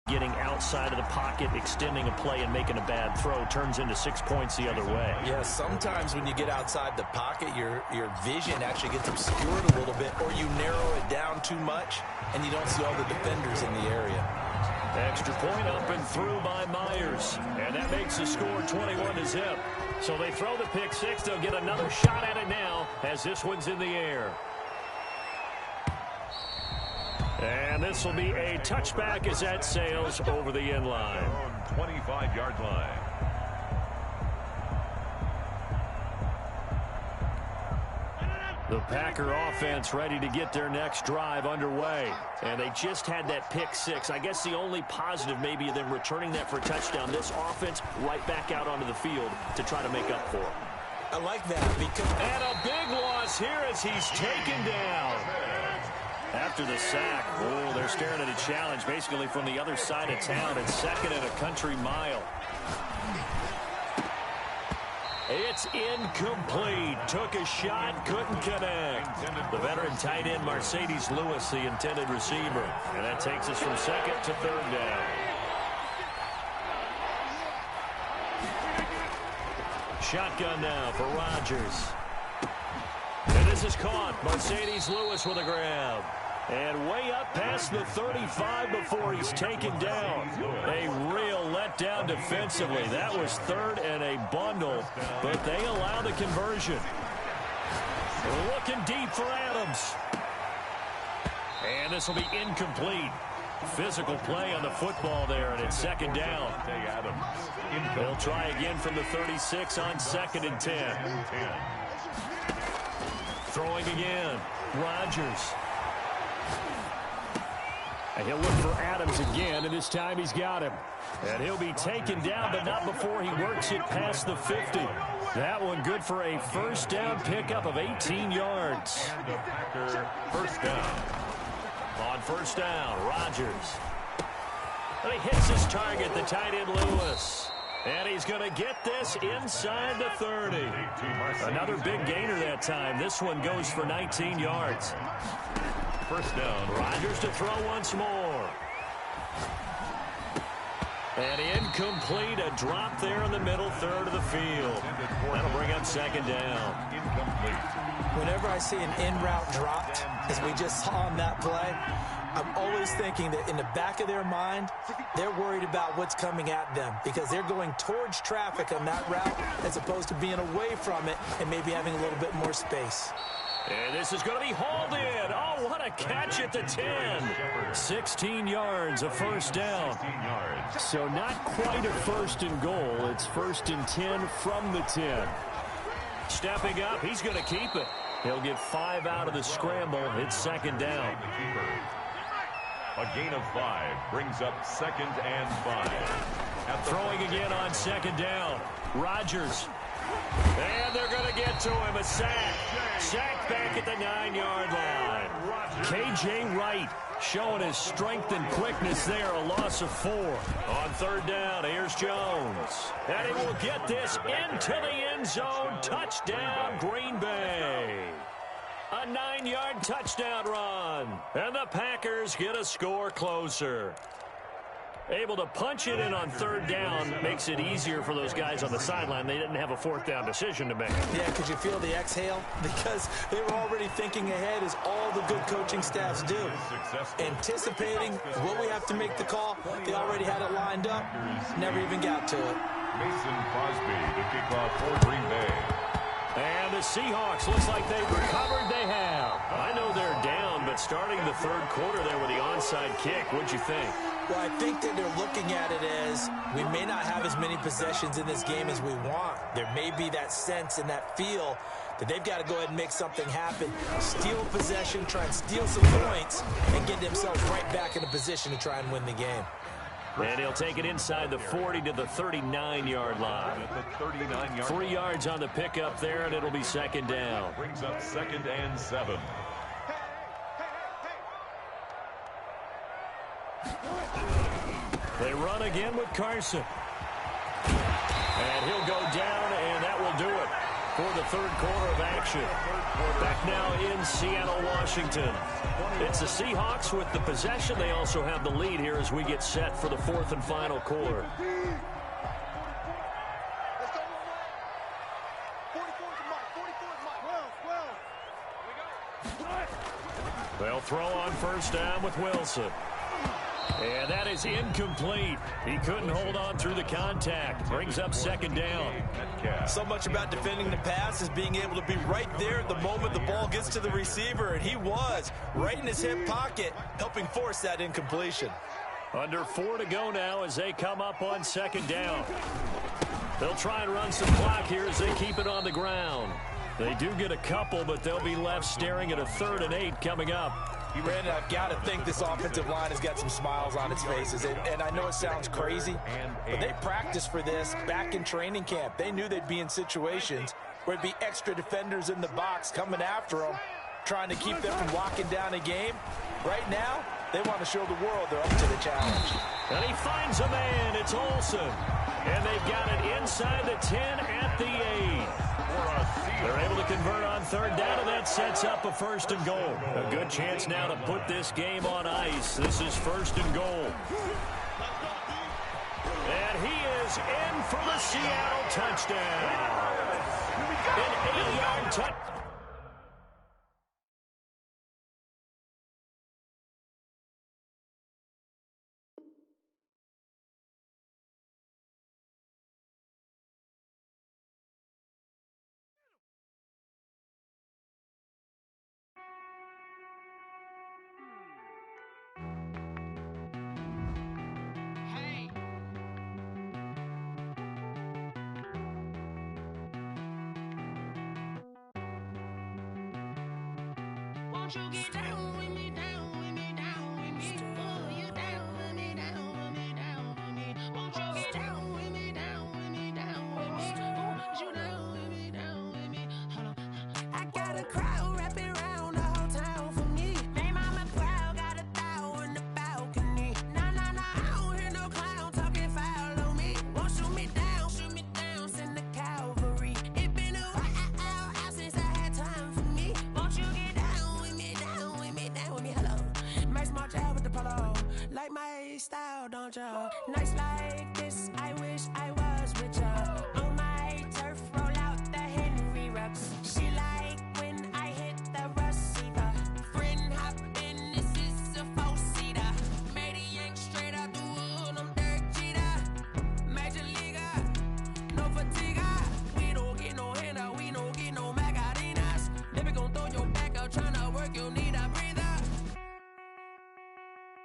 getting outside of the pocket, extending a play and making a bad throw turns into 6 points the other way. Yeah, sometimes when you get outside the pocket, your vision actually gets obscured a little bit, or you narrow it down too much, and you don't see all the defenders in the area. Extra point up and through by Myers, and that makes the score 21-0. So they throw the pick six. They'll get another shot at it now as this one's in the air. And this will be a touchback as that sails over the end line. 25-yard line. The Packer offense ready to get their next drive underway. And they just had that pick six. I guess the only positive maybe of them returning that for a touchdown. This offense right back out onto the field to try to make up for it. I like that because... And a big loss here as he's taken down. After the sack, oh, they're staring at a challenge basically from the other side of town. It's 2nd and a country mile. It's incomplete. Took a shot, couldn't connect. The veteran tight end, Mercedes Lewis, the intended receiver. And that takes us from 2nd to 3rd down. Shotgun now for Rodgers. And this is caught. Mercedes Lewis with a grab. And way up past the 35 before he's taken down. A real letdown defensively. That was 3rd and a bundle, but they allow the conversion. Looking deep for Adams. And this will be incomplete. Physical play on the football there, and it's 2nd down. They'll try again from the 36 on 2nd and 10. Throwing again. Rodgers. And he'll look for Adams again, and this time he's got him. And he'll be taken down, but not before he works it past the 50. That one good for a 1st down pickup of 18 yards. And the Packer 1st down. On 1st down, Rodgers. And he hits his target, the tight end Lewis. And he's going to get this inside the 30. Another big gainer that time. This one goes for 19 yards. 1st down. Rodgers to throw once more. And incomplete. A drop there in the middle 3rd of the field. That'll bring up 2nd down. Whenever I see an in-route dropped, as we just saw on that play, I'm always thinking that in the back of their mind, they're worried about what's coming at them because they're going towards traffic on that route as opposed to being away from it and maybe having a little bit more space. And this is going to be hauled in. Oh, what a catch at the 10. 16 yards, a 1st down. So not quite a 1st and goal. It's 1st and 10 from the 10. Stepping up, he's going to keep it. He'll get 5 out of the scramble. It's 2nd down. A gain of 5 brings up 2nd and 5. Throwing again on 2nd down. Rodgers. And they're going to get to him. A sack. Sack back at the 9-yard line. K.J. Wright showing his strength and quickness there. A loss of 4. On 3rd down, here's Jones. And he will get this into the end zone. Touchdown, Green Bay. A 9-yard touchdown run. And the Packers get a score closer. Able to punch it in on 3rd down makes it easier for those guys on the sideline. They didn't have a 4th down decision to make. Yeah, could you feel the exhale? Because they were already thinking ahead, as all the good coaching staffs do. Anticipating what we have to make the call. They already had it lined up. Never even got to it. Mason Crosby to kick off for Green Bay. And the Seahawks, looks like they've recovered. They have. I know they're down, but starting the 3rd quarter there with the onside kick, what'd you think? Well, I think that they're looking at it as we may not have as many possessions in this game as we want. There may be that sense and that feel that they've got to go ahead and make something happen. Steal possession, try and steal some points, and get themselves right back in a position to try and win the game. And he'll take it inside the 40 to the 39-yard line. 3 yards on the pickup there, and it'll be 2nd down. Brings up 2nd and 7. They run again with Carson. And he'll go down, and that will do it for the 3rd quarter of action. Back now in Seattle, Washington. It's the Seahawks with the possession. They also have the lead here as we get set for the 4th and final quarter. They'll throw on 1st down with Wilson. And that is incomplete. He couldn't hold on through the contact. Brings up 2nd down. So much about defending the pass is being able to be right there at the moment the ball gets to the receiver, and he was right in his hip pocket, helping force that incompletion. Under 4 to go now as they come up on 2nd down. They'll try and run some clock here as they keep it on the ground. They do get a couple, but they'll be left staring at a 3rd and 8 coming up. Brandon, I've got to think this offensive line has got some smiles on its faces. And I know it sounds crazy, but they practiced for this back in training camp. They knew they'd be in situations where it'd be extra defenders in the box coming after them, trying to keep them from locking down a game. Right now, they want to show the world they're up to the challenge. And he finds a man. It's Olsen. And they've got it inside the 10 at the 8. They're able to convert on 3rd down, and that sets up a 1st and goal. A good chance now to put this game on ice. This is 1st and goal. And he is in for the Seattle touchdown. An 8-yard touchdown. Won't you get down with me, down with me, down with me? Oh, you down with me, down with me, down with me. Won't you get down with me, down with me, down with me? Oh, you down with me, down with me? Hold on. I got a crowd wrapping around the whole town for me. They mama proud, got a thou in the balcony. Nah, nah, nah, I don't hear no clown talking foul on me. Won't shoot me down, send the cavalry. It been a while since I had time for me. Won't you get down with me, down with me, down with me? Hello. Max March out with the polo. Like my style, don't y'all? Nights like this, I wish I was with y'all. On my turf, roll out the Henry Rux. She like when I hit the receiver. Friend hop in, this is a 4-seater. Made a yank straight out the wood, I'm Derek Jeter. Major leaguer, no fatigue. We don't get no handout, we don't get no Macarinas. Never gon' throw your back out, tryna work, you'll need a breather.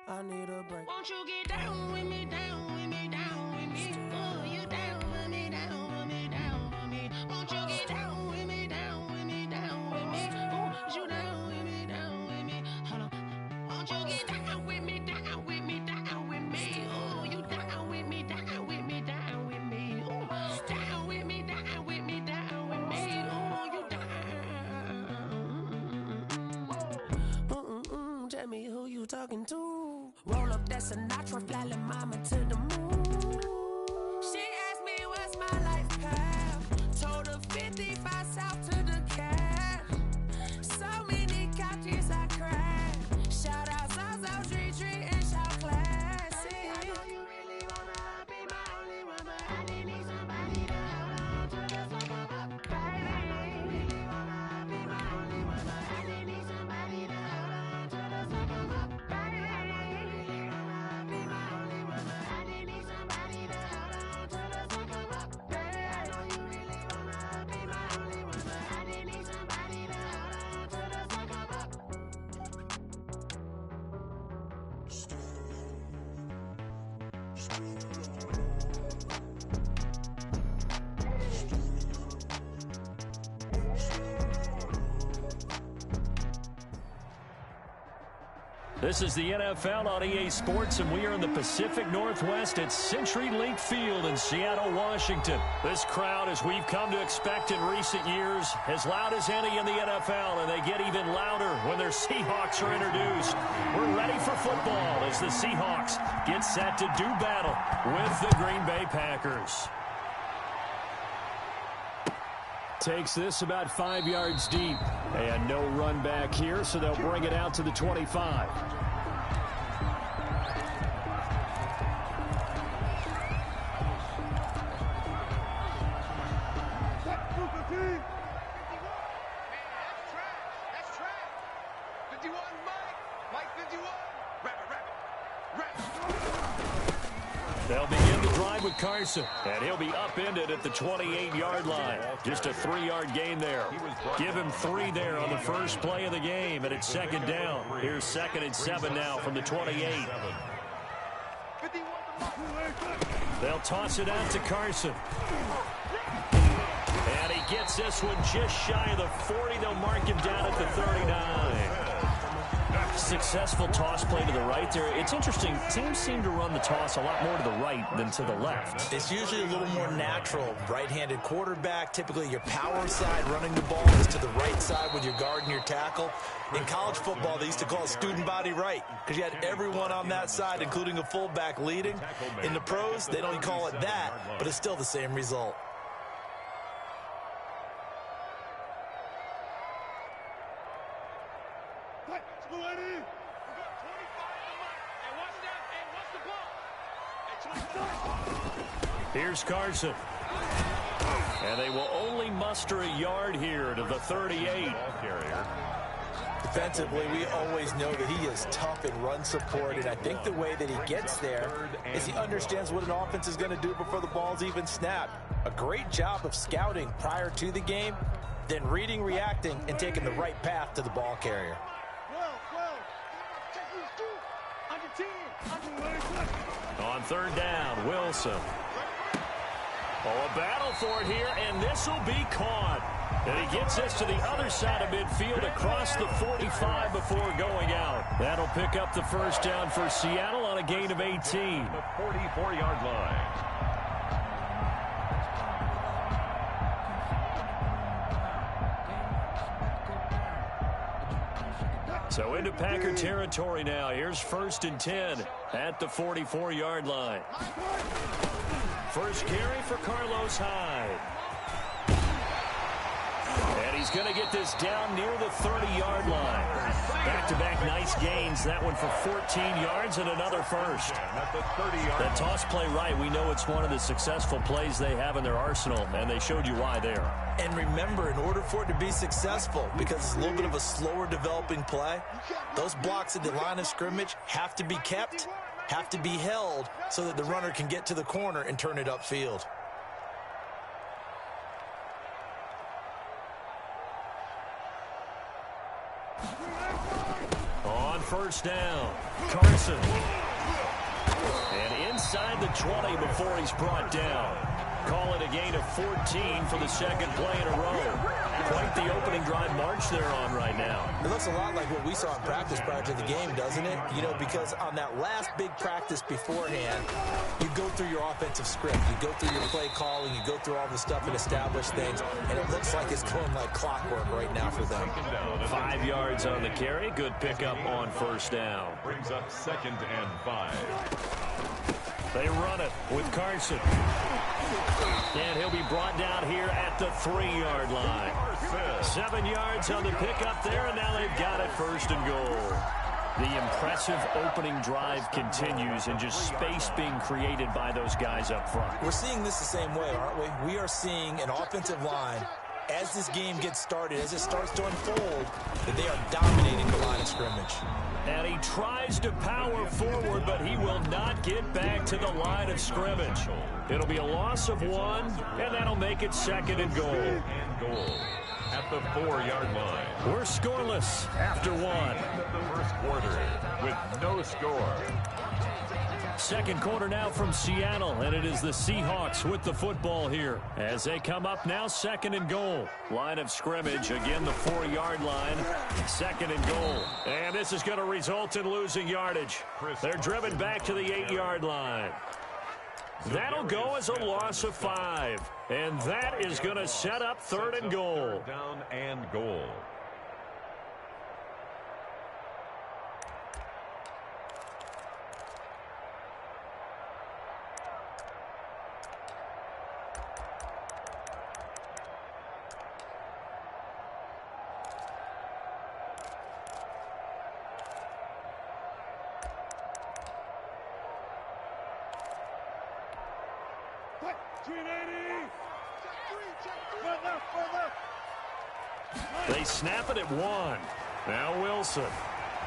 I need a break. Won't you get down with me, down with me, down with me? Oh, you down with me, down with me, down with me? Won't you get down with me, down with me, down with me? Oh, you down with me, down with me? Hold on. Won't you get down with me, down with me, down with me? Oh, you down with me, down with me, down with me? Oh, down with me, down with me, down with me? Oh, you down. Tell me who you talking to. Roll up that Sinatra, fly la mama to the moon. She asked me what's my life path. Told her 55 south to the cab. So many couches I cried. Shout out South Street and shout classy. I know you really wanna be my only one, but I didn't need somebody to hold on to the second up. Baby, I know you really wanna be my only one, but I didn't need somebody to hold on to the second up. Baby, I know you really wanna be my only one, but I didn't need somebody to hold on to the second up. Baby, I know you really wanna be my only one, but I didn't need somebody to hold on to the second up. This is the NFL on EA Sports, and we are in the Pacific Northwest at CenturyLink Field in Seattle, Washington. This crowd, as we've come to expect in recent years, as loud as any in the NFL, and they get even louder when their Seahawks are introduced. We're ready for football as the Seahawks get set to do battle with the Green Bay Packers. Takes this about 5 yards deep. And no run back here, so they'll bring it out to the 25. They'll begin the drive with Carson, and he'll be upended at the 28-yard line. Just a 3-yard gain there. Give him 3 there on the first play of the game, and it's 2nd down. Here's 2nd and 7 now from the 28. They'll toss it out to Carson. And he gets this one just shy of the 40. They'll mark him down at the 39. Successful toss play to the right there. It's interesting. Teams seem to run the toss a lot more to the right than to the left. It's usually a little more natural. Right-handed quarterback, typically your power side running the ball is to the right side with your guard and your tackle. In college football, they used to call it student body right because you had everyone on that side, including a fullback leading. In the pros, they don't call it that, but it's still the same result. Here's Carson. And they will only muster a yard here to the 38. Defensively, we always know that he is tough in run support, and I think the way that he gets there is he understands what an offense is going to do before the ball's even snapped. A great job of scouting prior to the game, then reading, reacting, and taking the right path to the ball carrier. On third down, Wilson. Oh, a battle for it here, and this will be caught. And he gets this to the other side of midfield across the 45 before going out. That'll pick up the first down for Seattle on a gain of 18. The 44-yard line. So into Packer territory now. Here's 1st and 10 at the 44-yard line. First carry for Carlos Hyde. And he's going to get this down near the 30-yard line. Back-to-back nice gains. That one for 14 yards and another first. That toss play right, we know it's one of the successful plays they have in their arsenal, and they showed you why there. And remember, in order for it to be successful, because it's a little bit of a slower developing play, those blocks at the line of scrimmage have to be kept, have to be held, so that the runner can get to the corner and turn it upfield. On first down, Carson. And inside the 20 before he's brought down. Call it a gain of 14 for the second play in a row. Quite the opening drive march they're on right now. It looks a lot like what we saw in practice prior to the game, doesn't it? You know, because on that last big practice beforehand, you go through your offensive script. You go through your play calling. You go through all the stuff and establish things. And it looks like it's going like clockwork right now for them. 5 yards on the carry. Good pickup on first down. Brings up 2nd and 5. They run it with Carson. And he'll be brought down here at the 3-yard line. 7 yards on the pickup there, and now they've got it 1st and goal. The impressive opening drive continues, and just space being created by those guys up front. We're seeing this the same way, aren't we? We are seeing an offensive line, as this game gets started, as it starts to unfold, that they are dominating the line of scrimmage. And he tries to power forward, but he will not get back to the line of scrimmage. It'll be a loss of 1, and that'll make it 2nd and goal. At the 4-yard line. We're scoreless after 1. The first quarter with no score. Second quarter now from Seattle, and it is the Seahawks with the football here as they come up now 2nd and goal. Line of scrimmage, again the 4-yard line, 2nd and goal. And this is going to result in losing yardage. They're driven back to the 8-yard line. That'll go as a loss of 5, and that is going to set up 3rd and goal. Down and goal. They snap it at 1. Now Wilson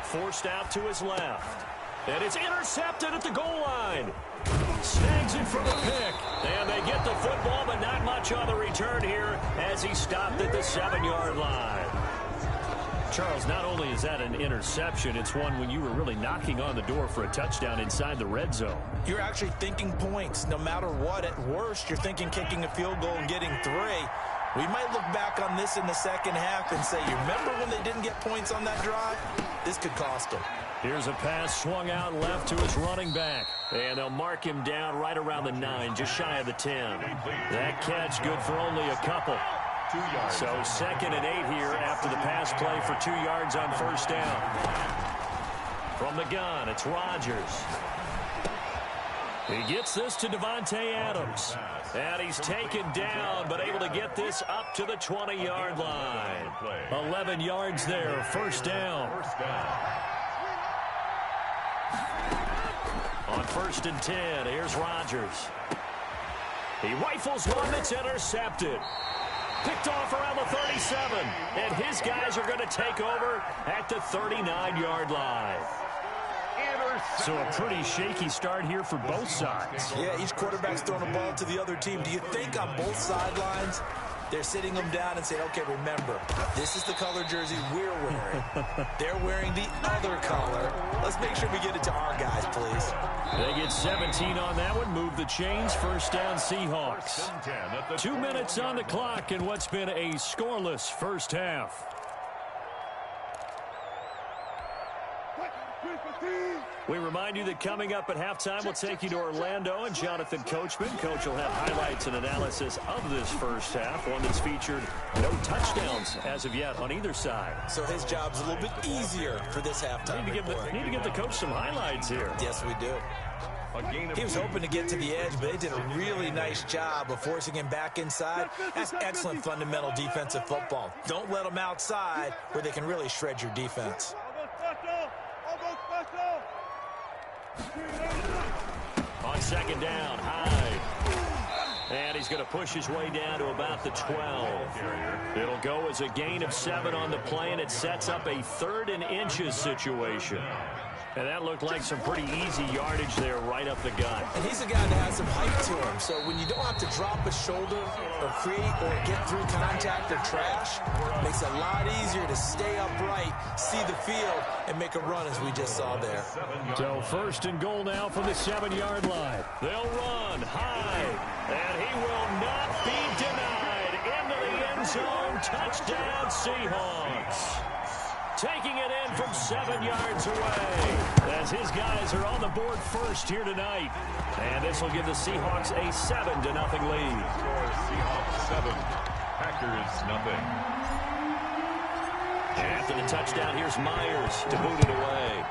forced out to his left. And it's intercepted at the goal line. Snags it for the pick. And they get the football, but not much on the return here as he stopped at the 7-yard line. Charles, not only is that an interception, it's one when you were really knocking on the door for a touchdown inside the red zone. You're actually thinking points. No matter what, at worst, you're thinking kicking a field goal and getting 3. We might look back on this in the second half and say, you remember when they didn't get points on that drive? This could cost them. Here's a pass swung out left to his running back. And they'll mark him down right around the 9, just shy of the 10. That catch good for only a couple. 2 yards. So 2nd and 8 here after the pass play for 2 yards on first down. From the gun, it's Rodgers. He gets this to Devontae Adams. And he's taken down, but able to get this up to the 20-yard line. 11 yards there, first down. On 1st and 10, here's Rodgers. He rifles one that's intercepted. Picked off around the 37. And his guys are going to take over at the 39-yard line. So a pretty shaky start here for both sides. Yeah, each quarterback's throwing a ball to the other team. Do you think on both sidelines they're sitting them down and saying, okay, remember, this is the color jersey we're wearing. They're wearing the other color. Let's make sure we get it to our guys, please. They get 17 on that one. Move the chains. First down, Seahawks. 2 minutes on the clock in what's been a scoreless first half. We remind you that coming up at halftime, we'll take you to Orlando and Jonathan Coachman. Coach will have highlights and analysis of this first half, one that's featured no touchdowns as of yet on either side. So his job's a little bit easier for this halftime. Need to give the coach some highlights here. Yes, we do. He was hoping to get to the edge, but they did a really nice job of forcing him back inside. That's excellent fundamental defensive football. Don't let them outside where they can really shred your defense. On 2nd down, Hyde. And he's going to push his way down to about the 12. It'll go as a gain of 7 on the play, and it sets up a 3rd and inches situation. And that looked like some pretty easy yardage there right up the gut. And he's a guy that has some height to him. So when you don't have to drop a shoulder or create or get through contact or trash, it makes it a lot easier to stay upright, see the field, and make a run as we just saw there. So 1st and goal now from the 7-yard line. They'll run high, and he will not be denied. Into the end zone, touchdown Seahawks. Taking it in from 7 yards away as his guys are on the board first here tonight. And this will give the Seahawks a 7-0 lead. Seahawks 7, Packers 0. After the touchdown, here's Myers to boot it away.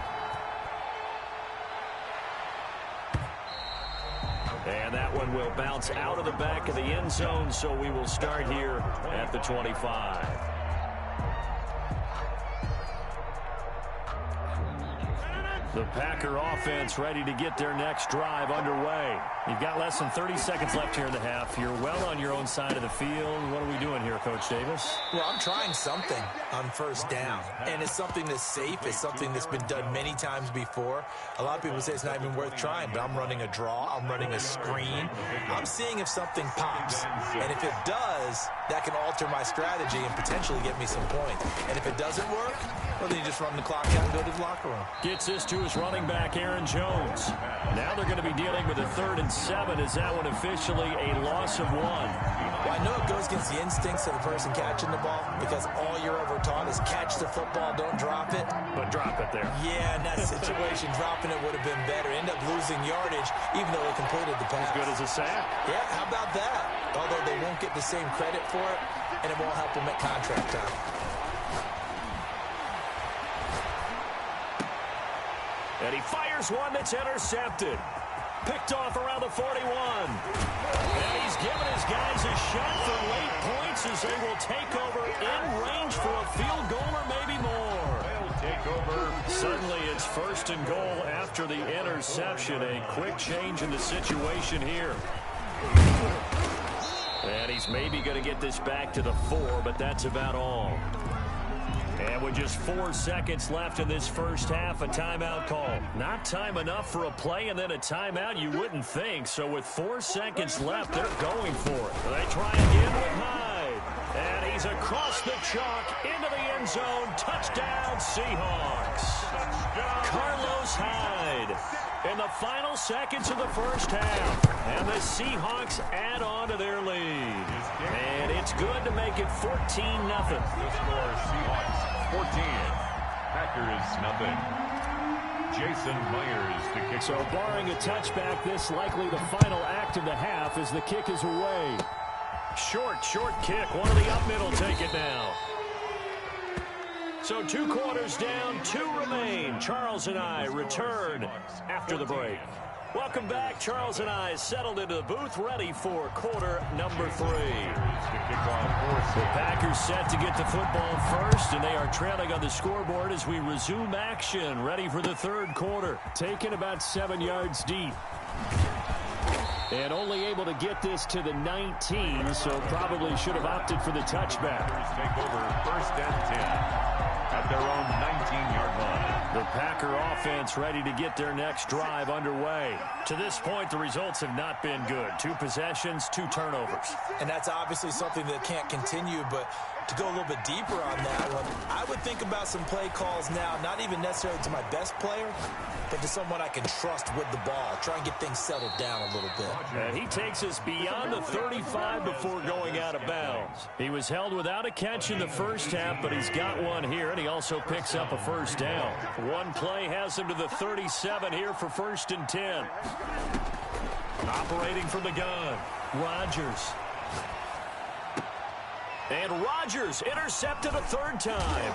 And that one will bounce out of the back of the end zone, so we will start here at the 25. The Packer offense ready to get their next drive underway. You've got less than 30 seconds left here in the half. You're well on your own side of the field. What are we doing here, Coach Davis? Well, I'm trying something on first down. And it's something that's safe. It's something that's been done many times before. A lot of people say it's not even worth trying, but I'm running a draw. I'm running a screen. I'm seeing if something pops. And if it does, that can alter my strategy and potentially get me some points. And if it doesn't work, well, then you just run the clock out and go to the locker room. Gets this to his running back, Aaron Jones. Now they're going to be dealing with a 3rd and 7. Is that one officially a loss of 1? Well, I know it goes against the instincts of the person catching the ball because all you're ever taught is catch the football, don't drop it. But drop it there. Yeah, in that situation, dropping it would have been better. End up losing yardage even though they completed the pass. As good as a sack. Yeah, how about that? Although they won't get the same credit for it, and it won't help them at contract time. And he fires one that's intercepted. Picked off around the 41. And he's given his guys a shot for late points as they will take over in range for a field goal or maybe more. They'll take over. Suddenly it's 1st and goal after the interception. A quick change in the situation here. And he's maybe going to get this back to the 4, but that's about all. And with just 4 seconds left in this first half, a timeout call. Not time enough for a play and then a timeout, you wouldn't think. So with 4 seconds left, they're going for it. They try again with Hyde. And he's across the chalk into the end zone. Touchdown, Seahawks. Carlos Hyde in the final seconds of the first half. And the Seahawks add on to their lead. And it's good to make it 14-0. The score, Seahawks 14, Packers nothing. Jason Myers to kick. So barring a touchback, this likely the final act of the half as the kick is away. Short kick. One of the up middle take it now. So 2 quarters down, 2 remain. Charles and I return after the break. Welcome back. Charles and I settled into the booth, ready for quarter number 3. The Packers set to get the football first, and they are trailing on the scoreboard as we resume action, ready for the third quarter. Taken about 7 yards deep. And only able to get this to the 19, so probably should have opted for the touchback. Take over first and 10. At their own 19-yard line. The Packer offense ready to get their next drive underway. To this point, the results have not been good. 2 possessions, 2 turnovers. And that's obviously something that can't continue, but to go a little bit deeper on that one, I would think about some play calls now, not even necessarily to my best player, but to someone I can trust with the ball. Try and get things settled down a little bit. And he takes us beyond the 35 before going out of bounds. He was held without a catch in the first half, but he's got one here, and he also picks up a first down. One play has him to the 37 here for first and 10. Operating from the gun, Rodgers. And Rodgers intercepted a 3rd time.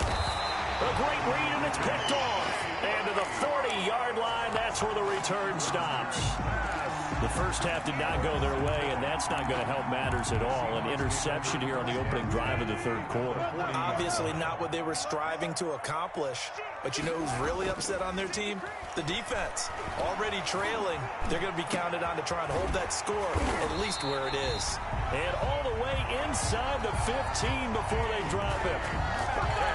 A great read, and it's picked off. And to the 40-yard line, that's where the return stops. The first half did not go their way, and that's not going to help matters at all. An interception here on the opening drive of the third quarter. Obviously not what they were striving to accomplish. But you know who's really upset on their team? The defense. Already trailing. They're going to be counted on to try and hold that score at least where it is. And all the way inside the 15 before they drop it.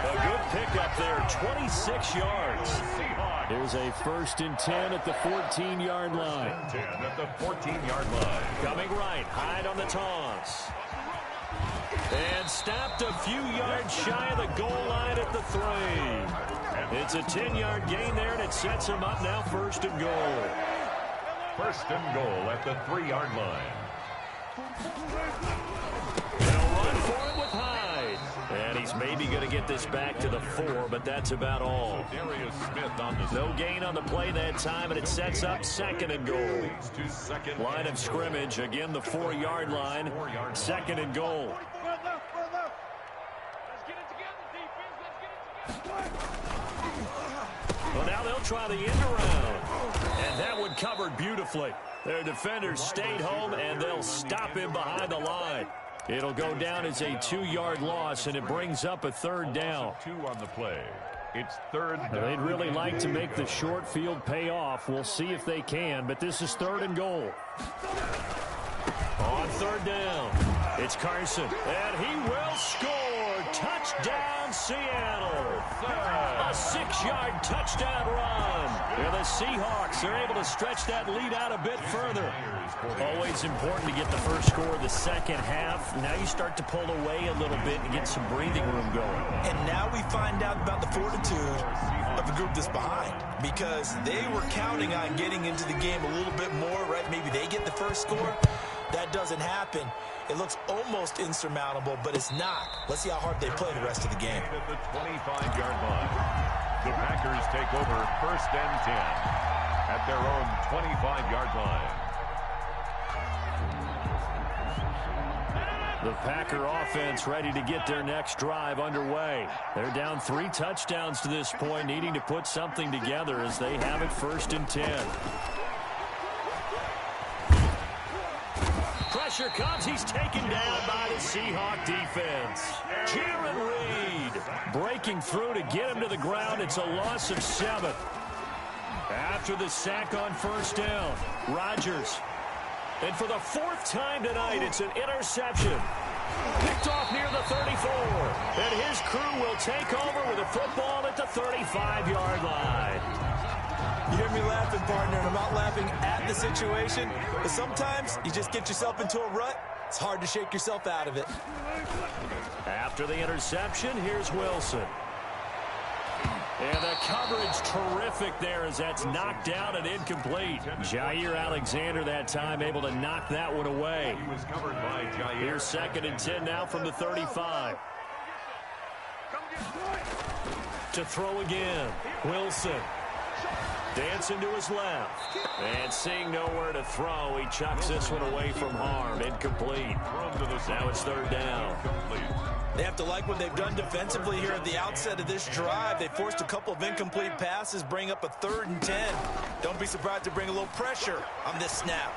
A good pickup there, 26 yards. Here's a first and 10 at the 14-yard line. 10 at the 14-yard line. Coming right, Hyde on the toss. And stopped a few yards shy of the goal line at the 3. It's a 10-yard gain there, and it sets him up now first and goal. First and goal at the 3-yard line. They'll run for it with Hyde. And he's maybe going to get this back to the 4, but that's about all. No gain on the play that time, and it sets up second and goal. Line of scrimmage, again the 4-yard line. Second and goal. Well, now they'll try the end around. And that one covered beautifully. Their defenders stayed home, and they'll stop him behind the line. It'll go down as a 2-yard loss, and it brings up a 3rd down. 2 on the play. It's 3rd down. They'd really like to make the short field pay off. We'll see if they can, but this is 3rd and goal. On 3rd down, it's Carson, and he will score. Touchdown, Seattle. A 6-yard touchdown run. And the Seahawks are able to stretch that lead out a bit further. Always important to get the first score of the second half. Now you start to pull away a little bit and get some breathing room going. And now we find out about the fortitude of the group that's behind, because they were counting on getting into the game a little bit more, right? Maybe they get the first score. That doesn't happen. It looks almost insurmountable, but it's not. Let's see how hard they play the rest of the game. At the 25-yard line. The Packers take over first and 10 at their own 25-yard line. The Packer offense ready to get their next drive underway. They're down 3 touchdowns to this point, needing to put something together as they have it first and 10. Pressure comes. He's taken down by the Seahawk defense. Jaron Reed breaking through to get him to the ground. It's a loss of 7. After the sack on first down, Rodgers. And for the 4th time tonight, it's an interception. Picked off near the 34. And his crew will take over with a football at the 35-yard line. You hear me laughing, partner, and I'm not laughing at the situation, but sometimes you just get yourself into a rut. It's hard to shake yourself out of it. After the interception, here's Wilson. And the coverage terrific there as that's knocked down and incomplete. Jair Alexander that time able to knock that one away. He was covered by Jair. Here's 2nd and 10 now from the 35. To throw again. Wilson. Dancing to his left. And seeing nowhere to throw, he chucks this one away from harm. Incomplete. Now it's 3rd down. They have to like what they've done defensively here at the outset of this drive. They forced a couple of incomplete passes, bring up a 3rd and 10. Don't be surprised to bring a little pressure on this snap.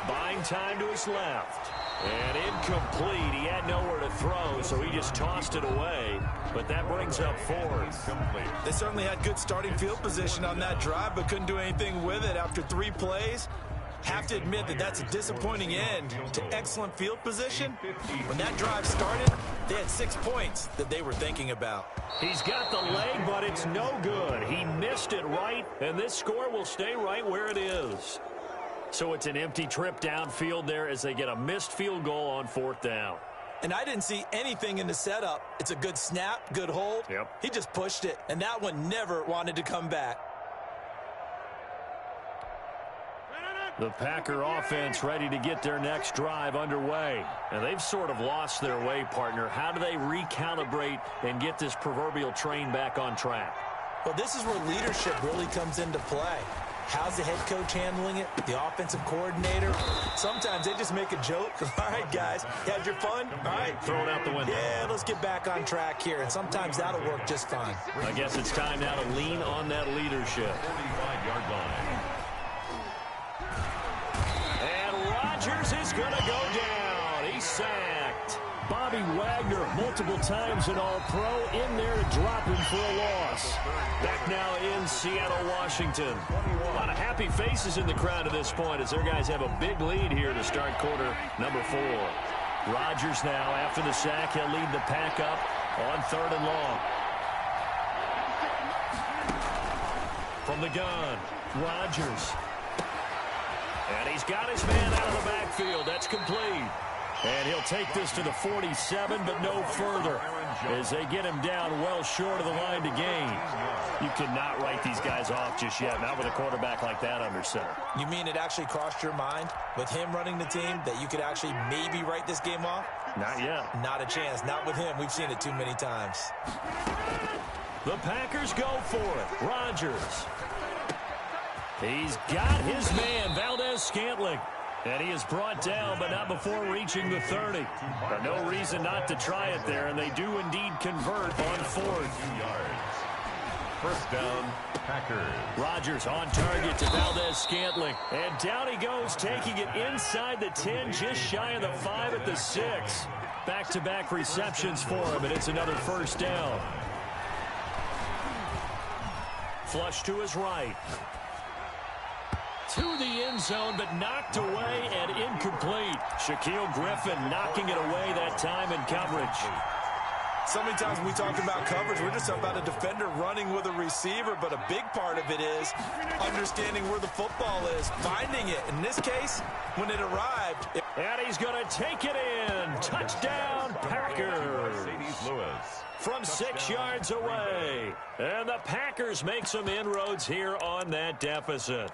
Buying time to his left. And incomplete. He had nowhere to throw, so he just tossed it away. But that brings up 4th. They certainly had good starting field position on that drive, but couldn't do anything with it after 3 plays. Have to admit that that's a disappointing end to excellent field position. When that drive started, they had 6 points that they were thinking about. He's got the leg, but it's no good. He missed it right, and this score will stay right where it is. So it's an empty trip downfield there as they get a missed field goal on 4th down. And I didn't see anything in the setup. It's a good snap, good hold. Yep. He just pushed it, and that one never wanted to come back. The Packer offense ready to get their next drive underway. And they've sort of lost their way, partner. How do they recalibrate and get this proverbial train back on track? Well, this is where leadership really comes into play. How's the head coach handling it? The offensive coordinator? Sometimes they just make a joke. All right, guys, you had your fun? All right. Throw it out the window. Yeah, let's get back on track here. And sometimes that'll work just fine. I guess it's time now to lean on that leadership. 45-yard line. And Rodgers is going to go down. He's sacked. Bobby Wagner, multiple times an All-Pro, in there to drop him for a loss. Back now in Seattle, Washington. A lot of happy faces in the crowd at this point as their guys have a big lead here to start quarter number 4. Rodgers now, after the sack, he'll lead the pack up on 3rd and long. From the gun, Rodgers. And he's got his man out of the backfield. That's complete. And he'll take this to the 47, but no further as they get him down well short of the line to gain. You cannot write these guys off just yet, not with a quarterback like that under center. You mean it actually crossed your mind with him running the team that you could actually maybe write this game off? Not yet. Not a chance. Not with him. We've seen it too many times. The Packers go for it. Rodgers. He's got his man, Valdez-Scantling. And he is brought down, but not before reaching the 30. But no reason not to try it there, and they do indeed convert on 4th. 1st down, Packers. Rodgers on target to Valdez-Scantling. And down he goes, taking it inside the 10, just shy of the 5 at the 6. Back-to-back receptions for him, and it's another 1st down. Flush to his right. To the end zone, but knocked away and incomplete. Shaquille Griffin knocking it away that time in coverage. So many times when we talk about coverage, we're just about a defender running with a receiver, but a big part of it is understanding where the football is, finding it. In this case, when it arrived. And he's going to take it in. Touchdown, Packers. From 6 yards away. And the Packers make some inroads here on that deficit.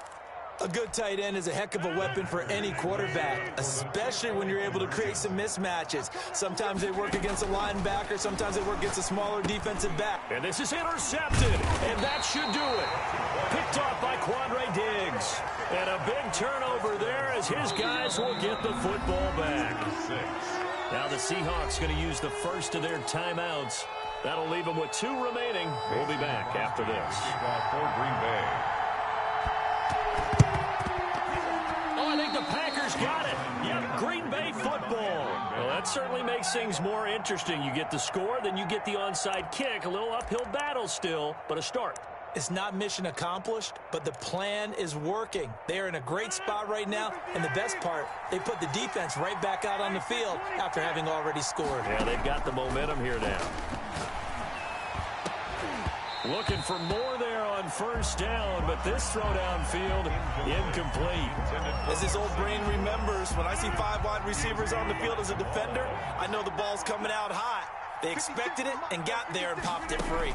A good tight end is a heck of a weapon for any quarterback, especially when you're able to create some mismatches. Sometimes they work against a linebacker, sometimes they work against a smaller defensive back. And this is intercepted, and that should do it. Picked off by Quandre Diggs. And a big turnover there as his guys will get the football back. Now the Seahawks going to use the first of their timeouts. That'll leave them with 2 remaining. We'll be back after this. For Green Bay. I think the Packers got it. Yep, Green Bay football. Well, that certainly makes things more interesting. You get the score, then you get the onside kick. A little uphill battle still, but a start. It's not mission accomplished, but the plan is working. They are in a great spot right now, and the best part, they put the defense right back out on the field after having already scored. Yeah, they've got the momentum here now. Looking for more there on 1st down, but this throw downfield incomplete. As his old brain remembers, when I see 5 wide receivers on the field as a defender, I know the ball's coming out hot. They expected it and got there and popped it free.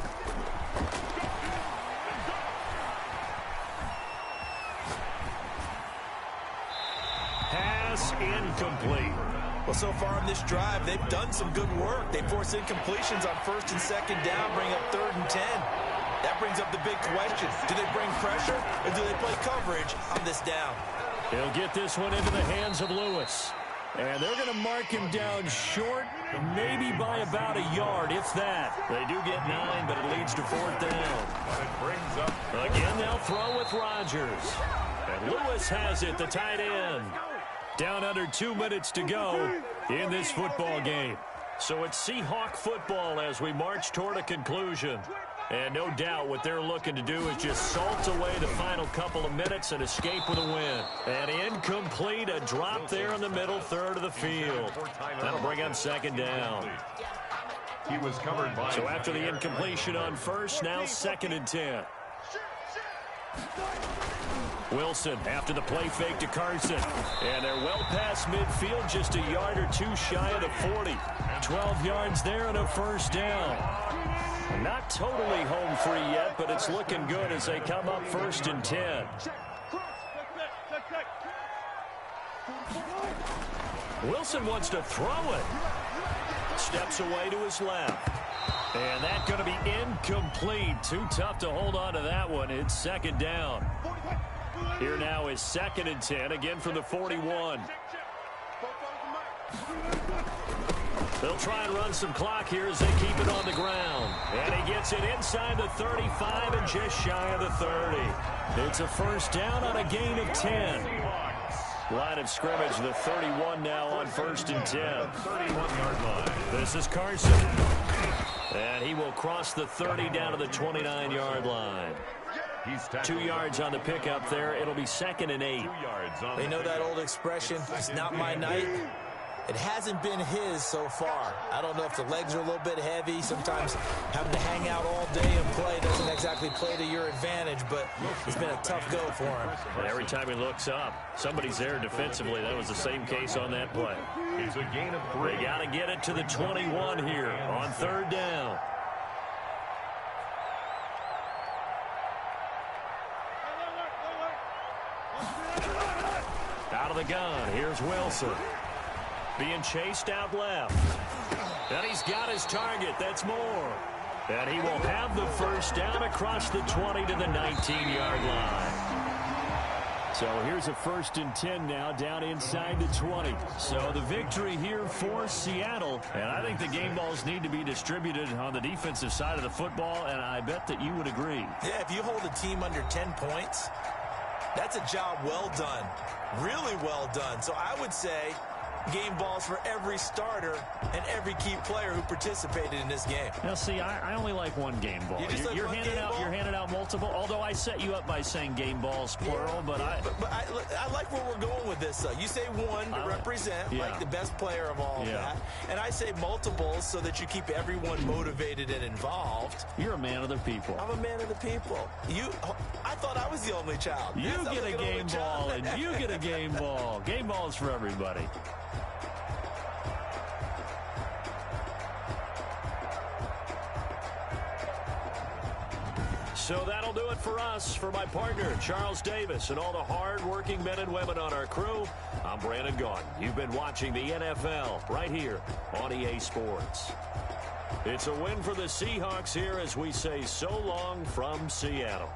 It's incomplete. Well, so far in this drive, they've done some good work. They force incompletions on 1st and 2nd down, bring up 3rd and 10. That brings up the big question. Do they bring pressure or do they play coverage on this down? He'll get this one into the hands of Lewis. And they're going to mark him down short, maybe by about a yard, if that. They do get 9, but it leads to 4th down. It brings up. Again, they'll throw with Rodgers. And Lewis has it, the tight end. Down under 2 minutes to go in this football game. So it's Seahawk football as we march toward a conclusion. And no doubt what they're looking to do is just salt away the final couple of minutes and escape with a win. And incomplete, a drop there in the middle third of the field. That'll bring up 2nd down. He was covered by. So after the incompletion on 1st, now 2nd and 10. Wilson after the play fake to Carson. And they're well past midfield, just a yard or 2 shy of the 40. 12 yards there and a 1st down. Not totally home free yet, but it's looking good as they come up 1st and 10. Wilson wants to throw it. Steps away to his left. And that's going to be incomplete. Too tough to hold on to that one. It's 2nd down. Here now is 2nd and 10, again from the 41. They'll try and run some clock here as they keep it on the ground. And he gets it inside the 35 and just shy of the 30. It's a 1st down on a gain of 10. Line of scrimmage, the 31 now on 1st and 10. 31-yard line. This is Carson. And he will cross the 30 down to the 29-yard line. 2 yards on the pickup there. It'll be 2nd and 8. They know that old expression, it's not my night. It hasn't been his so far. I don't know if the legs are a little bit heavy. Sometimes having to hang out all day and play doesn't exactly play to your advantage, but it's been a tough go for him. And every time he looks up, somebody's there defensively. That was the same case on that play. It's a gain of 3. They got to get it to the 21 here on 3rd down. Out of the gun, here's Wilson. Being chased out left. And he's got his target. That's more. And he will have the 1st down across the 20 to the 19-yard line. So here's a 1st and 10 now down inside the 20. So the victory here for Seattle. And I think the game balls need to be distributed on the defensive side of the football, and I bet that you would agree. Yeah, if you hold a team under 10 points, that's a job well done. Really well done. So I would say game balls for every starter and every key player who participated in this game. Now, see, I only like one game ball. You're handing out multiple. Although I set you up by saying game balls plural, but I like where we're going with this. You say one to represent like the best player of all of that, and I say multiples so that you keep everyone motivated and involved. You're a man of the people. I'm a man of the people. I thought I was the only child. You get a game ball, and you get a game ball. Game balls for everybody. So that'll do it for us. For my partner, Charles Davis, and all the hard-working men and women on our crew, I'm Brandon Gaudin. You've been watching the NFL right here on EA Sports. It's a win for the Seahawks here as we say so long from Seattle.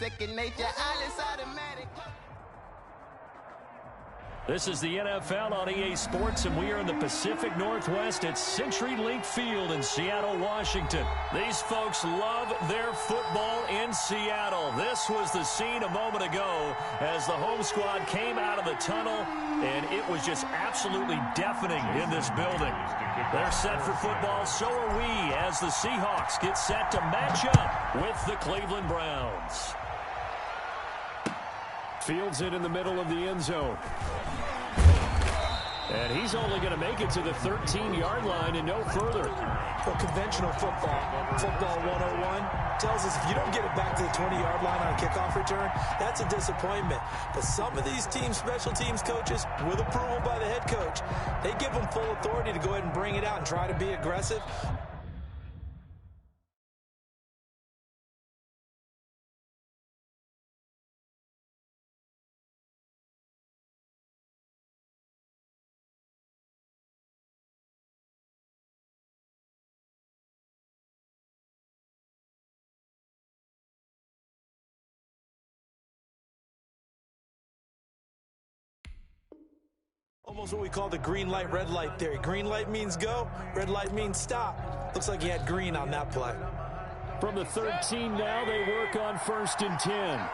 second nature, all is automatic. This is the NFL on EA Sports, and we are in the Pacific Northwest at CenturyLink Field in Seattle, Washington. These folks love their football in Seattle. This was the scene a moment ago as the home squad came out of the tunnel, and it was just absolutely deafening in this building. They're set for football, so are we, as the Seahawks get set to match up with the Cleveland Browns. Fields it in the middle of the end zone. And he's only going to make it to the 13-yard line and no further. Well, conventional football 101, tells us if you don't get it back to the 20-yard line on a kickoff return, that's a disappointment. But some of these special teams coaches, with approval by the head coach, they give them full authority to go ahead and bring it out and try to be aggressive. Almost what we call the green light, red light theory. Green light means go, red light means stop. Looks like he had green on that play. From the 13 now, they work on 1st and 10.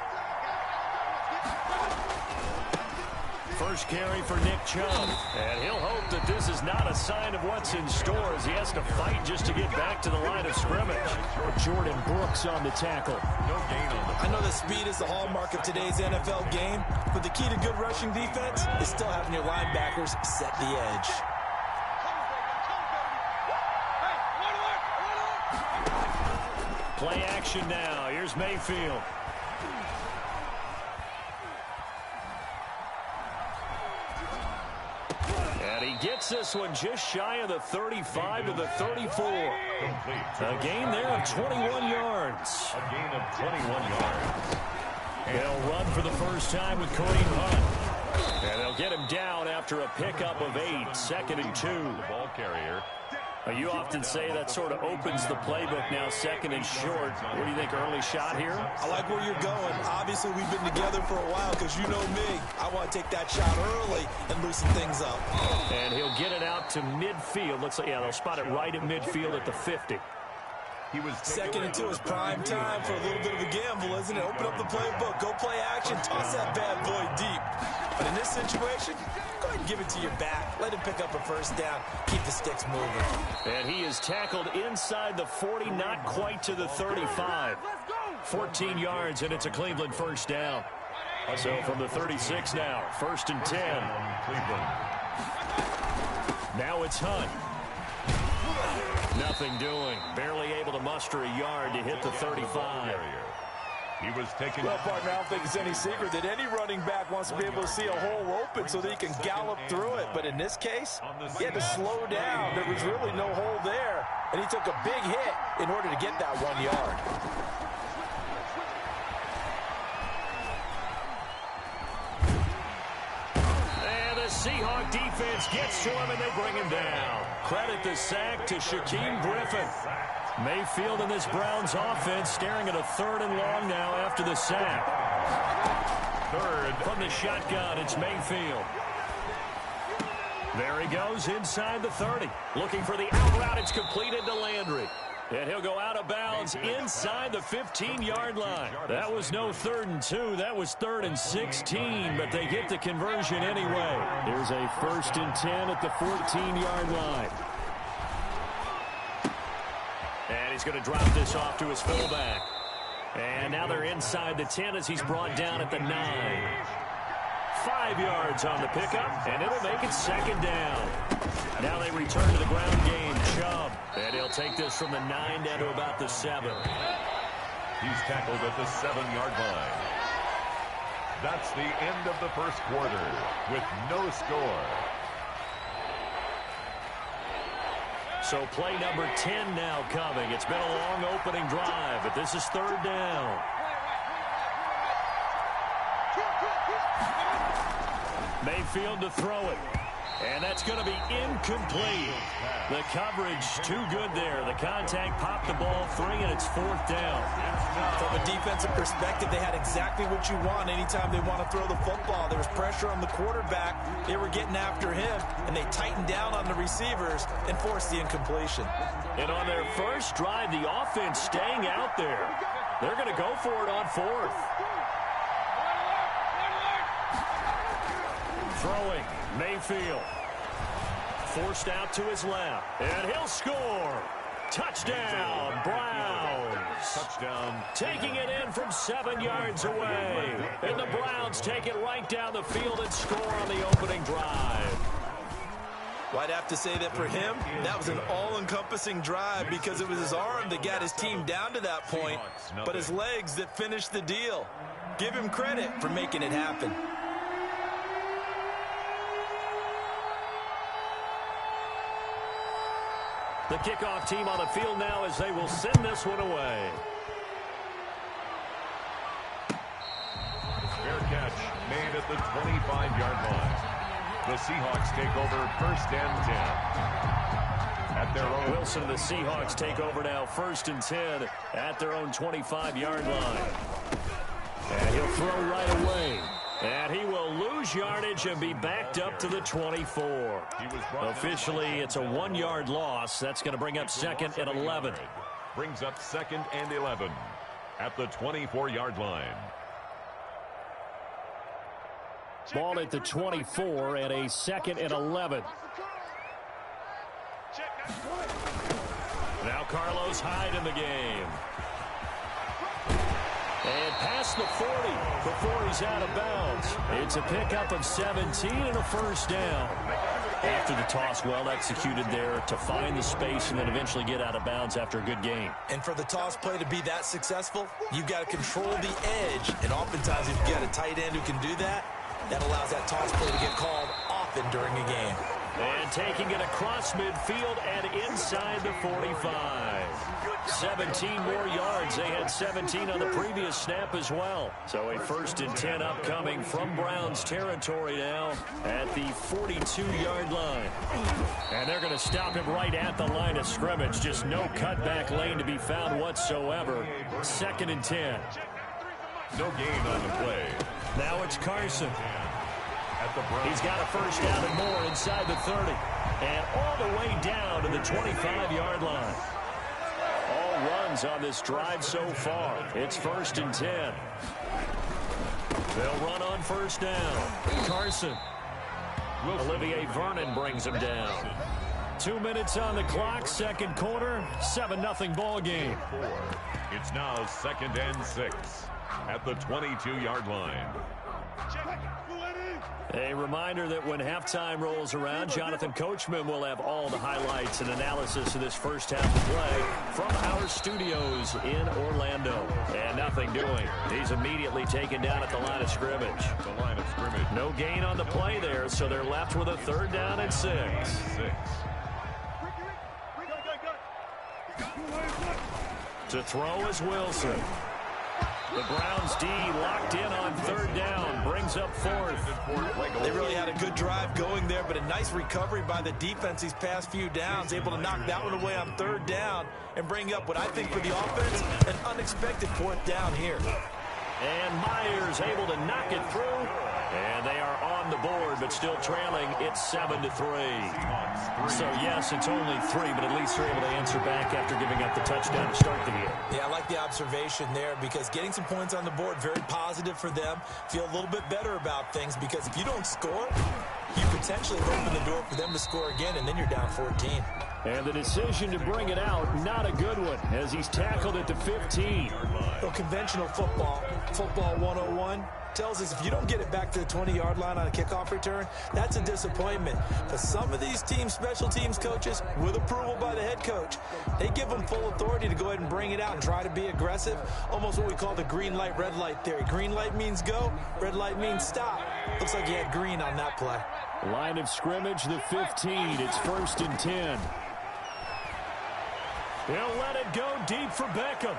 First carry for Nick Chubb. And he'll hope that this is not a sign of what's in store as he has to fight just to get back to the line of scrimmage. Jordan Brooks on the tackle. No gain on the play. I know that speed is the hallmark of today's NFL game, but the key to good rushing defense is still having your linebackers set the edge. Play action now. Here's Mayfield. And he gets this one just shy of the 35 to the 34. A gain there of 21 yards. A gain of 21 yards. They'll run for the first time with Kareem Hunt. And they'll get him down after a pickup of 8, 2nd and 2. The ball carrier. You often say that sort of opens the playbook now, 2nd and short. What do you think, early shot here? I like where you're going. Obviously, we've been together for a while because you know me. I want to take that shot early and loosen things up. And he'll get it out to midfield. Looks like, yeah, they'll spot it right at midfield at the 50. He was 2nd and 2 is prime time for a little bit of a gamble, isn't it? Open up the playbook, go play action, toss that bad boy deep. But in this situation, go ahead and give it to your back. Let him pick up a first down. Keep the sticks moving. And he is tackled inside the 40, not quite to the 35. 14 yards, and it's a Cleveland first down. So from the 36 now, 1st and 10. Cleveland. Now it's Hunt. Nothing doing. Barely able to muster a yard to hit the 35. He was taken. Well, partner, I don't think it's any secret that any running back wants to be able to see a hole open so that he can gallop through it. But in this case, he had to slow down. There was really no hole there, and he took a big hit in order to get that 1 yard. Seahawk defense gets to him, and they bring him down. Credit the sack to Shaquem Griffin. Mayfield and this Browns offense staring at a 3rd and long now after the sack. 3rd from the shotgun. It's Mayfield. There he goes inside the 30. Looking for the out route. It's completed to Landry. And he'll go out of bounds inside the 15-yard line. That was no 3rd and 2. That was 3rd and 16, but they get the conversion anyway. Here's a 1st and 10 at the 14-yard line. And he's going to drop this off to his fullback. And now they're inside the 10 as he's brought down at the 9. 5 yards on the pickup, and it'll make it 2nd down. Now they return to the ground game. Chubb. And he'll take this from the 9 down to about the 7. He's tackled at the 7-yard line. That's the end of the first quarter with no score. So play number 10 now coming. It's been a long opening drive, but this is 3rd down. Mayfield to throw it. And that's going to be incomplete. The coverage too good there. The contact popped the ball free, and it's 4th down. From a defensive perspective, they had exactly what you want anytime they want to throw the football. There was pressure on the quarterback. They were getting after him, and they tightened down on the receivers and forced the incompletion. And on their first drive, the offense staying out there. They're going to go for it on 4th. Throwing, Mayfield. Forced out to his left, and he'll score. Touchdown, Browns. Touchdown. Taking it in from 7 yards away. And the Browns take it right down the field and score on the opening drive. Well, I'd have to say that for him, that was an all-encompassing drive because it was his arm that got his team down to that point, but his legs that finished the deal. Give him credit for making it happen. The kickoff team on the field now as they will send this one away. Fair catch made at the 25-yard line. The Seahawks take over 1st and 10. At their own. Wilson and the Seahawks take over now 1st and 10 at their own 25-yard line. And he'll throw right away. And he will lose yardage and be backed up to the 24. Officially, it's a 1-yard loss. That's going to bring up 2nd and 11. Brings up 2nd and 11 at the 24-yard line. Ball at the 24 and a 2nd and 11. Now Carlos Hyde in the game. And past the 40 before he's out of bounds. It's a pickup of 17 and a 1st down. After the toss, well executed there to find the space and then eventually get out of bounds after a good game. And for the toss play to be that successful, you've got to control the edge. And oftentimes, if you've got a tight end who can do that, that allows that toss play to get called often during a game. And taking it across midfield and inside the 45. 17 more yards. They had 17 on the previous snap as well. So a 1st and 10 upcoming from Browns territory now at the 42-yard line. And they're going to stop him right at the line of scrimmage. Just no cutback lane to be found whatsoever. 2nd and 10. No gain on the play. Now it's Carson. He's got a 1st down and more inside the 30. And all the way down to the 25-yard line. All runs on this drive so far. It's 1st and 10. They'll run on 1st down. Carson. Olivier Vernon brings him down. 2 minutes on the clock, 2nd quarter, 7-0 ball game. It's now 2nd and 6 at the 22-yard line. A reminder that when halftime rolls around, Jonathan Coachman will have all the highlights and analysis of this first half of play from our studios in Orlando. And nothing doing. He's immediately taken down at the line of scrimmage. The line of scrimmage. No gain on the play there, so they're left with a 3rd down and 6. To throw is Wilson. The Browns D locked in on 3rd down, brings up 4th. They really had a good drive going there, but a nice recovery by the defense these past few downs, able to knock that one away on 3rd down and bring up what I think for the offense, an unexpected 4th down here. And Myers able to knock it through, and they are on the board, but still trailing. It's 7-3. So, yes, it's only 3, but at least they're able to answer back after giving up the touchdown to start the game. Yeah, I like the observation there because getting some points on the board, very positive for them. Feel a little bit better about things because if you don't score, you potentially open the door for them to score again, and then you're down 14. And the decision to bring it out, not a good one, as he's tackled at the 15. So conventional football 101, tells us if you don't get it back to the 20-yard line on a kickoff return, that's a disappointment. But some of these teams, special teams coaches, with approval by the head coach, they give them full authority to go ahead and bring it out and try to be aggressive, almost what we call the green light, red light theory. Green light means go, red light means stop. Looks like you had green on that play. Line of scrimmage, the 15. It's 1st and 10. He'll let it go deep for Beckham.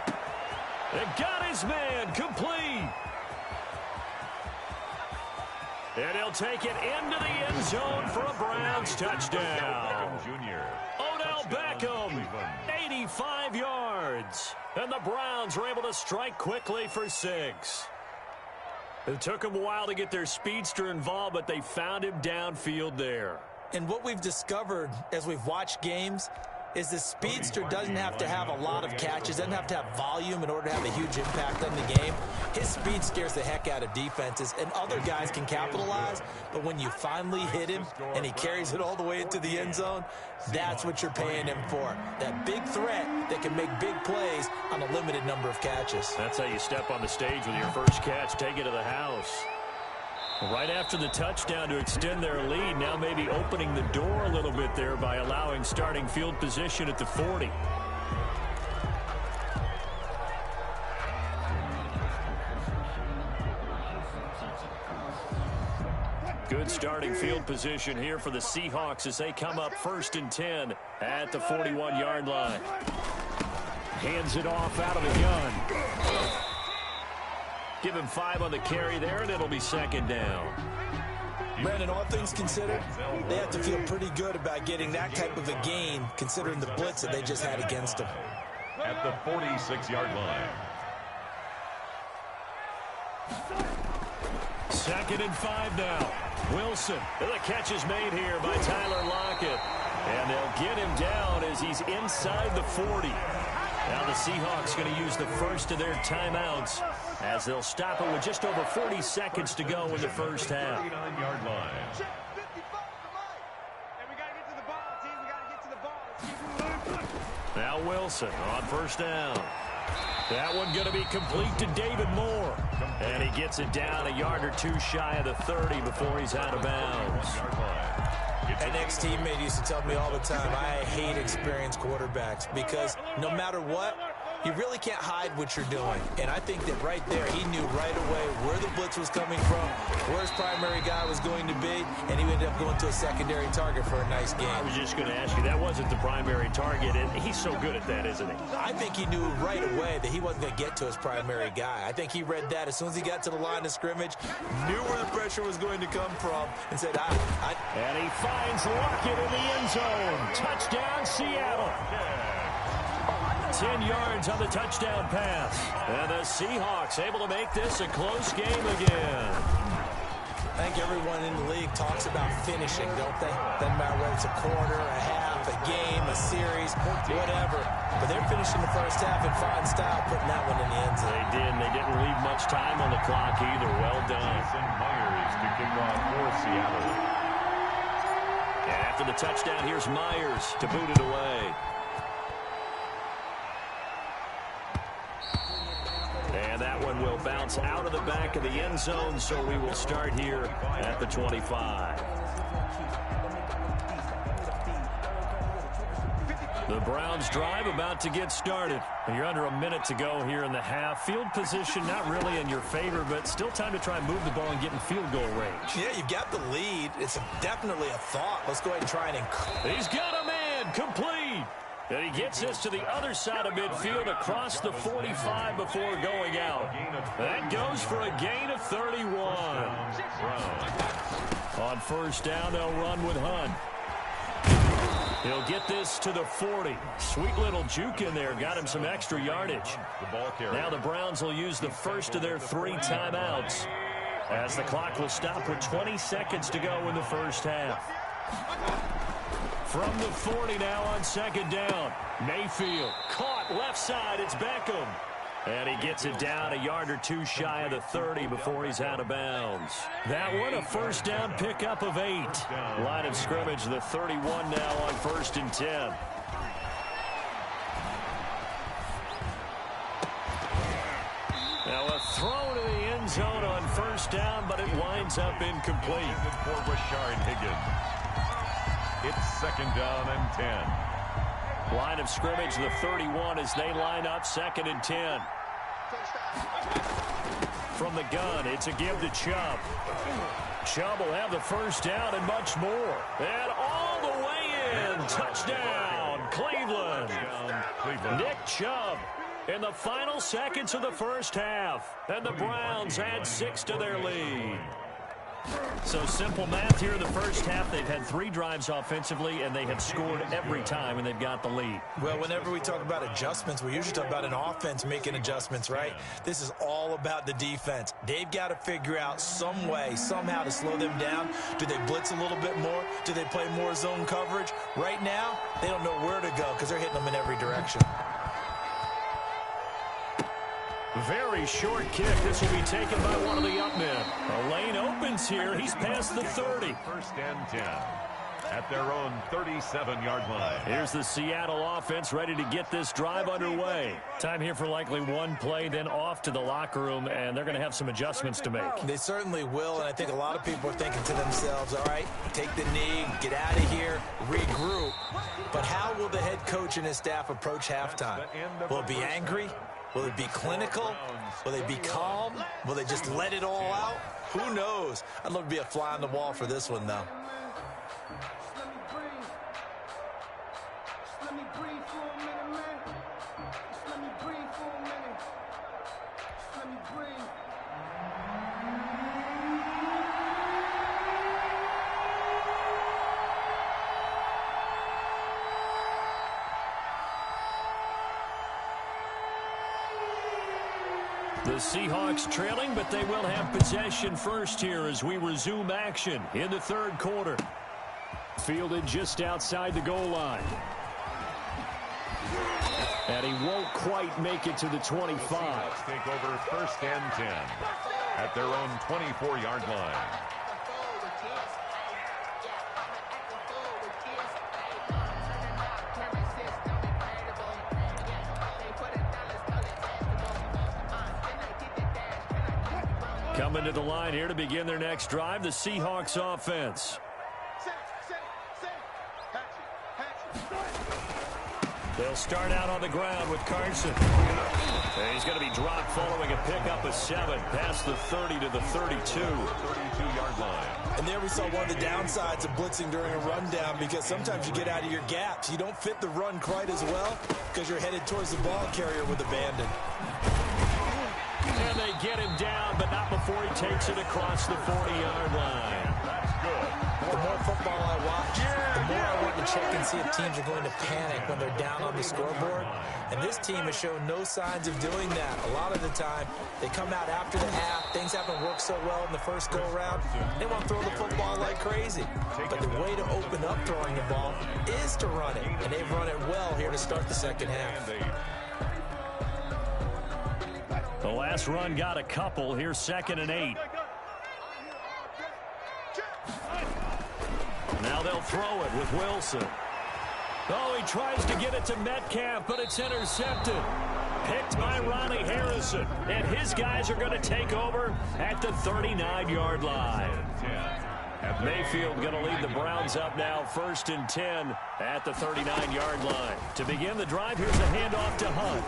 It got his man complete. And he'll take it into the end zone for a Browns touchdown. Odell Beckham, 85 yards. And the Browns were able to strike quickly for 6. It took them a while to get their speedster involved, but they found him downfield there. And what we've discovered as we've watched games is the speedster doesn't have to have a lot of catches, doesn't have to have volume in order to have a huge impact on the game. His speed scares the heck out of defenses, and other guys can capitalize, but when you finally hit him and he carries it all the way into the end zone, that's what you're paying him for. That big threat that can make big plays on a limited number of catches. That's how you step on the stage with your first catch, take it to the house. Right after the touchdown to extend their lead, now maybe opening the door a little bit there by allowing starting field position at the 40. Good starting field position here for the Seahawks as they come up 1st and 10 at the 41-yard line. Hands it off out of the gun. Give him 5 on the carry there, and it'll be 2nd down. Brandon, all things considered, they have to feel pretty good about getting that type of a gain, considering the blitz that they just had against them. At the 46-yard line. 2nd and 5 now. Wilson. The catch is made here by Tyler Lockett. And they'll get him down as he's inside the 40. Now the Seahawks going to use the first of their timeouts as they'll stop it with just over 40 seconds to go in the first half. 49-yard line. Now Wilson on 1st down. That one going to be complete to David Moore. And he gets it down a yard or 2 shy of the 30 before he's out of bounds. An ex-teammate used to tell me all the time, I hate experienced quarterbacks because no matter what, you really can't hide what you're doing. And I think that right there, he knew right away where the blitz was coming from, where his primary guy was going to be, and he ended up going to a secondary target for a nice game. I was just going to ask you, that wasn't the primary target, and he's so good at that, isn't he? I think he knew right away that he wasn't going to get to his primary guy. I think he read that as soon as he got to the line of scrimmage, knew where the pressure was going to come from, and said, And he finds Lockett in the end zone. Touchdown, Seattle. 10 yards on the touchdown pass. And the Seahawks able to make this a close game again. I think everyone in the league talks about finishing, don't they? Doesn't matter whether it's a quarter, a half, a game, a series, whatever. But they're finishing the first half in fine style, putting that one in the end zone. They did, and they didn't leave much time on the clock either. Well done. Myers to kick off for Seattle. And after the touchdown, here's Myers to boot it away. And that one will bounce out of the back of the end zone, so we will start here at the 25. The Browns drive about to get started. You're under a minute to go here in the half. Field position not really in your favor, but still time to try and move the ball and get in field goal range. Yeah, you've got the lead. It's definitely a thought. Let's go ahead and try and He's got a man complete. And he gets this to the other side of midfield across the 45 before going out. That goes for a gain of 31. On 1st down, they'll run with Hunt. He'll get this to the 40. Sweet little juke in there. Got him some extra yardage. Now the Browns will use the first of their 3 timeouts as the clock will stop with 20 seconds to go in the first half. From the 40 now on 2nd down. Mayfield caught left side. It's Beckham. And he gets it down a yard or 2 shy of the 30 before he's out of bounds. That one a 1st down pickup of 8. Line of scrimmage, the 31 now on 1st and 10. Now a throw to the end zone on 1st down, but it winds up incomplete. For Rashard Higgins. It's 2nd down and 10. Line of scrimmage, the 31 as they line up 2nd and 10. From the gun, it's a give to Chubb. Chubb will have the 1st down and much more. And all the way in. Touchdown, Cleveland. Nick Chubb in the final seconds of the first half. And the Browns add 6 to their lead. So simple math here in the first half. They've had 3 drives offensively, and they have scored every time, and they've got the lead. Well, whenever we talk about adjustments, we usually talk about an offense making adjustments, right? This is all about the defense. They've got to figure out some way, somehow to slow them down. Do they blitz a little bit more? Do they play more zone coverage? Right now, they don't know where to go because they're hitting them in every direction. Very short kick. This will be taken by one of the up men. A lane opens here. He's past the 30. First and 10 at their own 37-yard line. Here's the Seattle offense ready to get this drive underway. Time here for likely one play, then off to the locker room, and they're going to have some adjustments to make. They certainly will, and I think a lot of people are thinking to themselves, all right, take the knee, get out of here, regroup. But how will the head coach and his staff approach halftime? Will it be angry? Will it be clinical? Will they be calm? Will they just let it all out? Who knows? I'd love to be a fly on the wall for this one, though. The Seahawks trailing, but they will have possession first here as we resume action in the third quarter. Fielded just outside the goal line. And he won't quite make it to the 25. The Seahawks take over first and 10 at their own 24-yard line. Coming to the line here to begin their next drive, the Seahawks offense. They'll start out on the ground with Carson. And he's going to be dropped following a pickup of 7 past the 30 to the 32-yard line. And there we saw one of the downsides of blitzing during a rundown, because sometimes you get out of your gaps. You don't fit the run quite as well because you're headed towards the ball carrier with abandon. And they get him down, but not before he takes it across the 40-yard line. That's good. The more football I watch, the more I want to check and see if teams are going to panic when they're down on the scoreboard. And this team has shown no signs of doing that. A lot of the time, they come out after the half. Things haven't worked so well in the first go-around. They want to throw the football like crazy. But the way to open up throwing the ball is to run it. And they've run it well here to start the second half. The last run got a couple. Here's 2nd and 8. Now they'll throw it with Wilson. Oh, he tries to get it to Metcalf, but it's intercepted. Picked by Ronnie Harrison. And his guys are going to take over at the 39-yard line. Mayfield going to lead the Browns up now, 1st and 10 at the 39-yard line. To begin the drive, here's a handoff to Hunt.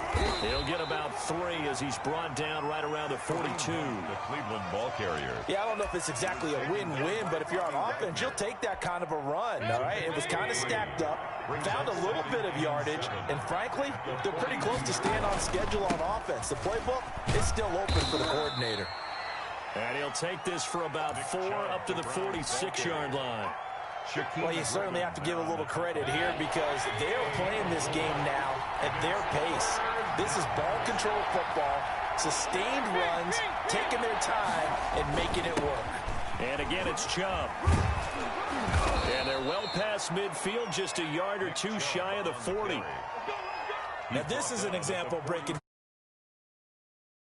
He'll get about 3 as he's brought down right around the 42. The Cleveland ball carrier. Yeah, I don't know if it's exactly a win-win, but if you're on offense, you'll take that kind of a run, all right? It was kind of stacked up, found a little bit of yardage, and frankly, they're pretty close to staying on schedule on offense. The playbook is still open for the coordinator. And he'll take this for about 4 up to the 46-yard line. Well, you certainly have to give a little credit here because they're playing this game now at their pace. This is ball control football, sustained runs, taking their time, and making it work. And again, it's Chubb. And they're well past midfield, just a yard or 2 shy of the 40. Now, this is an example of breaking